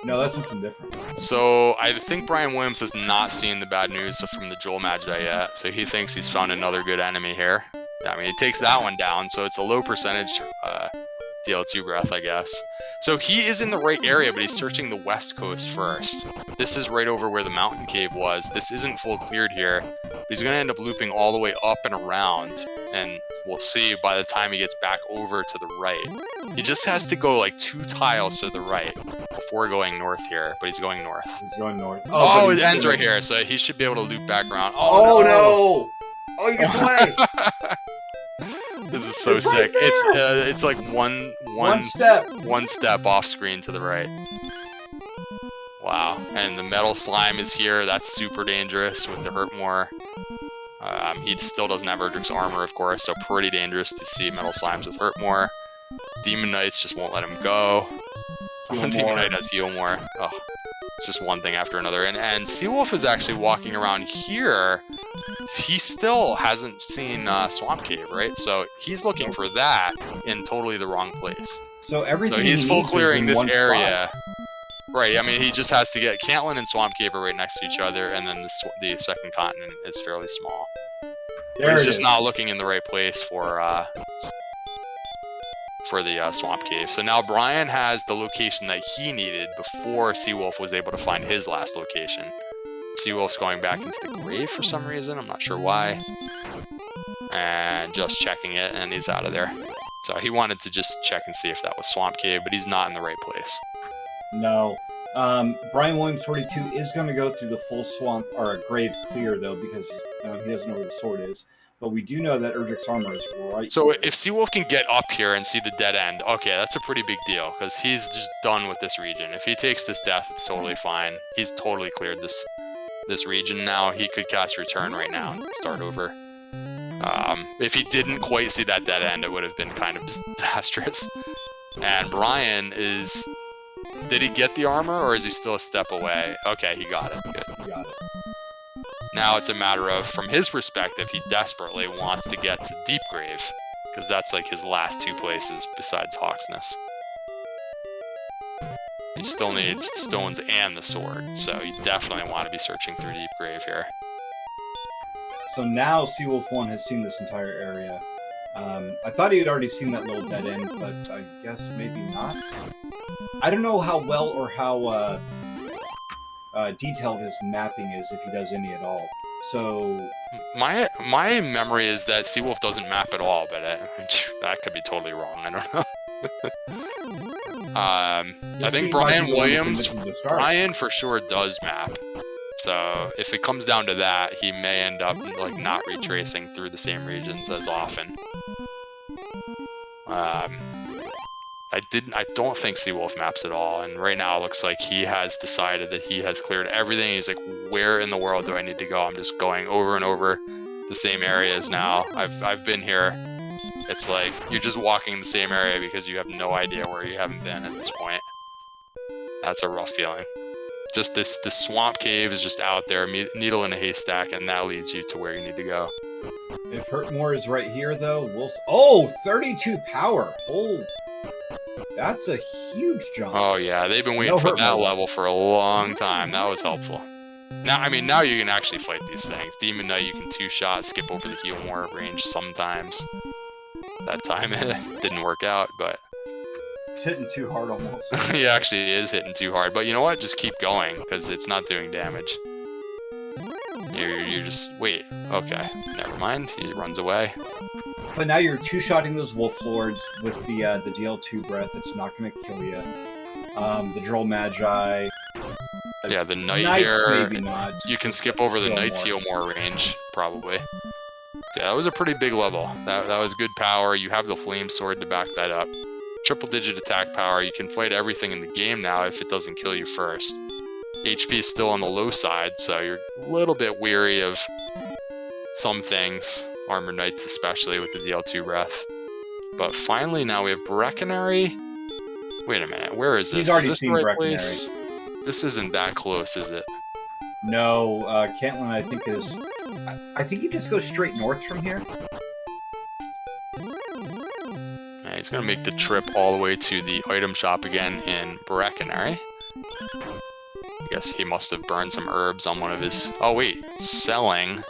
No, that's something different. So I think Brian Williams has not seen the bad news from the Joel Magi yet, so he thinks he's found another good enemy here. I mean, he takes that one down, so it's a low percentage DL2 breath, I guess. So he is in the right area, but he's searching the west coast first. This is right over where the mountain cave was. This isn't full cleared here, but he's going to end up looping all the way up and around, and we'll see by the time he gets back over to the right. He just has to go like 2 tiles to the right before going north here, but he's going north. He's going north. Oh, it ends right here, so he should be able to loop back around. Oh no! Oh, he gets away! This is so sick. Right, it's like one step off screen to the right. Wow. And the metal slime is here. That's super dangerous with the Hurtmore. He still doesn't have Erdrick's armor, of course, so pretty dangerous to see metal slimes with Hurtmore. Demon Knights just won't let him go. Demon Knight has heal more. Oh, it's just one thing after another. And Seawolf is actually walking around here. He still hasn't seen Swamp Cave, right? So he's looking for that in totally the wrong place. So everything. So he's full clearing this area. Right, I mean, he just has to get... Cantlin and Swamp Cave are right next to each other, and then the second continent is fairly small. But he's just not looking in the right place for the Swamp Cave. So now Brian has the location that he needed before Seawolf was able to find his last location. Seawolf's going back into the grave for some reason. I'm not sure why. And just checking it, and he's out of there. So he wanted to just check and see if that was Swamp Cave, but he's not in the right place. No. brianwilliams42 is going to go through the full swamp, or a grave clear, though, because he doesn't know where the sword is. But we do know that Erdrick's armor is right So here. if Seawolf can get up here and see the dead end, okay, that's a pretty big deal, because he's just done with this region. If he takes this death, it's totally fine. He's totally cleared this region now. He could cast Return right now and start over. If he didn't quite see that dead end, it would have been kind of disastrous. And Brian is... Did he get the armor, or is he still a step away? Okay, he got it. Good. He got it. Now it's a matter of, from his perspective, he desperately wants to get to Deep Grave, because that's like his last 2 places besides Hawksness. He still needs the stones and the sword, so you definitely want to be searching through Deep Grave here. So now Seawolf1 has seen this entire area. I thought he had already seen that little dead end, but I guess maybe not. I don't know how well or how detailed his mapping is, if he does any at all. So my memory is that Seawolf doesn't map at all, but that could be totally wrong. I don't know. I think Brian for sure does map. So if it comes down to that, he may end up like not retracing through the same regions as often. I don't think Seawolf maps at all, and right now it looks like he has decided that he has cleared everything. He's like, where in the world do I need to go? I'm just going over and over the same areas now. I've been here. It's like you're just walking the same area because you have no idea where you haven't been at this point. That's a rough feeling. Just this swamp cave is just out there, needle in a haystack, and that leads you to where you need to go. If Hurtmore is right here, though, we'll... 32 power! Oh, that's a huge jump. Oh yeah, they've been waiting for that level for a long time. That was helpful. Now you can actually fight these things. Demon Knight, you can 2-shot, skip over the heal more range sometimes. That time it didn't work out, but... It's hitting too hard almost. He actually is hitting too hard, but you know what? Just keep going, because it's not doing damage. You just... Wait. Okay. Never mind. He runs away. But now you're 2-shotting those Wolf Lords with the DL2 breath. It's not going to kill you. The Droll Magi... Yeah, the Knight Knights, here... maybe not. You can skip over the Knight's heal more range, probably. So yeah, that was a pretty big level. That was good power. You have the Flame Sword to back that up. Triple-digit attack power. You can fight everything in the game now if it doesn't kill you first. HP is still on the low side, so you're a little bit weary of some things. Armor Knights especially with the DL2 breath. But finally now we have Breckenary. Wait a minute, where is this? He's already is this seen the right Breckenary. place? This isn't that close, is it? No, Cantlin, I think, is... I think you just go straight north from here. Yeah, he's gonna make the trip all the way to the item shop again in Breckenary. I guess he must have burned some herbs on one of his... Oh wait, selling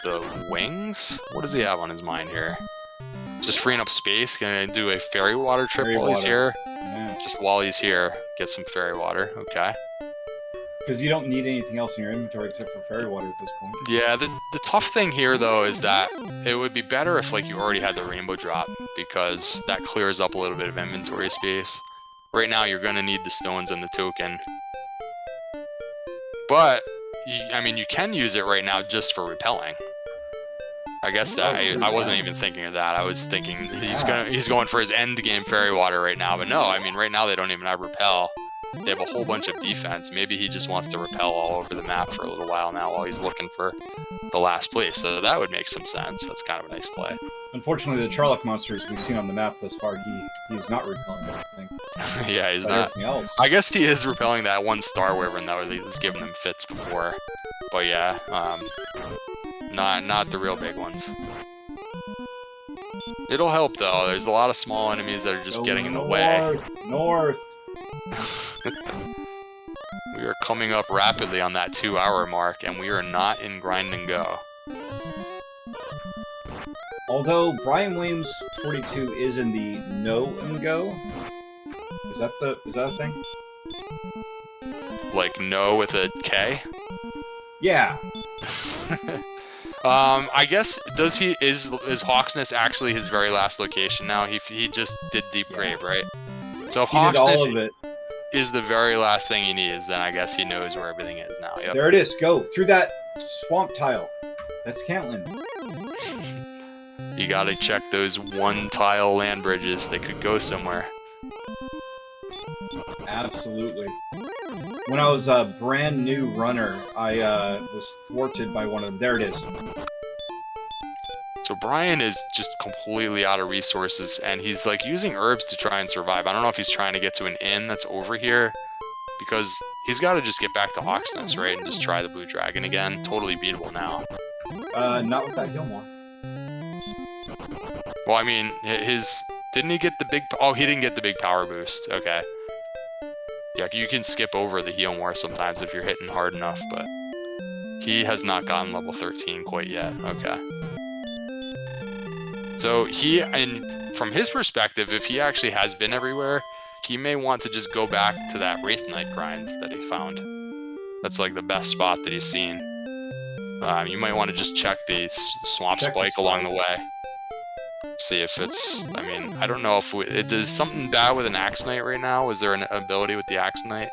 the wings? What does he have on his mind here? Just freeing up space, gonna do a fairy water trip while he's here. Yeah. Just while he's here, get some fairy water, okay. Because you don't need anything else in your inventory except for fairy water at this point. Yeah, the tough thing here, though, is that it would be better if, like, you already had the rainbow drop, because that clears up a little bit of inventory space. Right now, you're going to need the stones and the token. But, I mean, you can use it right now just for repelling. I guess that, I wasn't even thinking of that. I was thinking he's going for his end game fairy water right now, but no, I mean, right now they don't even have repel. They have a whole bunch of defense. Maybe he just wants to repel all over the map for a little while now while he's looking for the last place. So that would make some sense. That's kind of a nice play. Unfortunately, the Charlock monsters we've seen on the map thus far, he's not repelling anything. Yeah, he's but not. Everything else. I guess he is repelling that one Star Wyvern that was giving them fits before. But yeah, not the real big ones. It'll help though. There's a lot of small enemies that are just getting in the way. North! We are coming up rapidly on that 2-hour mark, and we are not in grind and go. Although brianwilliams42 is in the no and go. Is that a thing? Like no with a K? Yeah. I guess is Hawksness actually his very last location now? He just did Deep Grave, right? So if Hawksness is the very last thing he needs, then I guess he knows where everything is now. Yep. There it is. Go through that swamp tile. That's Cantlin. You gotta check those 1-tile land bridges. They could go somewhere. Absolutely. When I was a brand new runner, I was thwarted by one of them. There it is. So Brian is just completely out of resources, and he's like using herbs to try and survive. I don't know if he's trying to get to an inn that's over here, because He's got to just get back to Hawksness, right, and just try the Blue Dragon again. Totally beatable now. Not with that Gilmore. Well, I mean, didn't he get the big... Oh, he didn't get the big power boost. Okay. Yeah, you can skip over the heal more sometimes if you're hitting hard enough, but he has not gotten level 13 quite yet. Okay. So and from his perspective, if he actually has been everywhere, he may want to just go back to that Wraith Knight grind that he found. That's like the best spot that he's seen. You might want to just check the Swamp Spike along the way. See if it's... I mean, I don't know if it does something bad with an Axe Knight right now. Is there an ability with the Axe Knight?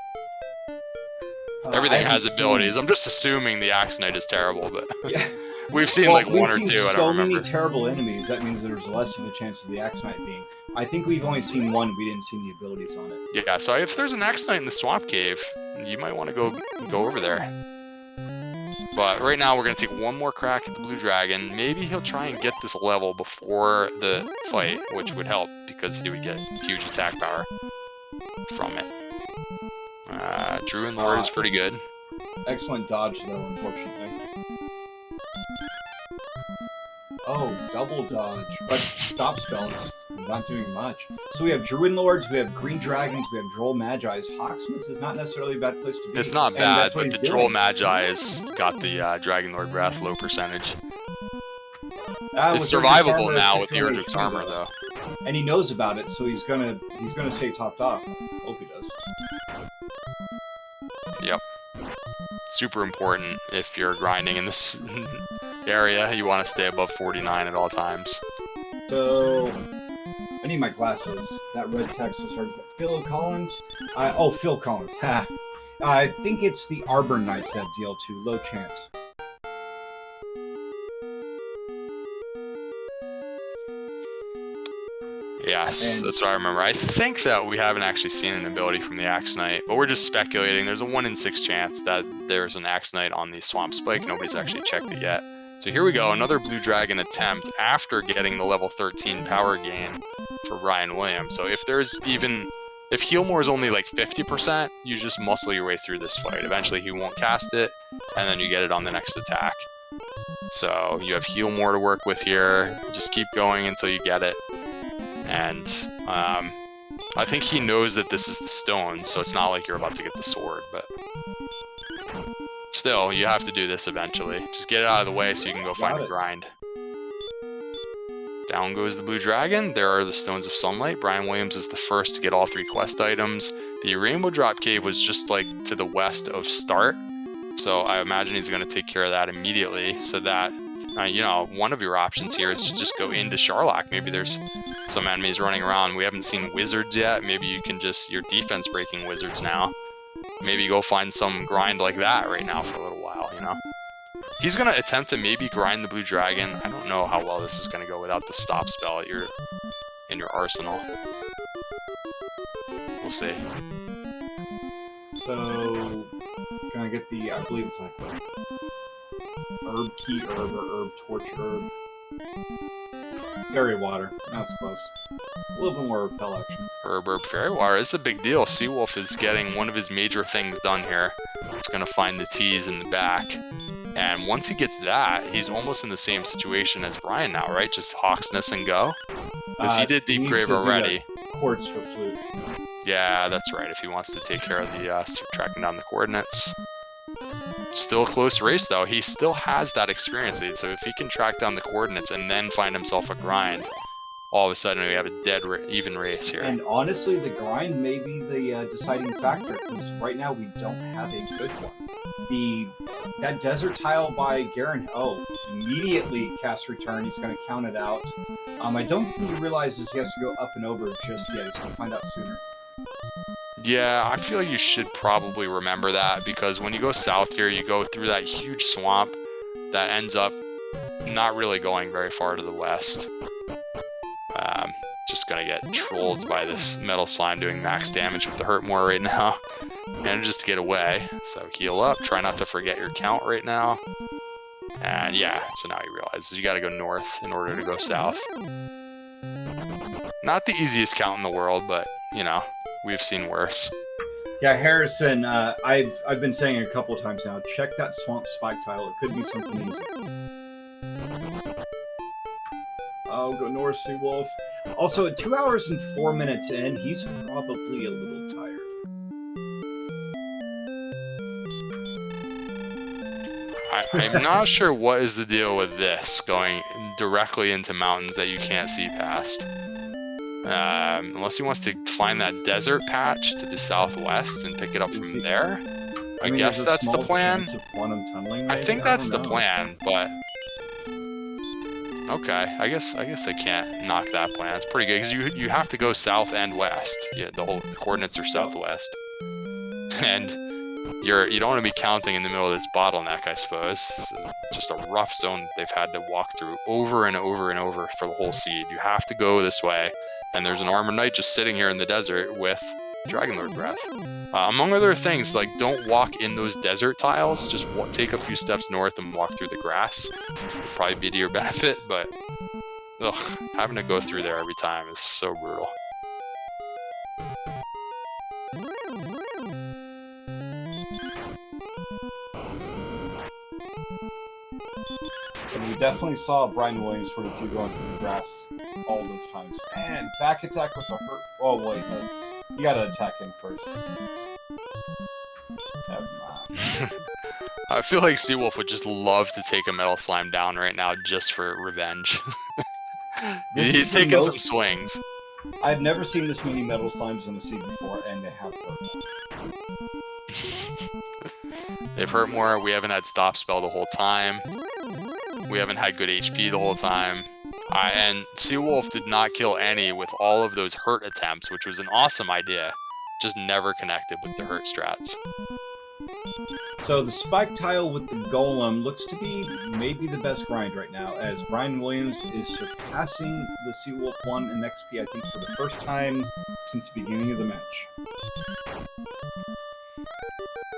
Everything has abilities. I'm just assuming the Axe Knight is terrible, but yeah. We've seen like one or two. I don't remember. So many terrible enemies. That means there's less of a chance of the Axe Knight being. I think we've only seen one. We didn't see the abilities on it. Yeah. So if there's an Axe Knight in the Swamp Cave, you might want to go over there. But right now, we're going to take one more crack at the Blue Dragon. Maybe he'll try and get this level before the fight, which would help because he would get huge attack power from it. Druid Lord is pretty good. Excellent dodge, though, unfortunately. Oh, double dodge. But stop spells, not doing much. So we have Druid Lords, we have Green Dragons, we have Droll Magi's. Hawksmith is not necessarily a bad place to be. It's not bad, but the Droll Magi's got the Dragon Lord Breath low percentage. It's survivable now with the Erdrick's armor, though. And he knows about it, so he's gonna stay topped off. Hope he does. Yep. Super important if you're grinding in this area. You want to stay above 49 at all times. So, I need my glasses. That red text is hard. Phil Collins? Phil Collins. Ha! I think it's the Arbor Knights that deal to low chance. Yes, that's what I remember. I think that we haven't actually seen an ability from the Axe Knight, but we're just speculating. There's a 1 in 6 chance that there's an Axe Knight on the Swamp Spike. Nobody's actually checked it yet. So here we go, another Blue Dragon attempt after getting the level 13 power gain for Brian Williams. So if Healmore is only like 50%, you just muscle your way through this fight. Eventually he won't cast it, and then you get it on the next attack. So you have Healmore to work with here. Just keep going until you get it. And I think he knows that this is the stone, so it's not like you're about to get the sword, but still, you have to do this eventually. Just get it out of the way so you can go find a grind. Down goes the Blue Dragon. There are the Stones of Sunlight. Brian Williams is the first to get all 3 quest items. The Rainbow Drop Cave was just like to the west of Start, so I imagine he's going to take care of that immediately. So that, one of your options here is to just go into Sharlach. Maybe there's some enemies running around. We haven't seen wizards yet. Maybe you can your defense breaking wizards now. Maybe go find some grind like that right now for a little while, He's going to attempt to maybe grind the Blue Dragon. I don't know how well this is going to go without the stop spell in your arsenal. We'll see. So, can I get I believe it's like herb key herb or herb torch herb? Fairy water. Now it's close. A little bit more repel action. Herb fairy water. It's a big deal. Seawolf is getting one of his major things done here. It's going to find the T's in the back. And once he gets that, he's almost in the same situation as Brian now, right? Just Hawksness and go? Because he did Deep Grave already. Quartz for flute. Yeah, that's right. If he wants to take care of the tracking down the coordinates. Still a close race, though. He still has that experience lead, so if he can track down the coordinates and then find himself a grind, all of a sudden we have a dead even race here. And honestly, the grind may be the deciding factor, because right now we don't have a good one. That desert tile by Garen, immediately cast return. He's going to count it out. I don't think he realizes he has to go up and over just yet. He's going to find out sooner. Yeah, I feel you should probably remember that, because when you go south here, you go through that huge swamp that ends up not really going very far to the west. Just gonna get trolled by this metal slime doing max damage with the Hurtmore right now. Manages to get away, so heal up. Try not to forget your count right now. And yeah, so now you realize you gotta go north in order to go south. Not the easiest count in the world, but, we've seen worse. Yeah, Harrison, I've been saying it a couple of times now. Check that swamp spike tile. It could be something easy. I'll go north, Seawolf. Also, at 2 hours and 4 minutes in, he's probably a little tired. I'm not sure what is the deal with this going directly into mountains that you can't see past. Unless he wants to find that desert patch to the southwest and pick it up from there. I guess that's the plan. I think that's the plan, but okay. I guess I can't knock that plan. It's pretty good because you have to go south and west. Yeah, the coordinates are southwest, and you don't want to be counting in the middle of this bottleneck. I suppose it's just a rough zone they've had to walk through over and over and over for the whole seed. You have to go this way. And there's an armored knight just sitting here in the desert with Dragonlord breath. Among other things, like don't walk in those desert tiles. Just take a few steps north and walk through the grass. It'll probably be to your benefit, but having to go through there every time is so brutal. We definitely saw brianwilliams42 going through the grass all those times. Man, back attack with the hurt. Oh, wait, you gotta attack him first. Never mind. I feel like Seawolf would just love to take a metal slime down right now just for revenge. He's taking some swings. I've never seen this many metal slimes in the sea before, and they have hurt. They've hurt more. We haven't had stop spell the whole time. We haven't had good HP the whole time. And Seawolf did not kill any with all of those hurt attempts, which was an awesome idea. Just never connected with the hurt strats. So the spike tile with the golem looks to be maybe the best grind right now, as Brian Williams is surpassing the theseawolf1 in XP, I think, for the first time since the beginning of the match.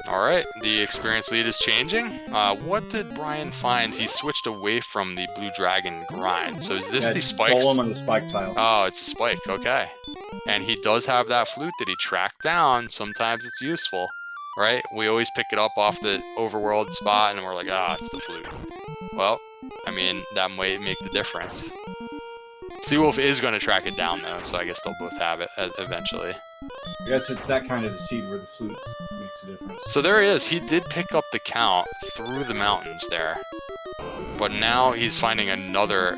Alright, the experience lead is changing. What did Brian find? He switched away from the blue dragon grind. So is this the spikes? Golem on the spike tile. Oh, it's a spike, okay. And he does have that flute that he tracked down. Sometimes it's useful, right? We always pick it up off the overworld spot and we're like, it's the flute. Well, I mean, that might make the difference. Seawolf is going to track it down though, so I guess they'll both have it eventually. I guess it's that kind of a seed where the flute makes a difference. So there he is. He did pick up the count through the mountains there. But now he's finding another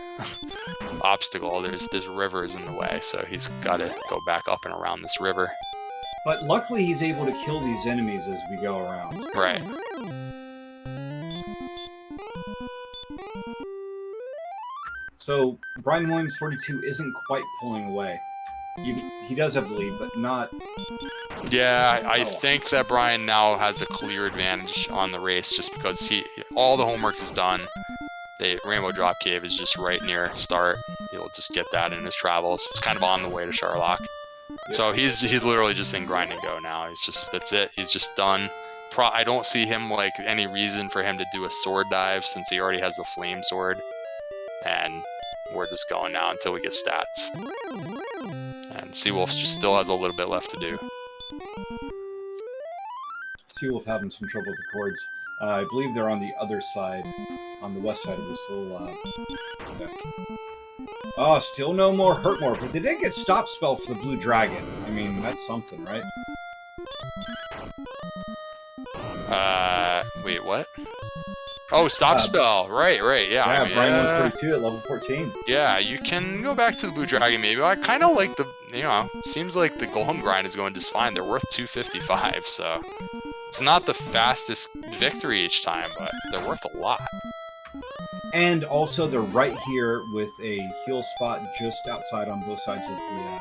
obstacle. There's rivers in the way, so he's got to go back up and around this river. But luckily he's able to kill these enemies as we go around. Right. So Brian Williams42 isn't quite pulling away. He does have the lead, but not... Yeah, I think that Brian now has a clear advantage on the race just because all the homework is done. The Rainbow Drop Cave is just right near start. He'll just get that in his travels. It's kind of on the way to Sharlock. Yep. So he's literally just in grind and go now. That's it. He's just done. I don't see him like any reason for him to do a sword dive since he already has the flame sword. And we're just going now until we get stats. And Seawolf just still has a little bit left to do. Seawolf having some trouble with the cords. I believe they're on the other side, on the west side of this little... Oh, still no more hurt more, but they did get stop spell for the blue dragon. I mean, that's something, right? Wait, what? Oh, stop spell. Right, yeah. Yeah, I mean, Brian was 42 at level 14. Yeah, you can go back to the blue dragon maybe. I kind of like seems like the golem grind is going just fine. They're worth 255, so it's not the fastest victory each time, but they're worth a lot. And also, they're right here with a heal spot just outside on both sides of the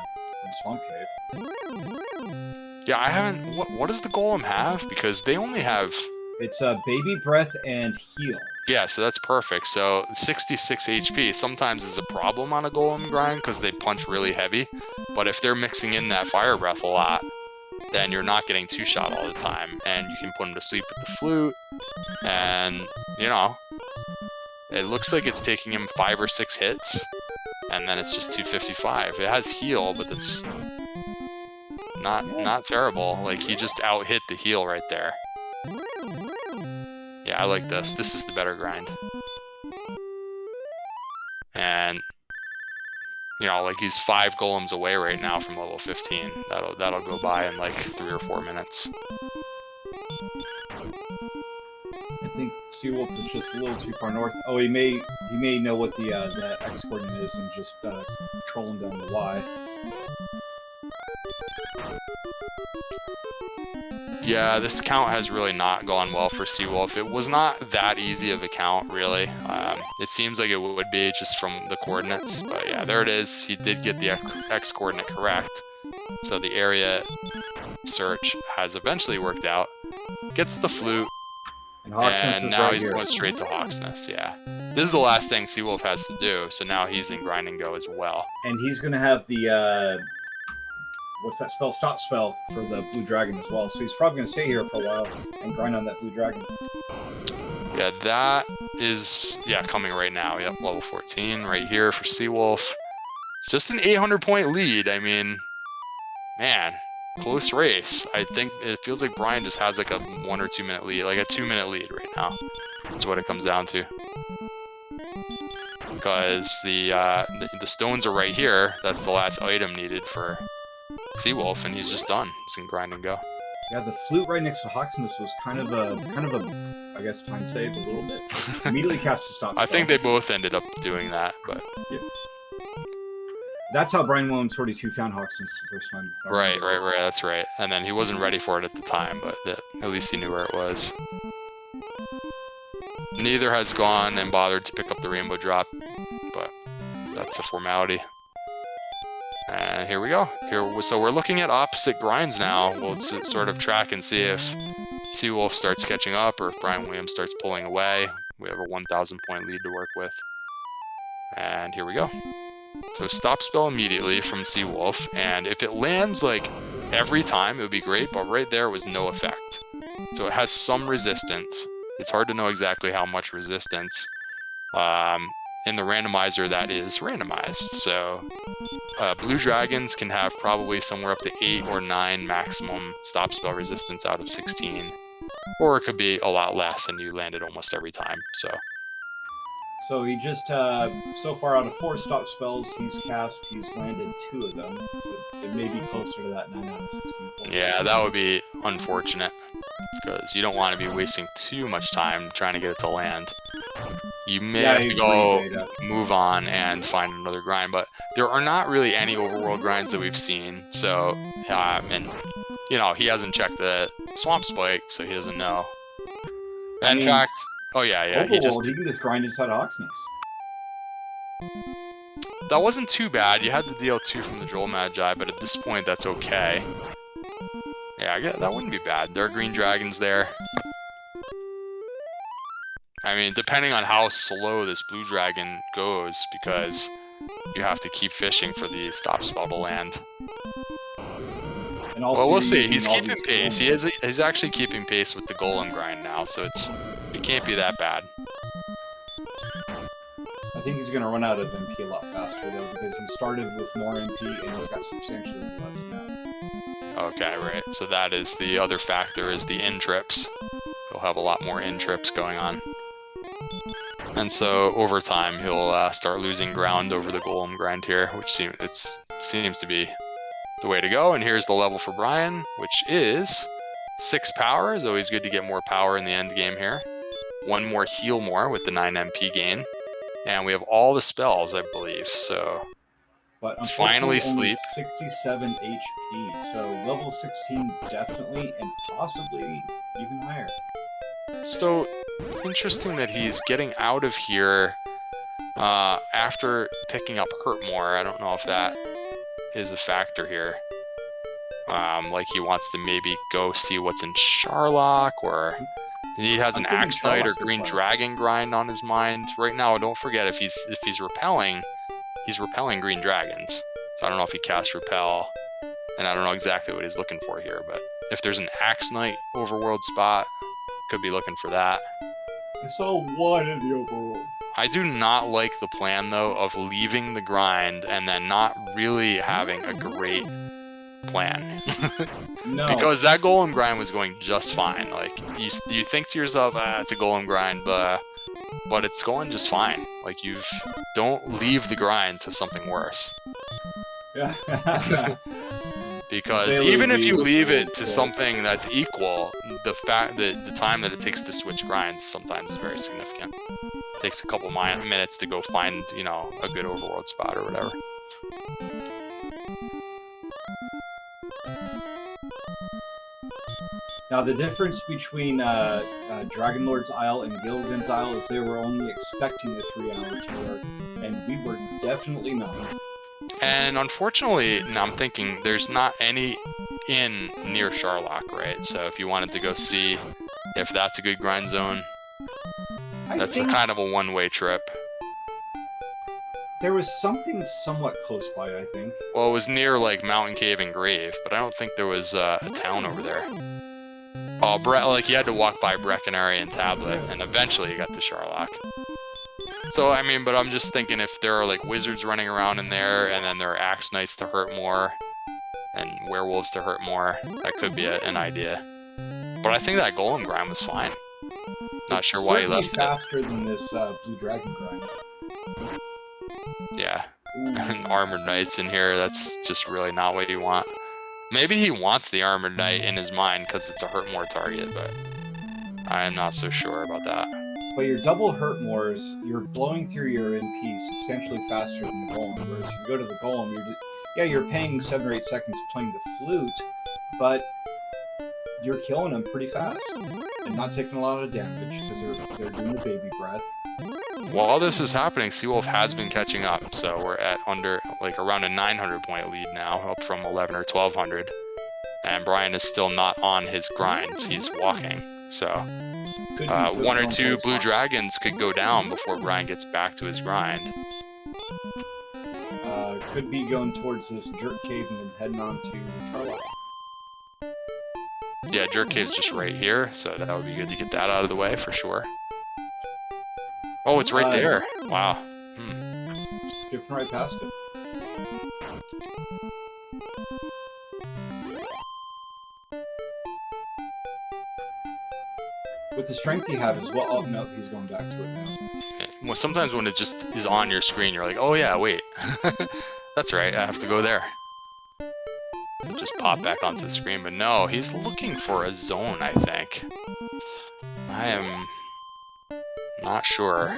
swamp cave. Yeah, I haven't... What does the golem have? Because they only have... It's baby breath and heal. Yeah, so that's perfect. So 66 HP sometimes is a problem on a golem grind because they punch really heavy. But if they're mixing in that fire breath a lot, then you're not getting two-shot all the time. And you can put them to sleep with the flute. And, it looks like it's taking him 5 or 6 hits. And then it's just 255. It has heal, but it's not terrible. Like, he just out-hit the heal right there. Yeah, I like this. This is the better grind. And, you know, like, he's 5 golems away right now from level 15. That'll go by in like 3 or 4 minutes. I think Seawolf is just a little too far north. Oh, he may know what the X coordinate is and just trolling down the Y. Yeah, this count has really not gone well for Seawolf. It was not that easy of a count, really. It seems like it would be just from the coordinates, but yeah, there it is. He did get the X coordinate correct, so the area search has eventually worked out. Gets the flute, and now he's going straight to Hawksness, yeah. This is the last thing Seawolf has to do, so now he's in Grind and Go as well. And he's going to have the... what's that spell? Stop spell for the blue dragon as well. So he's probably going to stay here for a while and grind on that blue dragon. Yeah, that is coming right now. Yep, level 14 right here for Seawolf. It's just an 800-point lead. I mean, man, close race. I think it feels like Brian just has like a 1 or 2 minute lead, like a 2-minute lead right now. That's what it comes down to. Because the stones are right here. That's the last item needed for Seawolf, and he's just done. He's in Grind and Go. Yeah, the flute right next to Hawksness was kind of a, I guess, time save a little bit. Immediately cast a stop spell. I think they both ended up doing that, but yeah. That's how brianwilliams42 found Hawksness the first time. Right. That's right. And then he wasn't ready for it at the time, but at least he knew where it was. Neither has gone and bothered to pick up the rainbow drop, but that's a formality. And here we go. So we're looking at opposite grinds now. We'll sort of track and see if Seawolf starts catching up or if Brian Williams starts pulling away. We have a 1,000-point lead to work with. And here we go. So stop spell immediately from Seawolf, and if it lands like every time, it would be great, but right there was no effect. So it has some resistance. It's hard to know exactly how much resistance. In the randomizer that is randomized. So blue dragons can have probably somewhere up to 8 or 9 maximum stop spell resistance out of 16. Or it could be a lot less and you land it almost every time. So he just, so far out of 4 stop spells he's landed 2 of them. So it may be closer to that 9 out of 16. Yeah, that would be unfortunate. Because you don't want to be wasting too much time trying to get it to land. You may have to go move on and find another grind, but there are not really any overworld grinds that we've seen. So, and you know, he hasn't checked the swamp spike, so he doesn't know. In fact, oh yeah, he can just grind inside Hawksness. That wasn't too bad. You had to deal 2 from the Joel Magi, but at this point, that's okay. Yeah, I guess that wouldn't be bad. There are green dragons there. I mean, depending on how slow this blue dragon goes, because you have to keep fishing for the stop spell to land. And also well, we'll see. He's keeping pace. He's actually keeping pace with the golem grind now, so it can't be that bad. I think he's going to run out of MP a lot faster, though, because he started with more MP and he's got substantially less now. Okay, right. So that is the other factor, is the in trips. He'll have a lot more in trips going on. And so over time, he'll start losing ground over the golem grind here, which seems to be the way to go. And here's the level for Brian, which is 6 power. It's always good to get more power in the end game here. 1 more heal more with the 9 MP gain. And we have all the spells, I believe. So but finally sleep. 67 HP. So level 16 definitely, and possibly even higher. So interesting that he's getting out of here after picking up Hurt more. I don't know if that is a factor here. Like he wants to maybe go see what's in Sharlock, or he has an Axe Knight or Green Dragon grind on his mind right now. Don't forget, if he's repelling, he's repelling green dragons. So I don't know if he casts repel, and I don't know exactly what he's looking for here. But if there's an Axe Knight overworld spot, could be looking for that. I saw 1 in the overworld. I do not like the plan, though, of leaving the grind and then not really having a great plan. No. Because that golem grind was going just fine. Like, you think to yourself, it's a golem grind, but it's going just fine. Like, don't leave the grind to something worse. Because even if you leave it to something that's equal, the fact that the time that it takes to switch grinds sometimes is very significant. It takes a couple minutes to go find, you know, a good overworld spot or whatever. Now, the difference between Dragon Lord's Isle and Gilligan's Isle is they were only expecting a 3-hour tour, and we were definitely not. And unfortunately, now I'm thinking there's not any inn near Charlock, right? So if you wanted to go see if that's a good grind zone, that's a kind of a one-way trip. There was something somewhat close by, I think. Well, it was near like Mountain Cave and Grave, but I don't think there was a town over there. Oh, like you had to walk by Breckenary and Tablet, and eventually you got to Charlock. So, I mean, but I'm just thinking if there are like wizards running around in there, and then there are axe knights to hurt more, and werewolves to hurt more, that could be an idea. But I think that golem grind was fine. Not sure why he left it. Faster than this blue dragon grind. Yeah, and armored knights in here, that's just really not what you want. Maybe he wants the armored knight in his mind because it's a hurt more target, but I am not so sure about that. But your double hurt mores, you're blowing through your MP substantially faster than the golem. Whereas if you go to the golem, you're paying 7 or 8 seconds playing the flute, but you're killing them pretty fast and not taking a lot of damage because they're doing the baby breath. While this is happening, Seawolf has been catching up, so we're at around a 900 point lead now, up from 11 or 1200. And Brian is still not on his grinds, he's walking. So 1 or 2 blue dragons could go down before Brian gets back to his grind. Could be going towards this jerk cave and then heading on to Charlock. Yeah, jerk cave's just right here, so that would be good to get that out of the way for sure. Oh, it's right there. Wow. Skipping right past it. With the strength you have as well. Oh, no, he's going back to it now. Yeah. Well, sometimes when it just is on your screen, you're like, oh yeah, wait. That's right, I have to go there. So just pop back onto the screen, but no, he's looking for a zone, I think. I am not sure.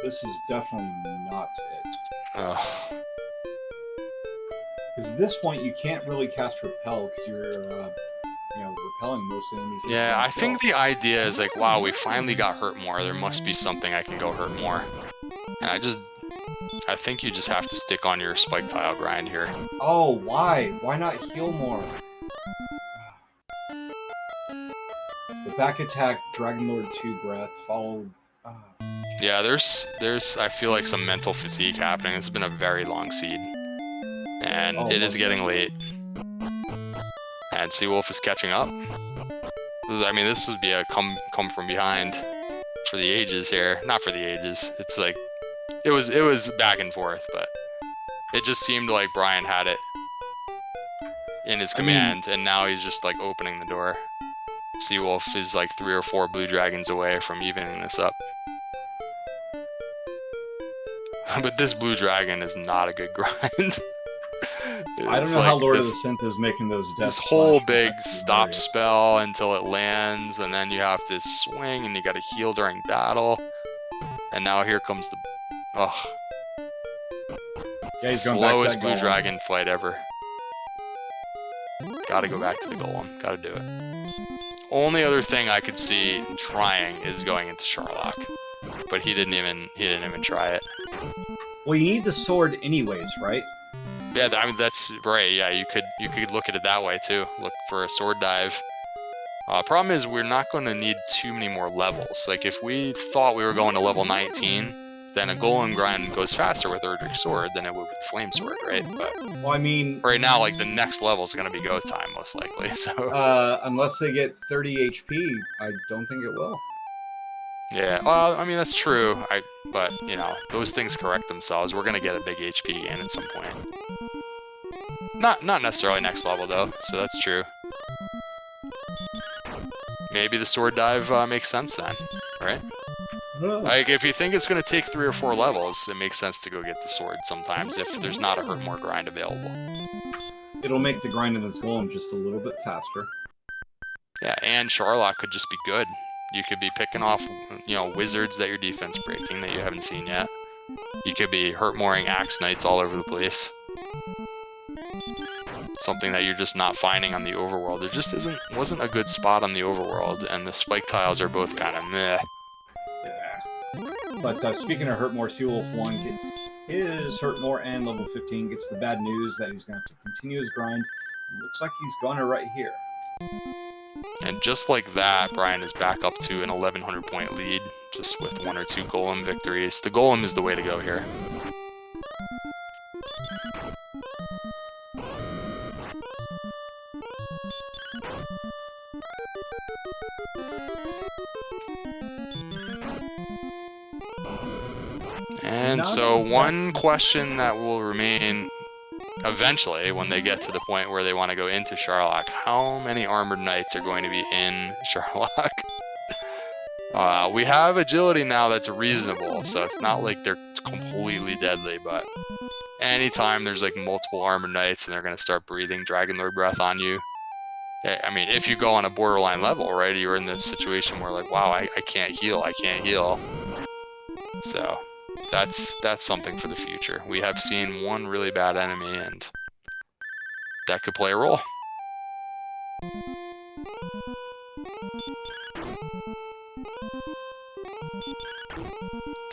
This is definitely not it. Ugh. Because at this point, you can't really cast Repel because you're, repelling most enemies. Yeah, I think the idea is like, wow, we finally got hurt more. There must be something I can go hurt more. And I think you just have to stick on your spike tile grind here. Oh, why? Why not heal more? The back attack, Dragon Lord 2 breath, followed... Yeah, there's I feel like some mental fatigue happening. This has been a very long seed. And it is getting late. And Seawolf is catching up. This would be a come from behind for the ages here. Not for the ages. It's like it was back and forth, but it just seemed like Brian had it in his command, and now he's just like opening the door. Seawolf is like 3 or 4 blue dragons away from evening this up. But this blue dragon is not a good grind. I don't know how Lord of the Synth is making those death this whole big stop spell until it lands, and then you have to swing, and you gotta heal during battle. And now here comes the... Yeah, he's going slowest back to blue that dragon fight ever. Gotta go back to the golem. Gotta do it. Only other thing I could see trying is going into Charlock. But he didn't even try it. Well, you need the sword anyways, right? Yeah, that's right. Yeah, you could look at it that way too. Look for a sword dive. Problem is, we're not going to need too many more levels. Like, if we thought we were going to level 19, then a golem grind goes faster with Erdrick Sword than it would with Flame Sword, right? But well, I mean, right now, like, the next level is going to be go time, most likely. So unless they get 30 HP, I don't think it will. Yeah, well, I mean, that's true. But, those things correct themselves. We're going to get a big HP gain at some point. Not necessarily next level though, so that's true. Maybe the sword dive makes sense then, right? Like, if you think it's going to take 3 or 4 levels, it makes sense to go get the sword sometimes if there's not a hurt more grind available. It'll make the grind in this golem just a little bit faster. Yeah, and Charlotte could just be good. You could be picking off, you know, wizards that your defense breaking that you haven't seen yet. You could be hurt-mooring axe knights all over the place. Something that you're just not finding on the overworld. There just wasn't a good spot on the overworld, and the spike tiles are both kind of meh. Yeah. But speaking of Hurtmore, Seawolf1 gets his Hurtmore and level 15 gets the bad news that he's going to have to continue his grind. It looks like he's gonna right here. And just like that, Brian is back up to an 1,100 point lead, just with 1 or 2 golem victories. The golem is the way to go here. And so one question that will remain eventually when they get to the point where they want to go into Charlock, how many armored knights are going to be in Charlock? We have agility now that's reasonable, so it's not like they're completely deadly, but anytime there's like multiple armored knights and they're going to start breathing Dragonlord breath on you, I mean, if you go on a borderline level, right, you're in the situation where like, wow, I can't heal, I can't heal. So that's something for the future. We have seen one really bad enemy, and that could play a role. I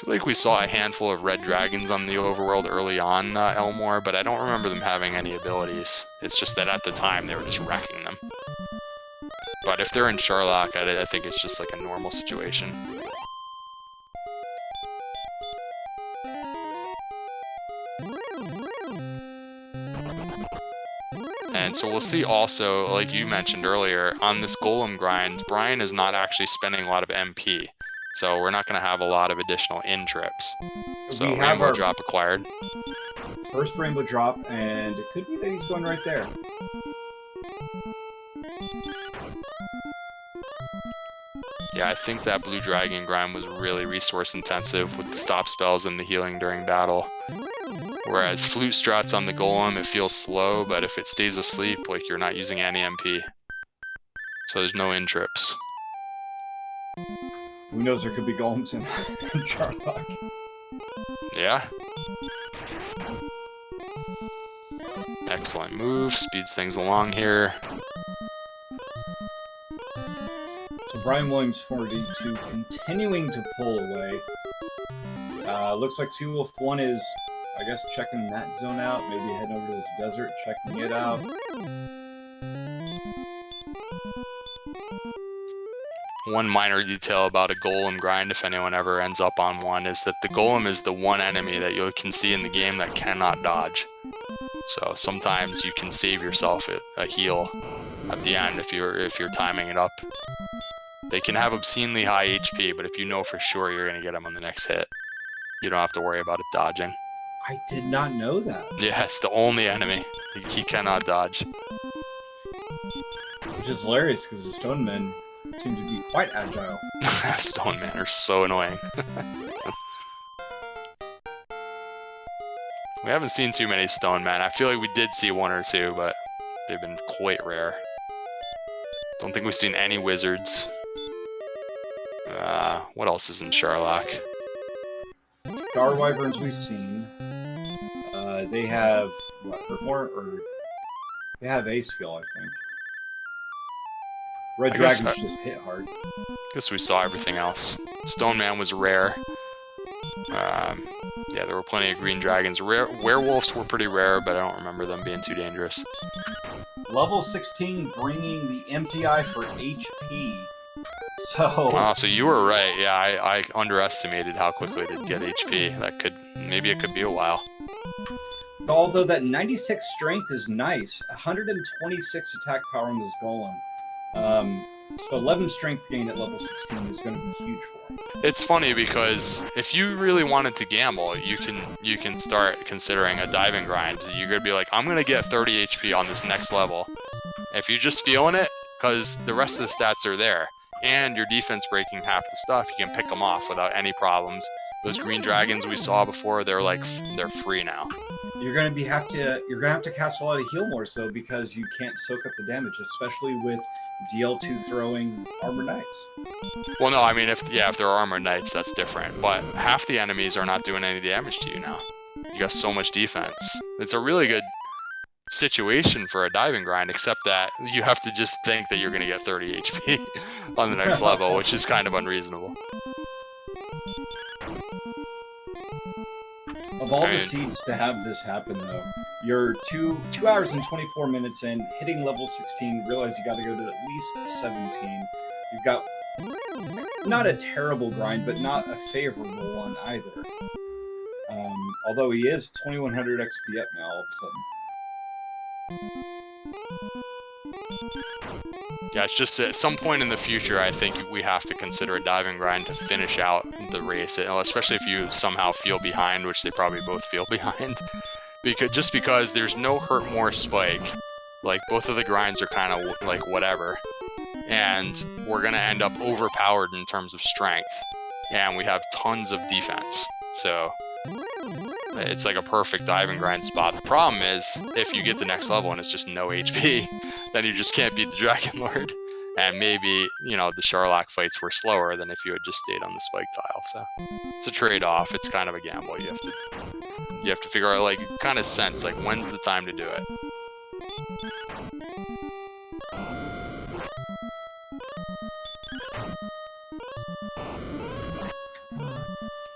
feel like we saw a handful of red dragons on the overworld early on Elmore, but I don't remember them having any abilities. It's just that at the time they were just wrecking them. But if they're in Charlock, I think it's just like a normal situation. And so we'll see also, like you mentioned earlier, on this golem grind, Brian is not actually spending a lot of MP. So we're not going to have a lot of additional in trips. So rainbow drop acquired. First rainbow drop, and it could be that he's going right there. Yeah, I think that blue dragon grind was really resource intensive with the stop spells and the healing during battle. Whereas flute strats on the golem, it feels slow, but if it stays asleep, like you're not using any MP. So there's no in trips. Who knows, there could be golems in Charlock. Yeah. Excellent move, speeds things along here. So brianwilliams42 continuing to pull away. Looks like Seawolf1 is, I guess, checking that zone out. Maybe heading over to this desert, checking it out. One minor detail about a golem grind, if anyone ever ends up on one, is that the golem is the one enemy that you can see in the game that cannot dodge. So sometimes you can save yourself a heal at the end if you're timing it up. They can have obscenely high HP, but if you know for sure you're going to get them on the next hit, you don't have to worry about it dodging. I did not know that. Yeah, it's the only enemy. He cannot dodge. Which is hilarious, because the stone men seem to be quite agile. Stone men are so annoying. We haven't seen too many stone men. I feel like we did see 1 or 2, but they've been quite rare. Don't think we've seen any wizards. What else is in Charlock? Star Wyverns we've seen. They have, what, Hurtmore? Or they have a skill, I think. Red Dragons just hit hard. Guess we saw everything else. Stone Man was rare. Yeah, there were plenty of green dragons. Werewolves were pretty rare, but I don't remember them being too dangerous. Level 16 bringing the MTI for HP. So... Wow, so you were right. Yeah, I underestimated how quickly they'd get HP. Maybe it could be a while. Although that 96 strength is nice. 126 attack power on this golem. So 11 strength gain at level 16 is going to be huge for him. It's funny because if you really wanted to gamble, you can start considering a diving grind. You're gonna be like, I'm gonna get 30 HP on this next level. If you're just feeling it, because the rest of the stats are there, and your defense breaking half the stuff, you can pick them off without any problems. Those green dragons we saw before, they're free now. You're gonna have to cast a lot of heal more so because you can't soak up the damage, especially with DL2 throwing armor knights. Well, no, I mean if they're armored knights, that's different. But half the enemies are not doing any damage to you now. You got so much defense. It's a really good situation for a diving grind, except that you have to just think that you're going to get 30 HP on the next level, which is kind of unreasonable. Of all the seeds to have this happen, though, you're 2 hours and 24 minutes in, hitting level 16, realize you got to go to at least 17. You've got not a terrible grind, but not a favorable one either. Although he is 2100 XP up now all of a sudden. Yeah, it's just at some point in the future, I think we have to consider a diving grind to finish out the race, especially if you somehow feel behind, which they probably both feel behind. Because there's no hurt more spike. Like, both of the grinds are kind of like whatever. And we're going to end up overpowered in terms of strength. And we have tons of defense. So it's like a perfect diving grind spot. The problem is, if you get the next level and it's just no HP, then you just can't beat the Dragon Lord. And maybe, the Sharlach fights were slower than if you had just stayed on the spike tile. So it's a trade-off. It's kind of a gamble. You have to figure out, like, kind of sense, like, when's the time to do it.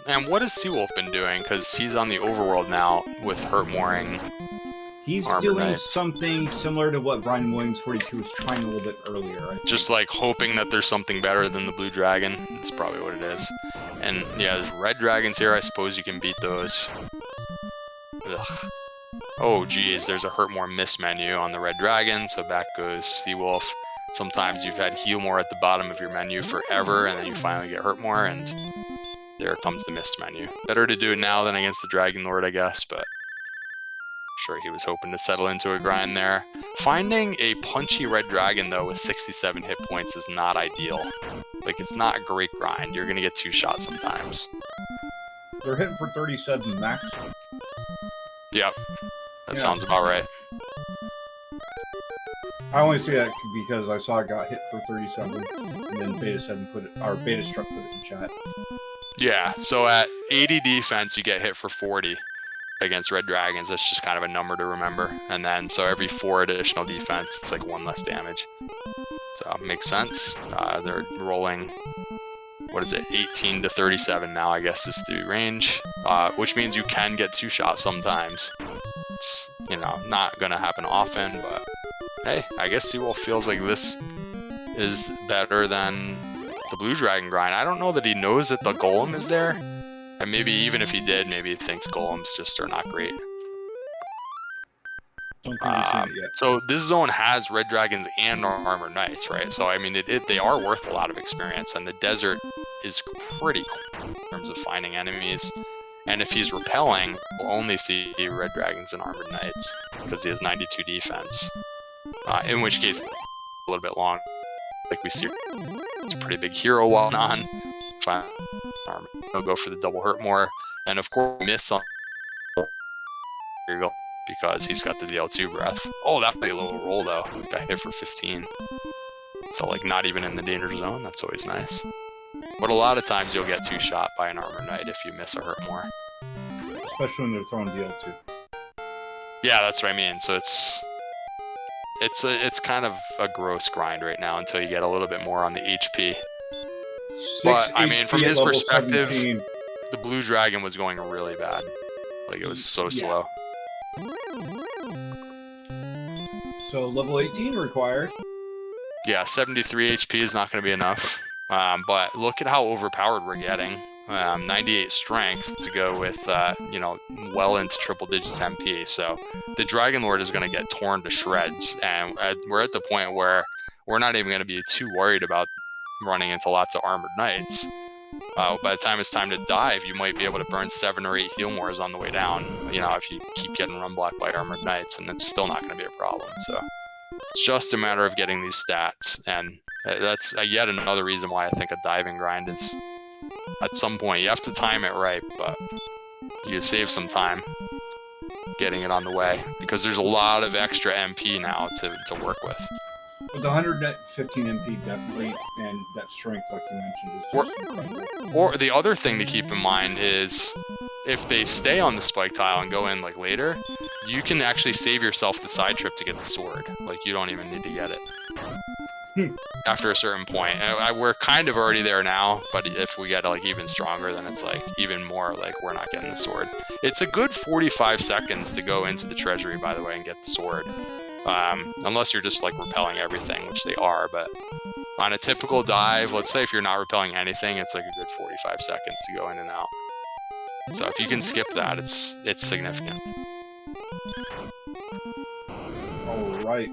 And what has Seawolf been doing? Because he's on the overworld now with Hurt Mooring. He's doing something similar to what brianwilliams42 was trying a little bit earlier. I think. Just like hoping that there's something better than the blue dragon. That's probably what it is. And yeah, there's red dragons here. I suppose you can beat those. Ugh. Oh geez, there's a Hurt More miss menu on the red dragon, so back goes Seawolf. Sometimes you've had Heal More at the bottom of your menu forever, and then you finally get Hurt More, and there comes the missed menu. Better to do it now than against the Dragon Lord, I guess, but I'm sure he was hoping to settle into a grind there. Finding a punchy red dragon, though, with 67 hit points is not ideal. Like, it's not a great grind. You're going to get 2 shots sometimes. They're hitting for 37 max. Yep. That sounds about right. I only say that because I saw it got hit for 37, and then Beta Struck put it in chat. Yeah, so at 80 defense, you get hit for 40 against red dragons. That's just kind of a number to remember. And then, so every 4 additional defense, it's like 1 less damage. So, makes sense. They're rolling, 18 to 37 now, I guess, is the range. Which means you can get 2 shots sometimes. It's, not going to happen often, but hey, I guess Seawolf feels like this is better than the blue dragon grind. I don't know that he knows that the golem is there. And maybe even if he did, maybe he thinks golems just are not great. Don't think he's seen it yet. So this zone has red dragons and armored knights, right? So I mean, they are worth a lot of experience, and the desert is pretty cool in terms of finding enemies. And if he's repelling, we'll only see red dragons and armored knights because he has 92 defense. In which case, a little bit long. Like we see, it's a pretty big hero while on. He'll go for the double hurt more, and of course miss on. Here you go, because he's got the DL2 breath. Oh, that'd be a little roll though. Got hit for 15. So like not even in the danger zone. That's always nice. But a lot of times you'll get 2 shot by an armor knight if you miss a hurt more. Especially when they're throwing DL2. Yeah, that's what I mean. So it's kind of a gross grind right now until you get a little bit more on the HP. But I mean, from his perspective, 17. The blue dragon was going really bad. Like, it was so slow. So level 18 required. Yeah, 73 HP is not going to be enough. But look at how overpowered we're getting. 98 strength to go with, well into triple digits MP. So the Dragon Lord is going to get torn to shreds. And we're at the point where we're not even going to be too worried about running into lots of armored knights. By the time it's time to dive, you might be able to burn 7 or 8 heal mores on the way down, you know, if you keep getting run blocked by armored knights, and it's still not going to be a problem. So it's just a matter of getting these stats, and that's yet another reason why I think a diving grind is, at some point, you have to time it right, but you save some time getting it on the way, because there's a lot of extra MP now to work with. With the 115 MP, definitely, and that strength, like you mentioned, is just incredible. Or the other thing to keep in mind is, if they stay on the spike tile and go in like later, you can actually save yourself the side trip to get the sword. Like, you don't even need to get it after a certain point. And we're kind of already there now, but if we get like even stronger, then it's like even more like we're not getting the sword. It's a good 45 seconds to go into the treasury, by the way, and get the sword. Unless you're just like repelling everything, which they are, but on a typical dive, let's say if you're not repelling anything, it's like a good 45 seconds to go in and out. So if you can skip that, it's significant. Alright.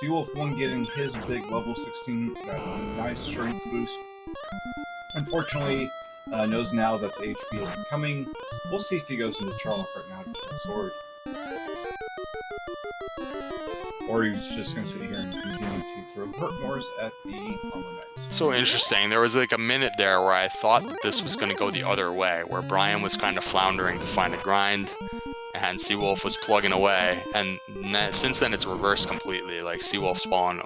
Seawolf1 getting his big level 16, that nice strength boost. Unfortunately, knows now that the HP isn't coming. We'll see if he goes into Charlock right now to get that sword. Or he's just going to sit here and continue to throw hurt mores at the armor knights. So interesting. There was like a minute there where I thought that this was going to go the other way, where Brian was kind of floundering to find a grind, and Seawolf was plugging away. And since then, it's reversed completely. Like, Seawolf's fallen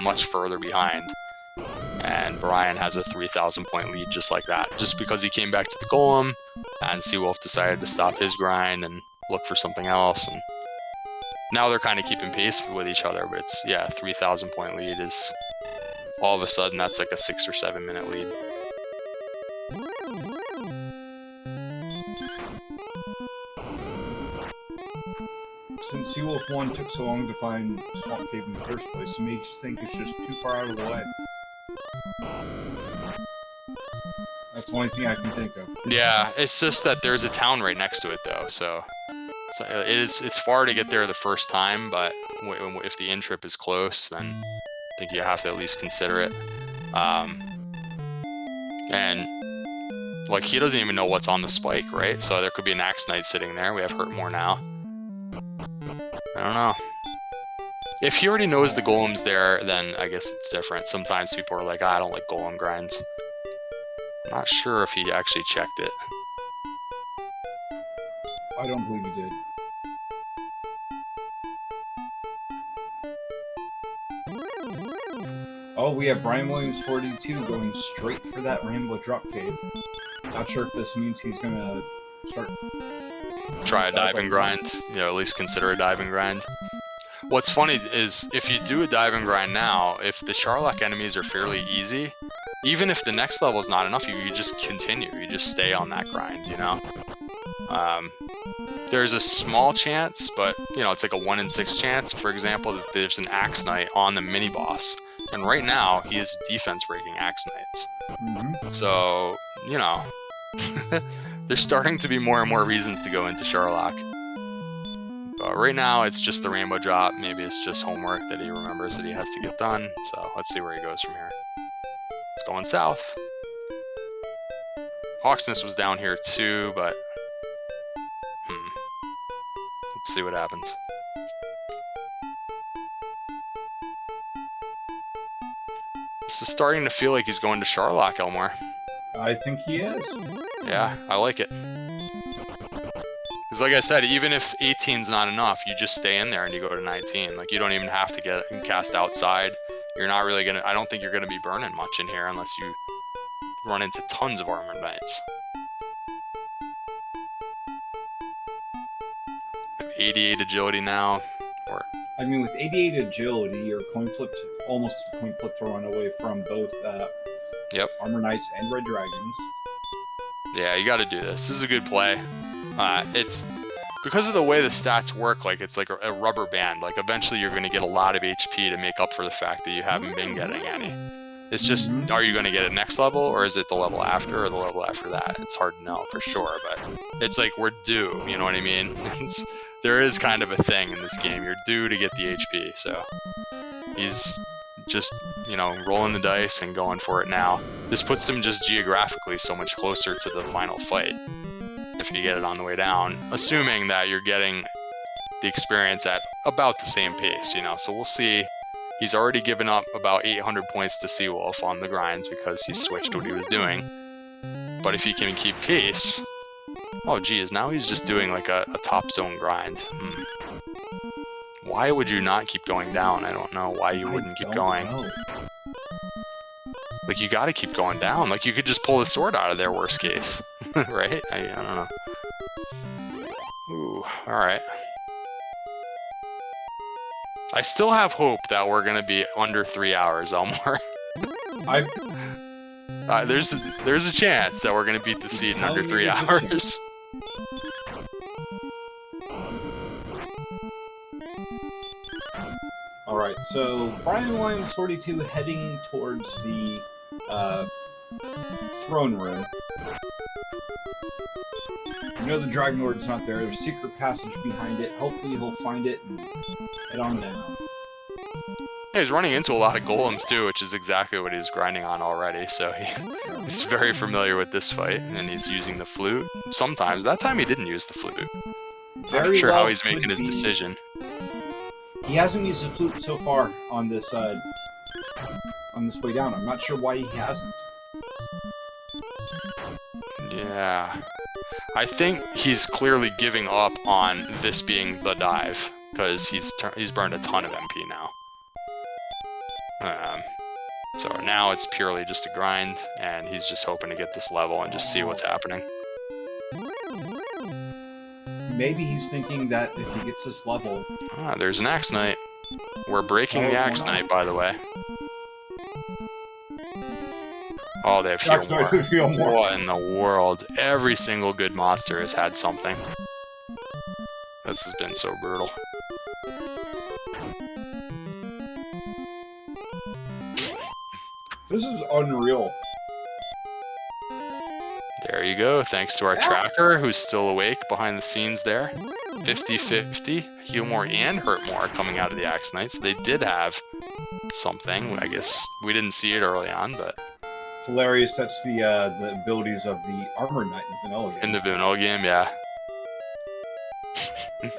much further behind, and Brian has a 3,000 point lead just like that, just because he came back to the golem, and Seawolf decided to stop his grind and look for something else. And now they're kind of keeping pace with each other, but it's, yeah, 3,000 point lead is, all of a sudden, that's like a 6 or 7 minute lead. Since Seawolf1 took so long to find Swamp Cave in the first place, you may think it's just too far out of the way. That's the only thing I can think of. Yeah, it's just that there's a town right next to it, though, so it's far to get there the first time, but if the in-trip is close, then I think you have to at least consider it. And like, he doesn't even know what's on the spike, right? So there could be an Axe Knight sitting there. We have hurt more now. I don't know. If he already knows the golem's there, then I guess it's different. Sometimes people are like, I don't like golem grinds. I'm not sure if he actually checked it. I don't believe he did. Oh, we have brianwilliams42 going straight for that Rainbow Drop Cave. Not sure if this means he's gonna start... Try a diving grind, you know, at least consider a diving grind. What's funny is, if you do a diving grind now, if the Charlock enemies are fairly easy, even if the next level is not enough, you just continue, you just stay on that grind, you know? There's a small chance, but, you know, it's like a 1 in 6 chance, for example, that there's an Axe Knight on the mini-boss. And right now, he is defense-breaking Axe Knights. Mm-hmm. So, you know, there's starting to be more and more reasons to go into Charlock. But right now, it's just the Rainbow Drop. Maybe it's just homework that he remembers that he has to get done. So let's see where he goes from here. It's going south. Hawksness was down here too, but... Let's see what happens. This is starting to feel like he's going to Charlock, Elmore. I think he is. Yeah, I like it. Because like I said, even if 18's not enough, you just stay in there and you go to 19. Like, you don't even have to get cast outside. You're not really gonna... I don't think you're gonna be burning much in here unless you run into tons of armored knights. 88 agility now. Or... I mean, with 88 agility, you're almost coin flipped to run away from both Armor Knights and Red Dragons. Yeah, you gotta do this. This is a good play. It's because of the way the stats work, like, it's like a rubber band. Like, eventually you're gonna get a lot of HP to make up for the fact that you haven't been getting any. It's just, are you gonna get it next level, or is it the level after, or the level after that? It's hard to know for sure, but it's like we're due, you know what I mean? There is kind of a thing in this game. You're due to get the HP, so he's just, you know, rolling the dice and going for it now. This puts him just geographically so much closer to the final fight if you get it on the way down, assuming that you're getting the experience at about the same pace, you know. So we'll see. He's already given up about 800 points to Seawolf on the grinds because he switched what he was doing. But if he can keep pace... Oh, geez, now he's just doing like a top zone grind. Why would you not keep going down? I don't know why you wouldn't keep going. Like, you gotta keep going down. Like, you could just pull the sword out of there, worst case. Right? I don't know. Ooh, alright. I still have hope that we're gonna be under 3 hours, Elmore. There's a chance that we're gonna beat the seed in under 3 hours. Alright, so brianwilliams42 heading towards the throne room. You know the Dragon Lord's not there. There's a secret passage behind it. Hopefully he'll find it and head on down. Yeah, he's running into a lot of golems too, which is exactly what he's grinding on already, so he's very familiar with this fight, and he's using the flute. Sometimes. That time he didn't use the flute. So I'm not sure how he's making his decision. He hasn't used the flute so far on this way down. I'm not sure why he hasn't. Yeah. I think he's clearly giving up on this being the dive, because he's burned a ton of MP now. So now it's purely just a grind, and he's just hoping to get this level and just see what's happening. Maybe he's thinking that if he gets this level... Ah, there's an Axe Knight. We're breaking the Axe Knight, by the way. Oh, they have heal more. What in the world? Every single good monster has had something. This has been so brutal. This is unreal. There you go, thanks to our tracker, who's still awake behind the scenes there. 50-50, heal more and hurt more coming out of the Axe Knight, so they did have something. I guess we didn't see it early on, but... Hilarious, that's the abilities of the Armor Knight in the vanilla game. In the vanilla game, yeah.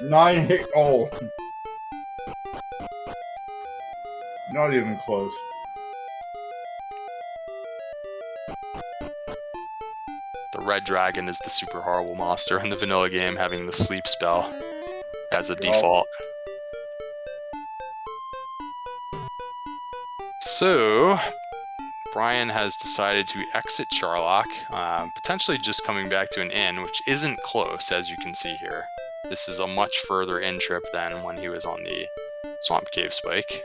9 hit... Oh. Not even close. The Red Dragon is the super horrible monster in the vanilla game, having the sleep spell as a default. So, Brian has decided to exit Charlock, potentially just coming back to an inn, which isn't close, as you can see here. This is a much further in trip than when he was on the Swamp Cave Spike.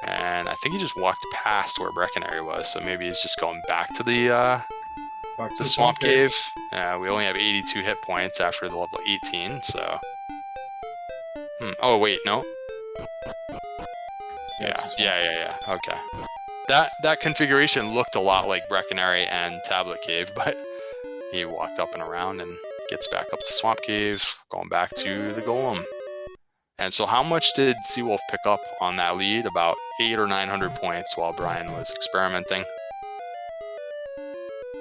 And I think he just walked past where Breckenary was, so maybe he's just going back to the Swamp Cave. We only have 82 hit points after the level 18, so... Oh, wait, no. Yeah, okay. That configuration looked a lot like Breckenary and Tablet Cave, but he walked up and around and gets back up to Swamp Cave, going back to the Golem. And so how much did Seawolf pick up on that lead? About 800 or 900 points while Brian was experimenting.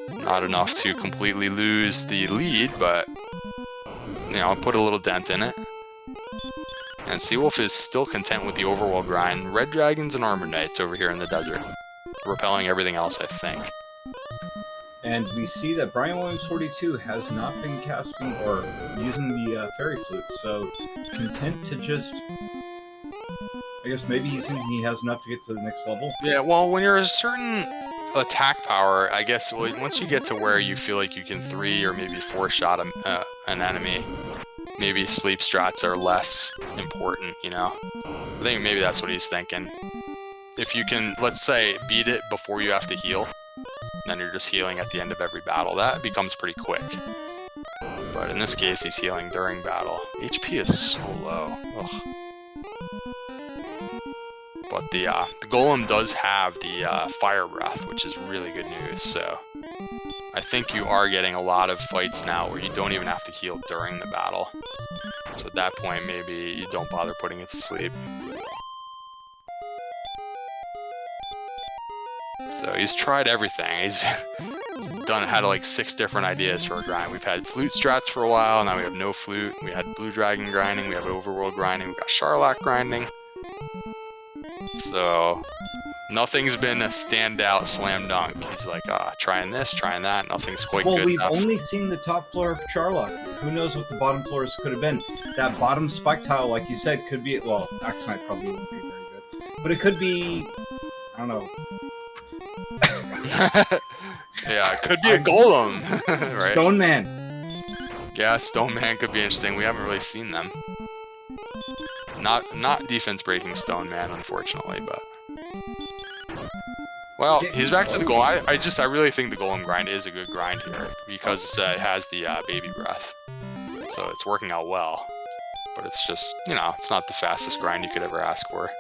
Not enough to completely lose the lead, but, you know, put a little dent in it. And Seawolf is still content with the overworld grind. Red Dragons and Armor Knights over here in the desert. Repelling everything else, I think. And we see that brianwilliams42 has not been casting or using the Fairy Flute, so content to just... I guess maybe he's thinking he has enough to get to the next level? Yeah, well, when you're a certain attack power, I guess once you get to where you feel like you can 3 or maybe 4 shot an enemy, maybe sleep strats are less important, you know? I think maybe that's what he's thinking. If you can, let's say, beat it before you have to heal, then you're just healing at the end of every battle, that becomes pretty quick. But in this case, he's healing during battle. HP is so low. Ugh. But the Golem does have the Fire Breath, which is really good news, so... I think you are getting a lot of fights now where you don't even have to heal during the battle. So at that point, maybe you don't bother putting it to sleep. So he's tried everything. He's had like 6 different ideas for a grind. We've had flute strats for a while, now we have no flute. We had blue dragon grinding, we have overworld grinding, we got Charlock grinding. So nothing's been a standout slam dunk. He's like, trying this, trying that. Nothing's quite good enough. Well, we've only seen the top floor of Charlock. Who knows what the bottom floors could have been? That bottom spike tile, like you said, could be... Well, Axonite probably wouldn't be very good. But it could be... I don't know. Yeah, it could be a golem. Right? Stone Man. Yeah, Stone Man could be interesting. We haven't really seen them. Not defense breaking Stone Man, unfortunately, but... Well, he's back to the golem. I really think the golem grind is a good grind here because it has the baby breath. So it's working out well. But it's just, it's not the fastest grind you could ever ask for.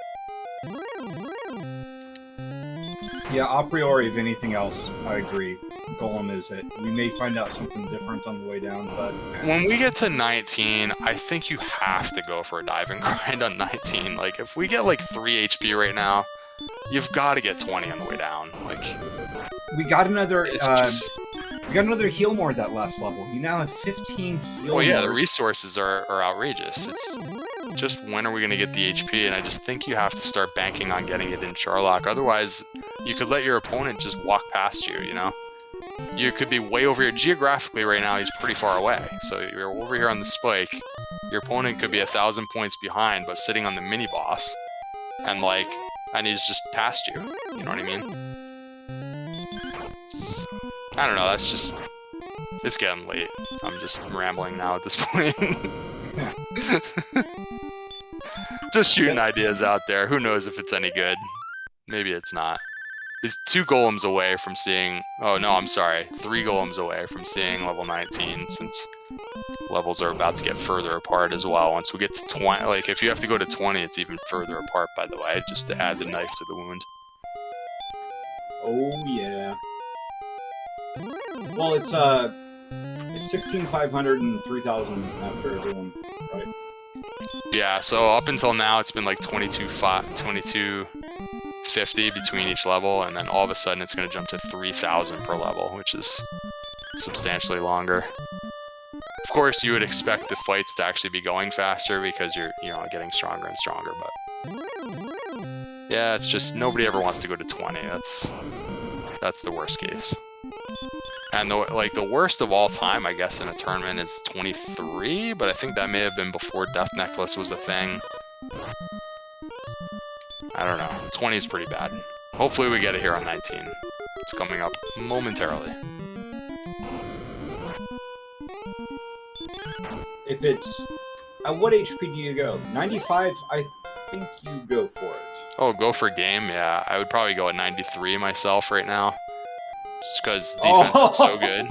Yeah, a priori, if anything else, I agree. Golem is it. We may find out something different on the way down, but... When we get to 19, I think you have to go for a dive and grind on 19. Like, if we get, like, 3 HP right now, you've got to get 20 on the way down. Like... We got another... We got another heal more at that last level. You now have 15 heal Oh yeah, mores. the resources are outrageous. It's just when are we going to get the HP? And I just think you have to start banking on getting it in Charlock. Otherwise, you could let your opponent just walk past you, You could be way over here. Geographically right now, he's pretty far away. So you're over here on the spike. Your opponent could be 1,000 points behind, but sitting on the mini-boss. And he's just past you. You know what I mean? I don't know, that's just... It's getting late. I'm just rambling now at this point. Just shooting ideas out there. Who knows if it's any good? Maybe it's not. He's 2 golems away from seeing... Oh, no, I'm sorry. 3 golems away from seeing level 19, since levels are about to get further apart as well. Once we get to 20... Like, if you have to go to 20, it's even further apart, by the way, just to add the knife to the wound. Oh, yeah. Well, it's 16,500 and 3,000 after everyone, right? Yeah, so up until now, it's been like 2250 between each level, and then all of a sudden it's going to jump to 3,000 per level, which is substantially longer. Of course, you would expect the fights to actually be going faster because you're, getting stronger and stronger, but... Yeah, it's just nobody ever wants to go to 20. That's the worst case. And the worst of all time, I guess, in a tournament is 23, but I think that may have been before Death Necklace was a thing. I don't know. 20 is pretty bad. Hopefully we get it here on 19. It's coming up momentarily. If it's... At what HP do you go? 95, I think you go for it. Oh, go for game? Yeah, I would probably go at 93 myself right now. Just because defense is so good.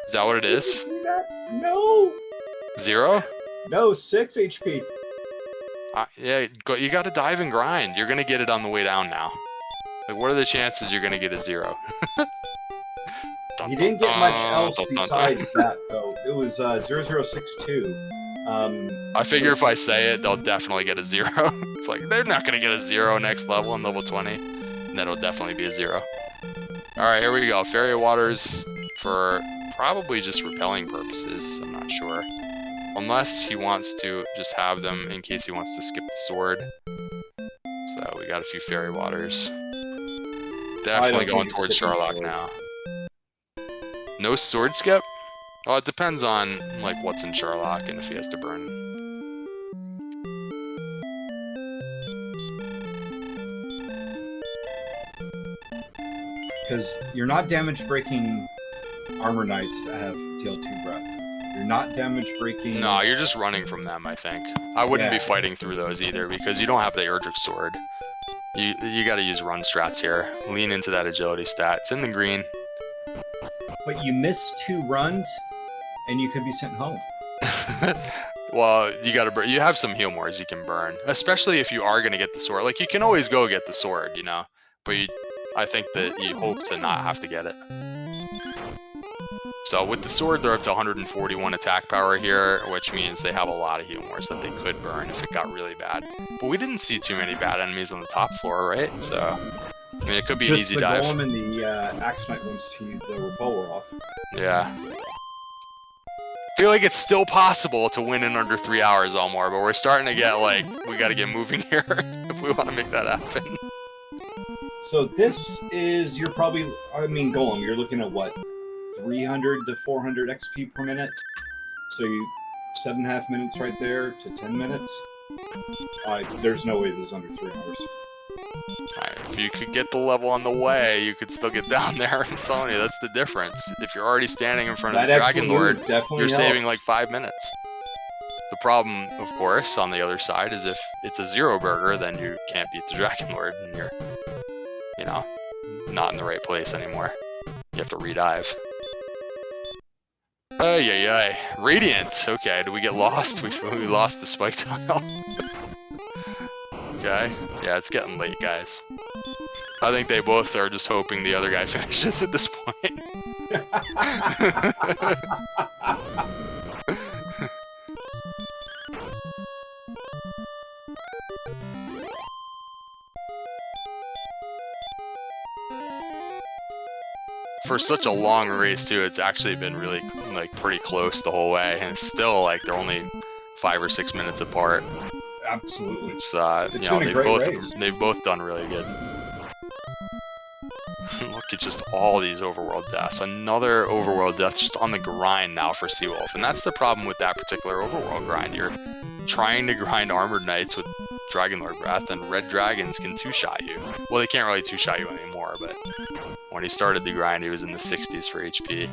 Is that what it is? No! 0? No, 6 HP. Yeah, you gotta dive and grind. You're gonna get it on the way down now. Like, what are the chances you're gonna get a 0? You didn't get much else besides that, though. It was 0062. I figure if I say it, they'll definitely get a 0. It's like, they're not gonna get a 0 next level on level 20. And that'll definitely be a 0. Alright, here we go. Fairy Waters for probably just repelling purposes. I'm not sure. Unless he wants to just have them in case he wants to skip the sword. So we got a few Fairy Waters. Definitely going towards Charlock now. No sword skip? Well, it depends on what's in Charlock and if he has to burn. Because you're not damage-breaking armor knights that have TL2 breath. You're not damage-breaking... No, you're just running from them, I think. I wouldn't be fighting through those either, because you don't have the Erdrick sword. You gotta use run strats here. Lean into that agility stat. It's in the green. But you missed 2 runs, and you could be sent home. Well, you have some heal mores you can burn. Especially if you are gonna get the sword. Like, you can always go get the sword, But I think that you hope to not have to get it. So with the sword, they're up to 141 attack power here, which means they have a lot of heal mores that they could burn if it got really bad. But we didn't see too many bad enemies on the top floor, right? So I mean, it could be Just an easy the dive. golem and the Axe Knight once the repel were off. Yeah. I feel like it's still possible to win in under 3 hours, Almar, but we're starting to get like, we got to get moving here if we want to make that happen. So this is, you're probably, I mean, golem, you're looking at what, 300 to 400 XP per minute? So you 7.5 minutes right there to 10 minutes? There's no way this is under 3 hours. If you could get the level on the way, you could still get down there. I'm telling you, that's the difference. If you're already standing in front of the Dragon Lord, you're saving like 5 minutes. The problem, of course, on the other side is if it's a zero burger, then you can't beat the Dragon Lord, and you're, you know, not in the right place anymore. You have to redive. Ay, ay, ay. Radiant. Okay, did we get lost? We lost the spike tile. Okay. Yeah, it's getting late, guys. I think they both are just hoping the other guy finishes at this point. For such a long race, too, it's actually been really, like, pretty close the whole way. And it's still, like, they're only 5 or 6 minutes apart. Absolutely. It's, it's you know, been a great race. they've both done really good. Look at just all these overworld deaths. Another overworld death just on the grind now for Seawolf. And that's the problem with that particular overworld grind. You're trying to grind Armored Knights with Dragon Lord Breath, and Red Dragons can two-shot you. Well, they can't really two-shot you anymore, but when he started the grind, he was in the 60s for HP.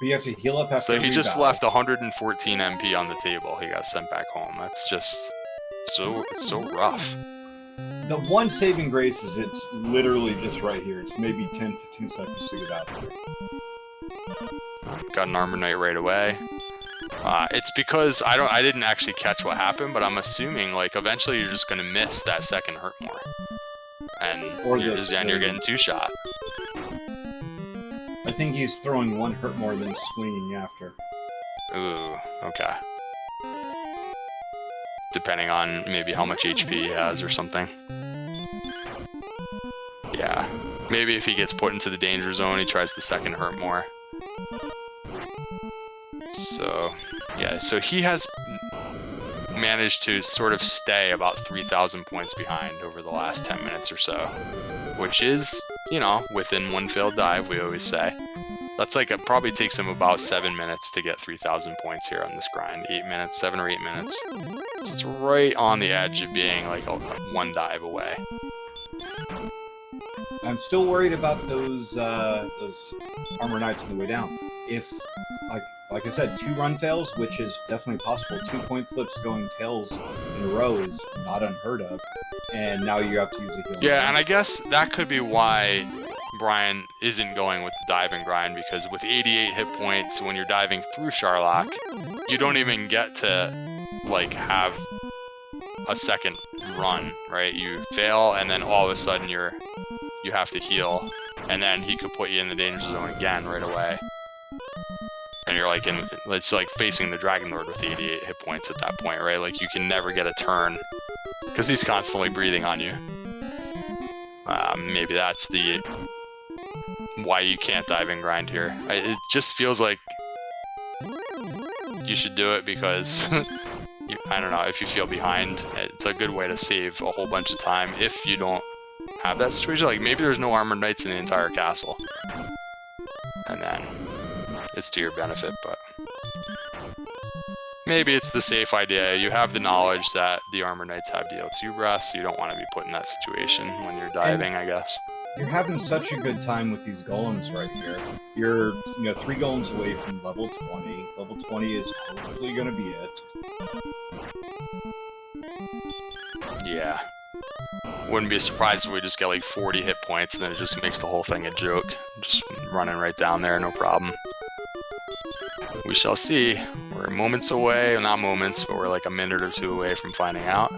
But you have to heal up after So he every just battle. left 114 MP on the table. He got sent back home. That's just it's so rough. The one saving grace is it's literally just right here. It's maybe 10-15 seconds to get out of here. Got an Armor Knight right away. It's because I didn't actually catch what happened, but I'm assuming like eventually you're just gonna miss that second hurt more, and you're getting two-shot. I think he's throwing one hurt more than swinging after. Ooh, okay. Depending on maybe how much HP he has or something. Yeah. Maybe if he gets put into the danger zone, he tries the second hurt more. So, yeah, so he has managed to sort of stay about 3,000 points behind over the last 10 minutes or so. Which is, you know, within one failed dive, we always say. That's like, it probably takes him about 7 minutes to get 3,000 points here on this grind. 8 minutes, 7 or 8 minutes. So it's right on the edge of being like one dive away. I'm still worried about those Armor Knights on the way down. If, like I said, 2 run fails, which is definitely possible. 2 point flips going tails in a row is not unheard of. And now you have to use a heal. Yeah, and I guess that could be why Brian isn't going with the dive and grind, because with 88 hit points, when you're diving through Sharlock, you don't even get to, like, have a second run, right? You fail, and then all of a sudden you have to heal, and then he could put you in the danger zone again right away. And you're like it's like facing the Dragon Lord with 88 hit points at that point, right? Like you can never get a turn because he's constantly breathing on you. Maybe that's the why you can't dive and grind here. It just feels like you should do it because I don't know, if you feel behind, it's a good way to save a whole bunch of time if you don't have that situation. Like maybe there's no Armored Knights in the entire castle, and then it's to your benefit, but maybe it's the safe idea. You have the knowledge that the Armored Knights have DL2 breath, so you don't want to be put in that situation when you're diving, I guess. You're having such a good time with these golems right here. You're, 3 golems away from level 20. Level 20 is hopefully going to be it. Yeah. Wouldn't be surprised if we just get like 40 hit points and then it just makes the whole thing a joke. Just running right down there, no problem. We shall see. We're moments away, not moments, but we're like a minute or 2 away from finding out.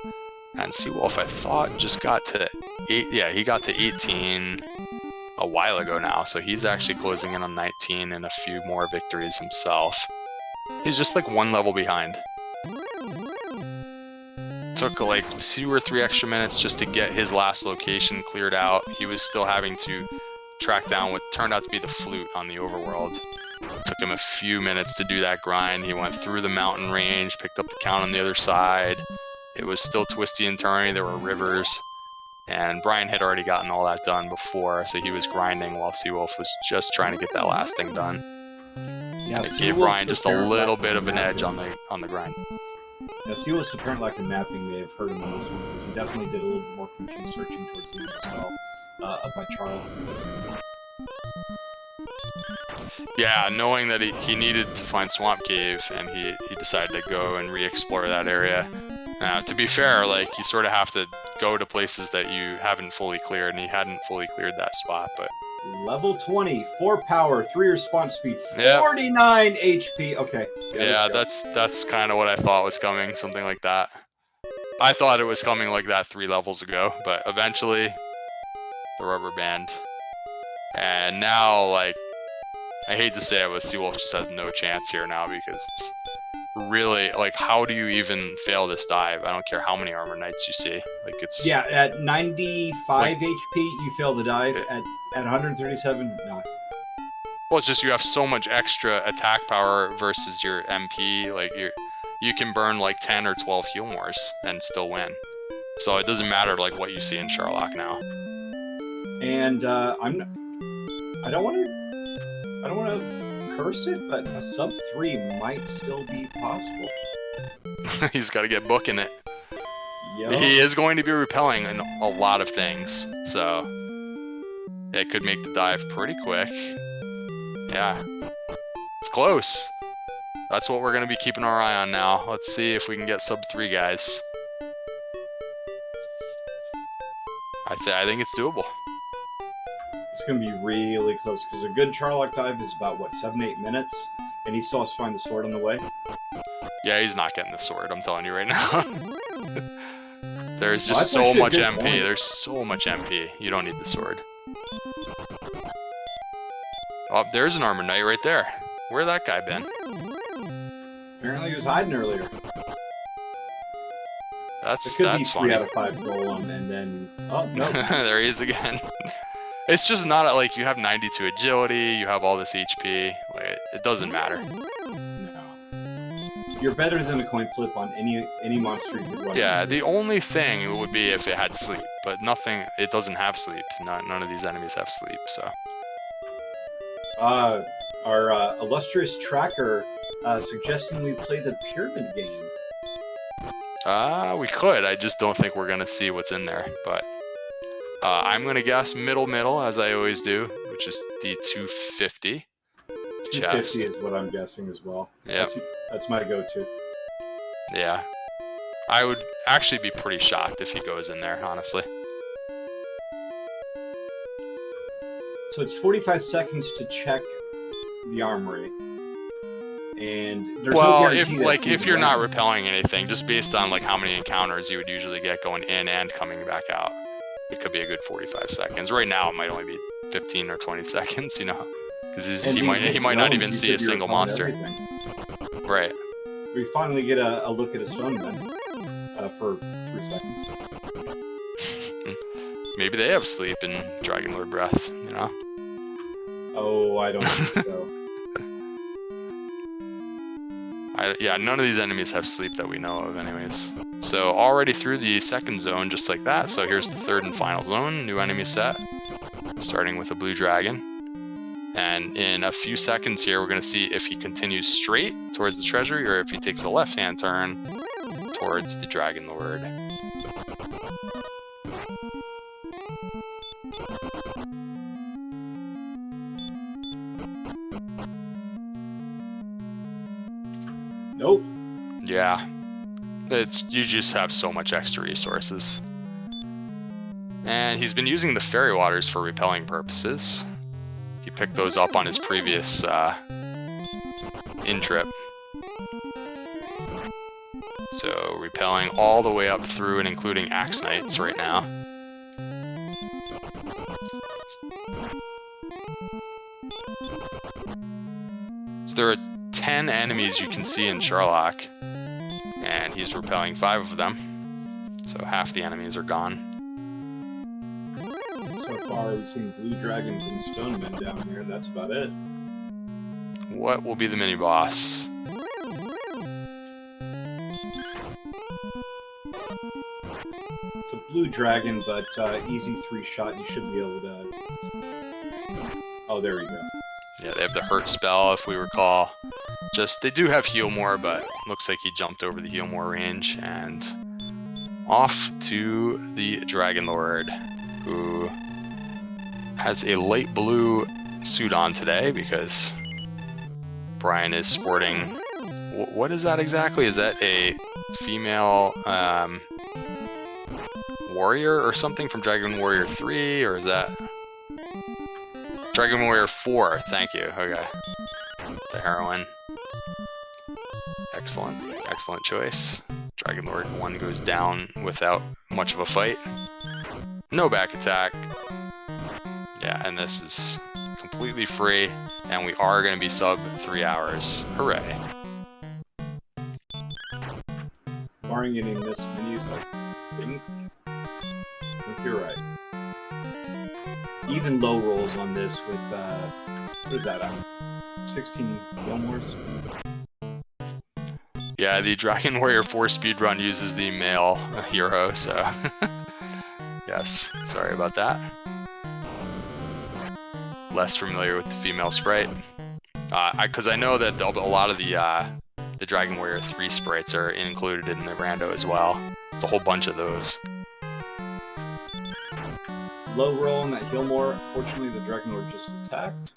And Seawolf, I thought, just got to 8. Yeah, he got to 18 a while ago now, so he's actually closing in on 19 and a few more victories himself. He's just like 1 level behind. took like 2 or 3 extra minutes just to get his last location cleared out. He was still having to track down what turned out to be the flute on the overworld. It took him a few minutes to do that grind. He went through the mountain range, picked up the count on the other side. It was still twisty and turny. There were rivers. And Brian had already gotten all that done before, so he was grinding while Seawolf was just trying to get that last thing done. Yeah, it gave Brian just a little bit of an edge on the grind. Yeah, Seawolf's apparent lack of mapping may have hurt him on this one, because he definitely did a little bit more confused searching towards the end as well, up by Charlie. Yeah, knowing that he needed to find Swamp Cave, and he decided to go and re-explore that area. To be fair, like, you sort of have to go to places that you haven't fully cleared, and he hadn't fully cleared that spot, but... Level 20, 4 power, 3 response speed, Yep. 49 HP. Okay. Yeah, that's kind of what I thought was coming, something like that. I thought it was coming like that 3 levels ago, but eventually, the rubber band. And now, like, I hate to say it, but Seawolf just has no chance here now, because it's really, like, how do you even fail this dive? I don't care how many armor knights you see. Like, it's... Yeah, at 95 HP, you fail the dive. At 137, no. Well, it's just you have so much extra attack power versus your MP. Like, you can burn like 10 or 12 heal mores and still win. So it doesn't matter like what you see in Sherlock now. And I don't want to curse it, but a sub 3 might still be possible. He's got to get booking it. Yep. He is going to be repelling in a lot of things, so it could make the dive pretty quick. Yeah, it's close. That's what we're going to be keeping our eye on now. Let's see if we can get sub 3, guys. I think it's doable. It's going to be really close, because a good Charlock dive is about, what, 7-8 minutes? And he still has to find the sword on the way? Yeah, he's not getting the sword, I'm telling you right now. There's just so much MP. Point. There's so much MP. You don't need the sword. Oh, there's an armor knight right there. Where'd that guy been? Apparently he was hiding earlier. That's funny. 3 funny. out of 5 roll him, and then... Oh, no. There he is again. It's just not like you have 92 agility, you have all this HP. Like, it doesn't matter. No. You're better than a coin flip on any monster you could run. Yeah, the only thing would be if it had sleep, but nothing. It doesn't have sleep. None of these enemies have sleep, so. Our illustrious tracker suggesting we play the pyramid game. We could. I just don't think we're gonna see what's in there. But I'm gonna guess middle, as I always do, which is the 250. 250 is what I'm guessing as well. Yeah, that's my go-to. Yeah, I would actually be pretty shocked if he goes in there, honestly. So it's 45 seconds to check the armory. And there's no if you're not repelling anything, just based on like how many encounters you would usually get going in and coming back out, it could be a good 45 seconds. Right now, it might only be 15 or 20 seconds, you know, because he might not even see a single monster. Right. We finally get a look at a stone then for 3 seconds. Maybe they have sleep in Dragon Lord Breath, you know? Oh, I don't think so. Yeah, none of these enemies have sleep that we know of anyways. So already through the second zone just like that. So here's the third and final zone, new enemy set, starting with a blue dragon. And in a few seconds here, we're going to see if he continues straight towards the treasury or if he takes a left-hand turn towards the Dragon Lord. Nope. Yeah. You just have so much extra resources. And he's been using the fairy waters for repelling purposes. He picked those up on his previous in-trip. So repelling all the way up through and including Axe Knights right now. So there are 10 enemies you can see in Sherlock, and he's repelling 5 of them. So half the enemies are gone. So far, we've seen blue dragons and stonemen down here. That's about it. What will be the mini boss? It's a blue dragon, but easy 3-shot. You should be able to. Oh, there we go. Yeah, they have the hurt spell, if we recall. They do have heal more, but looks like he jumped over the heal more range, and off to the Dragon Lord, who has a light blue suit on today because Brian is sporting. What is that exactly? Is that a female warrior or something from Dragon Warrior 3, or is that Dragon Warrior 4? Thank you. Okay, the heroine. Excellent choice. Dragon Lord 1 goes down without much of a fight. No back attack. Yeah, and this is completely free, and we are going to be sub 3 hours. Hooray. Barring any missed menus, I think you're right. Even low rolls on this with, what is that, 16 Gilmores? Yeah, the Dragon Warrior 4 speedrun uses the male hero, so yes, sorry about that. Less familiar with the female sprite. Because I know that a lot of the Dragon Warrior 3 sprites are included in the rando as well. It's a whole bunch of those. Low roll on that Gilmore. Fortunately, the Dragon Lord just attacked.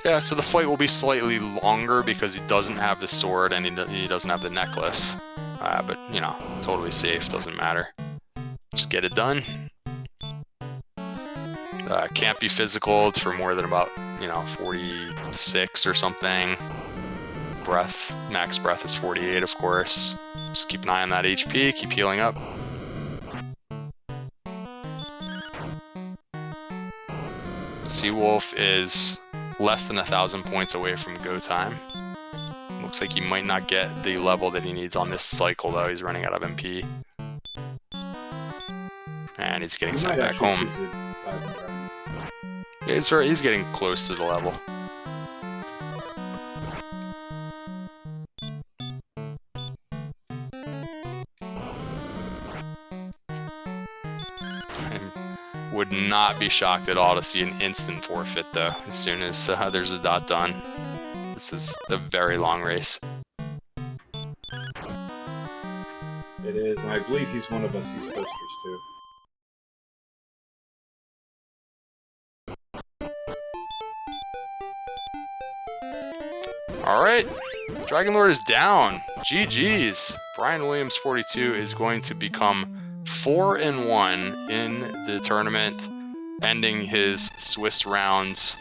Yeah, so the fight will be slightly longer because he doesn't have the sword and he doesn't have the necklace. But, you know, totally safe, doesn't matter. Just get it done. Can't be physical, it's for more than about, 46 or something. Max breath is 48, of course. Just keep an eye on that HP, keep healing up. Seawolf is less than 1,000 points away from go time. Looks like he might not get the level that he needs on this cycle, though. He's running out of MP. And he's getting sent back home. Yeah, he's getting close to the level. Would not be shocked at all to see an instant forfeit, though, as soon as there's a dot done. This is a very long race. It is, and I believe he's one of us East Coasters, too. Alright, Dragon Lord is down. GG's. brianwilliams42 is going to become 4-1 in the tournament, ending his Swiss rounds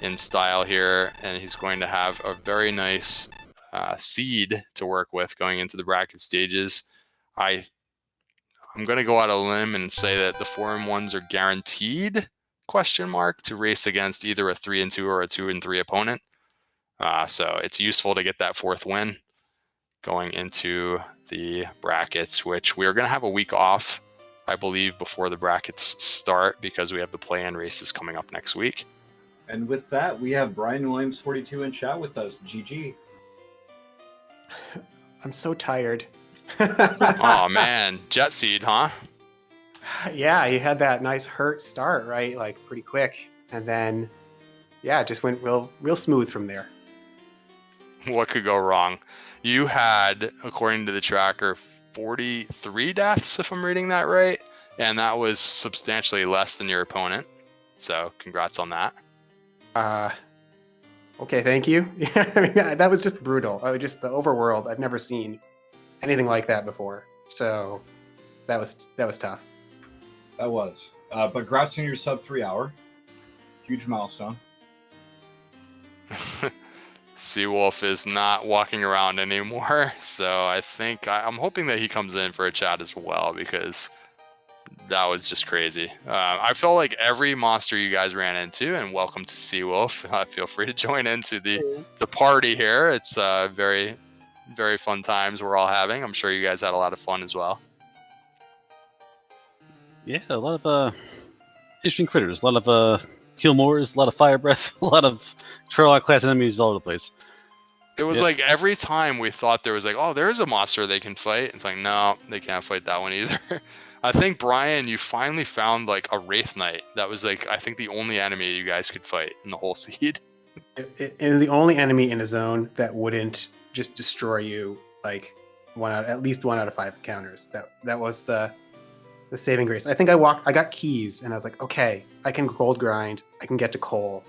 in style here, and he's going to have a very nice seed to work with going into the bracket stages. I'm going to go out on a limb and say that the 4-1s are guaranteed, ? To race against either a 3-2 or a 2-3 opponent. So it's useful to get that 4th win going into the brackets, which we're going to have a week off, I believe, before the brackets start because we have the play-in races coming up next week. And with that, we have Brian Williams42 in chat with us. GG. I'm so tired. Oh, man. Jet seed, huh? Yeah, he had that nice hurt start, right? Like pretty quick. And then, yeah, it just went real smooth from there. What could go wrong? You had, according to the tracker, 43 deaths, if I'm reading that right. And that was substantially less than your opponent. So congrats on that. Okay, thank you. Yeah, I mean, that was just brutal. Just the overworld. I've never seen anything like that before. So that was tough. That was. But congrats on your sub 3 hour. Huge milestone. Seawolf is not walking around anymore, so I think I'm hoping that he comes in for a chat as well, because that was just crazy. I felt like every monster you guys ran into, and welcome to Seawolf. Feel free to join into the party here. It's very, very fun times we're all having. I'm sure you guys had a lot of fun as well. Yeah, a lot of interesting critters, a lot of Healmores, a lot of Fire Breath, a lot of Turlock class enemies all over the place. It was like every time we thought there was like, oh, there's a monster they can fight. It's like, no, they can't fight that one either. I think, Brian, you finally found like a Wraith Knight. That was like, I think the only enemy you guys could fight in the whole seed. And the only enemy in a zone that wouldn't just destroy you like at least 1 out of 5 encounters. That was the saving grace. I think I got keys and I was like, okay, I can gold grind, I can get to coal.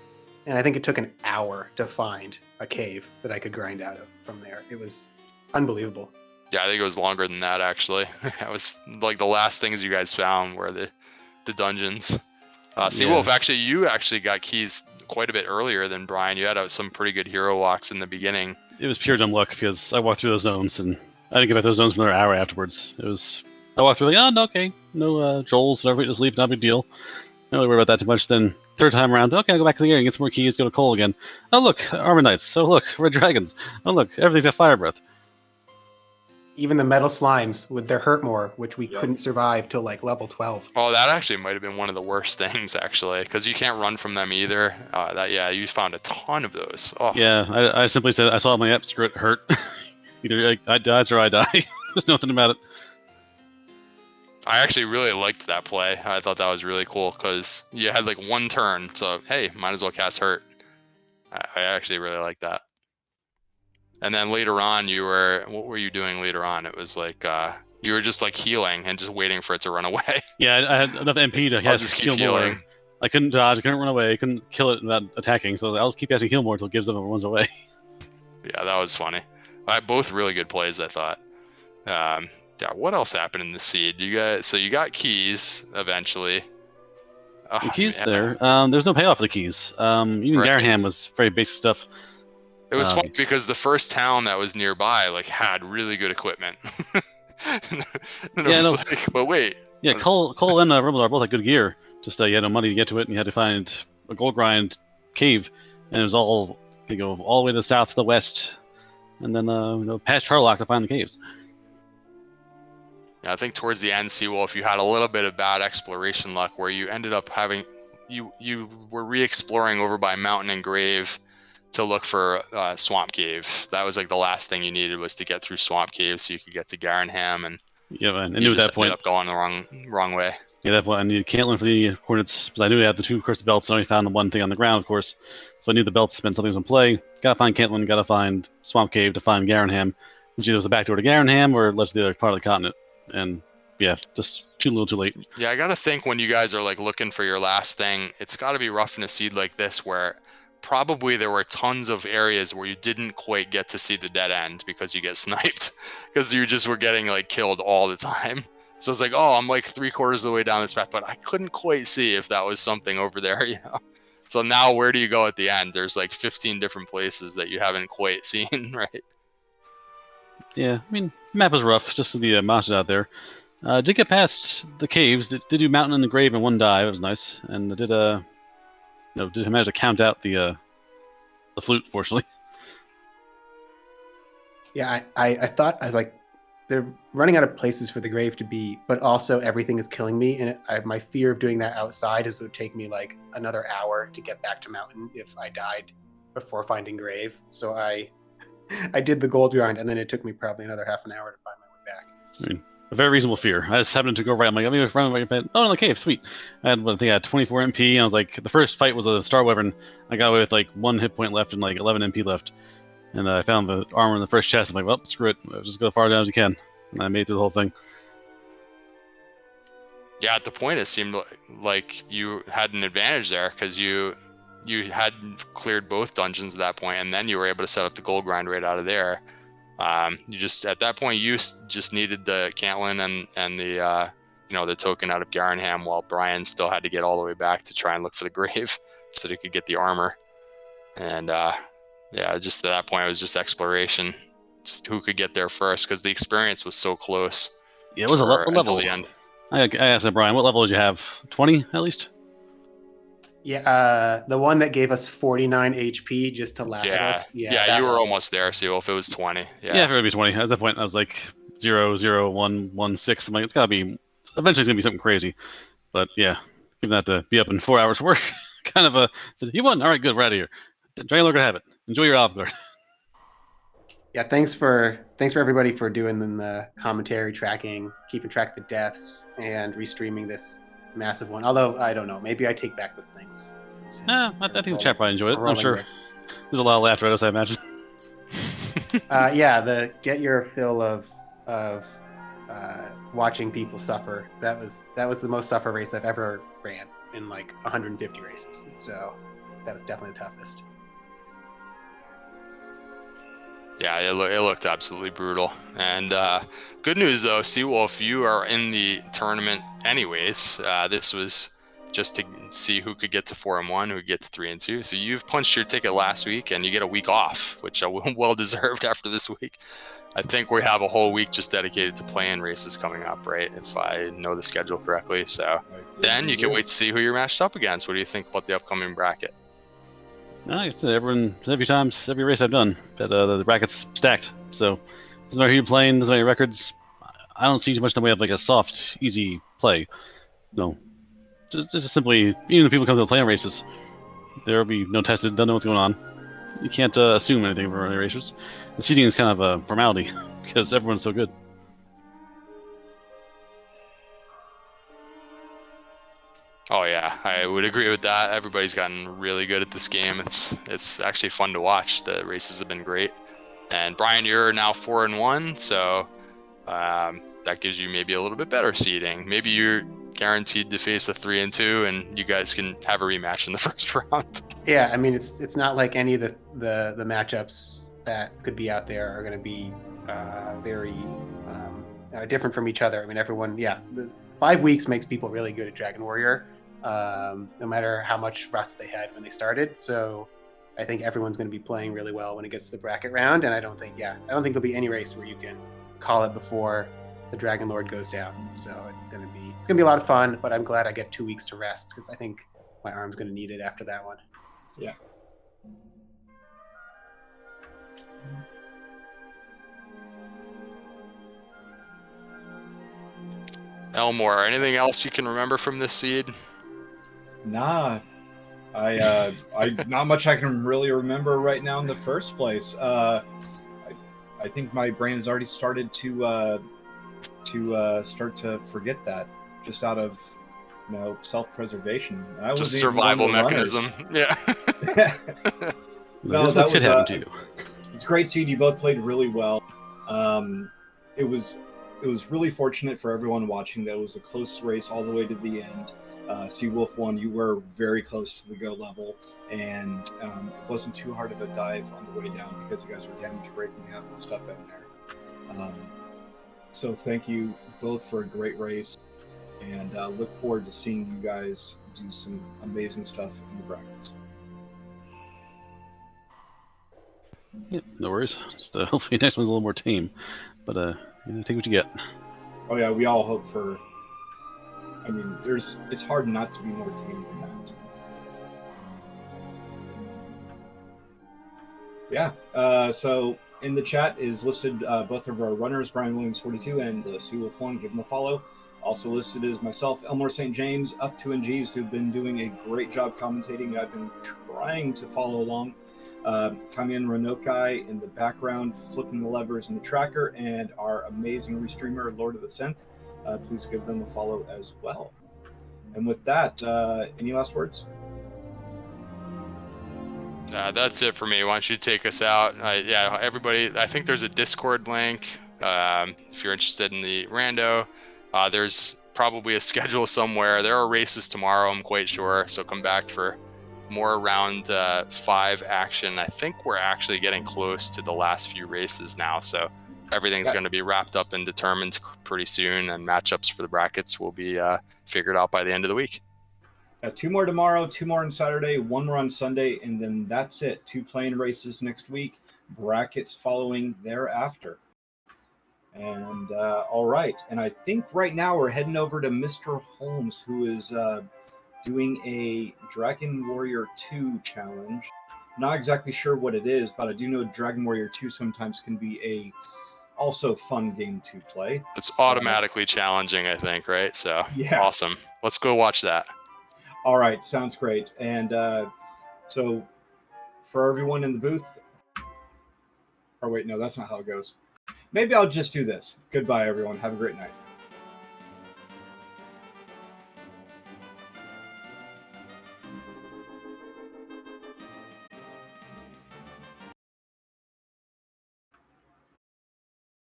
And I think it took an hour to find a cave that I could grind out of from there. It was unbelievable. Yeah, I think it was longer than that, actually. That was like the last things you guys found were the dungeons. Seawolf, actually, you actually got keys quite a bit earlier than Brian. You had some pretty good hero walks in the beginning. It was pure dumb luck because I walked through those zones and I didn't get back those zones for another hour afterwards. I walked through like, oh, no, okay, no Joels, whatever, just leave, not a big deal. Don't really worry about that too much. Then third time around, okay, I'll go back to the area and get some more keys, go to coal again. Oh, look, Armor Knights. Oh, look, Red Dragons. Oh, look, everything's got Fire Breath. Even the metal slimes with their hurt more, which we couldn't survive till like level 12. Oh, that actually might have been one of the worst things, actually, because you can't run from them either. You found a ton of those. Oh. Yeah, I simply said, I saw my app, screw it, hurt. Either I dies or I die. There's nothing about it. I actually really liked that play. I thought that was really cool because you had like one turn, so hey, might as well cast hurt. I actually really like that. And then later on, what were you doing later on? It was like you were just like healing and just waiting for it to run away. Yeah, I had enough MP to just keep healing. More. I couldn't dodge, I couldn't run away, I couldn't kill it without attacking, so I'll just keep casting heal more until it gives up and runs away. Yeah, that was funny. Both really good plays, I thought. Yeah, what else happened in the seed? You got keys eventually. Oh, the keys there. There's no payoff for the keys. Even Garaham was very basic stuff. It was funny because the first town that was nearby like had really good equipment. But wait. Yeah, Cole and Rimmel both had good gear. Just you had no money to get to it, and you had to find a gold grind cave, and it was all you go all the way to the south to the west, and then past Charlock to find the caves. I think towards the end, Seawolf, you had a little bit of bad exploration luck where you ended up you were re-exploring over by Mountain and Grave to look for Swamp Cave. That was like the last thing you needed was to get through Swamp Cave so you could get to Garenham, and yeah, man. I knew at that point ended up going the wrong way. Yeah, at that point I needed Caitlin for the coordinates because I knew I had the 2 cursed belts. And I only found the one thing on the ground, of course. So I knew the belts meant something was in play. Gotta find Caitlin. Gotta find Swamp Cave to find Garenham, which either was the back door to Garenham or led to the other part of the continent. And yeah, just too little too late. Yeah, I gotta think when you guys are like looking for your last thing, it's gotta be rough in a seed like this where probably there were tons of areas where you didn't quite get to see the dead end because you get sniped because you just were getting like killed all the time. So it's like, oh, I'm like 3/4 of the way down this path, but I couldn't quite see if that was something over there, you know. So now where do you go at the end? There's like 15 different places that you haven't quite seen, right? Yeah, I mean, the map was rough, just the monsters out there. Did get past the caves. Did do Mountain and the Grave in one dive. It was nice, and I did manage to count out the flute, fortunately. Yeah, I thought, I was like, they're running out of places for the grave to be, but also everything is killing me, and my fear of doing that outside is it would take me like another hour to get back to Mountain if I died before finding grave. So I did the gold grind, and then it took me probably another half an hour to find my way back. I mean, a very reasonable fear. I just happened to go right. I'm like, I'm going to run right. Oh, no, the cave, sweet. I think I had 24 MP, and I was like, the first fight was a Star Wyvern. I got away with like 1 hit point left and like 11 MP left. And I found the armor in the first chest. I'm like, well, screw it. I'll just go as far down as you can. And I made it through the whole thing. Yeah, at the point it seemed like you had an advantage there because you had cleared both dungeons at that point, and then you were able to set up the gold grind right out of there. You just at that point you just needed the Caitlin and the the token out of Garenham, while Brian still had to get all the way back to try and look for the grave so that he could get the armor. And just at that point it was just exploration, just who could get there first because the experience was so close. Yeah, it was a level. Until the end. I asked Brian, what level did you have? 20 at least? Yeah, the one that gave us 49 HP just to laugh at us. Yeah, That you were level. almost there, Seawolf. It was 20. Yeah, I figured it'd be 20. At that point, I was like 0, 0, 1, 1, 6. I'm like, it's gotta be. Eventually, it's gonna be something crazy. But yeah, given that to be up in 4 hours work, kind of a. Said, you won. All right, good. We're out of here. Dragon Lord, have it. Enjoy your Alpha Guard. Yeah, thanks for everybody for doing the commentary, tracking, keeping track of the deaths, and restreaming this massive one. Although I don't know, maybe I take back those things. I think the chat probably enjoyed it. I'm sure This. there's a lot of laughter at us, I imagine. Yeah, the get your fill of watching people suffer. That was the most suffer race I've ever ran in like 150 races. So that was definitely the toughest. Yeah, it looked absolutely brutal. And good news though, Seawolf, you are in the tournament anyways. This was just to see who could get to 4-1, who could get to 3-2. So you've punched your ticket last week, and you get a week off, which are well deserved after this week. I think we have a whole week just dedicated to playing races coming up, right? If I know the schedule correctly. So then you can wait to see who you're matched up against. What do you think about the upcoming bracket? It's every race I've done, that the bracket's stacked. So doesn't matter who you're playing, doesn't matter your records. I don't see too much in the way of like a soft, easy play. No, just simply, even the people who come to the playing races, there will be no tested, don't know what's going on. You can't assume anything for any racers. The seeding is kind of a formality because everyone's so good. Oh yeah, I would agree with that. Everybody's gotten really good at this game. It's actually fun to watch. The races have been great. And Brian, you're now 4-1, so that gives you maybe a little bit better seeding. Maybe you're guaranteed to face a 3-2, and you guys can have a rematch in the first round. Yeah, I mean it's not like any of the matchups that could be out there are going to be very different from each other. I mean, everyone, the 5 weeks makes people really good at Dragon Warrior, no matter how much rust they had when they started. So I think everyone's going to be playing really well when it gets to the bracket round, and I don't think there'll be any race where you can call it before the Dragon Lord goes down. So it's gonna be a lot of fun. But I'm glad I get 2 weeks to rest because I think my arm's going to need it after that one. Yeah. Elmore, anything else you can remember from this seed? Nah, I not much I can really remember right now in the first place. I think my brain has already started to start to forget that, just out of self-preservation. Just survival mechanism. Yeah. No, that was it's a great seed. You both played really well. It was really fortunate for everyone watching that it was a close race all the way to the end. Seawolf1, you were very close to the go level, and it wasn't too hard of a dive on the way down because you guys were damage breaking half the stuff in there. So thank you both for a great race, and look forward to seeing you guys do some amazing stuff in the brackets. Yeah, no worries. Just hopefully next one's a little more tame, but take what you get. Oh yeah, we all hope for. I mean, it's hard not to be more tame than that. Yeah. So in the chat is listed both of our runners, brianwilliams42 and the theseawolf1. Give them a follow. Also listed is myself, Elmore St. James, up to NGs, who've been doing a great job commentating. I've been trying to follow along. Kamyan Renokai in the background, flipping the levers in the tracker, and our amazing restreamer, Lord of the Synth. Please give them a follow as well. And with that, any last words? That's it for me. Why don't you take us out? Yeah, everybody, I think there's a Discord link. If you're interested in the rando, there's probably a schedule somewhere. There are races tomorrow, I'm quite sure. So come back for more round 5 action. I think we're actually getting close to the last few races now. So everything's going to be wrapped up and determined pretty soon. And matchups for the brackets will be figured out by the end of the week. 2 more tomorrow, 2 more on Saturday, 1 more on Sunday, and then that's it. 2 playing races next week, brackets following thereafter. And all right, and I think right now we're heading over to Mr. Holmes, who is doing a Dragon Warrior 2 challenge. Not exactly sure what it is, but I do know Dragon Warrior 2 sometimes can be a also fun game to play. It's automatically challenging, I think, right? So Yeah. Awesome. Let's go watch that. All right, sounds great. And so for everyone in the booth, or wait, no, that's not how it goes. Maybe I'll just do this. Goodbye, everyone. Have a great night.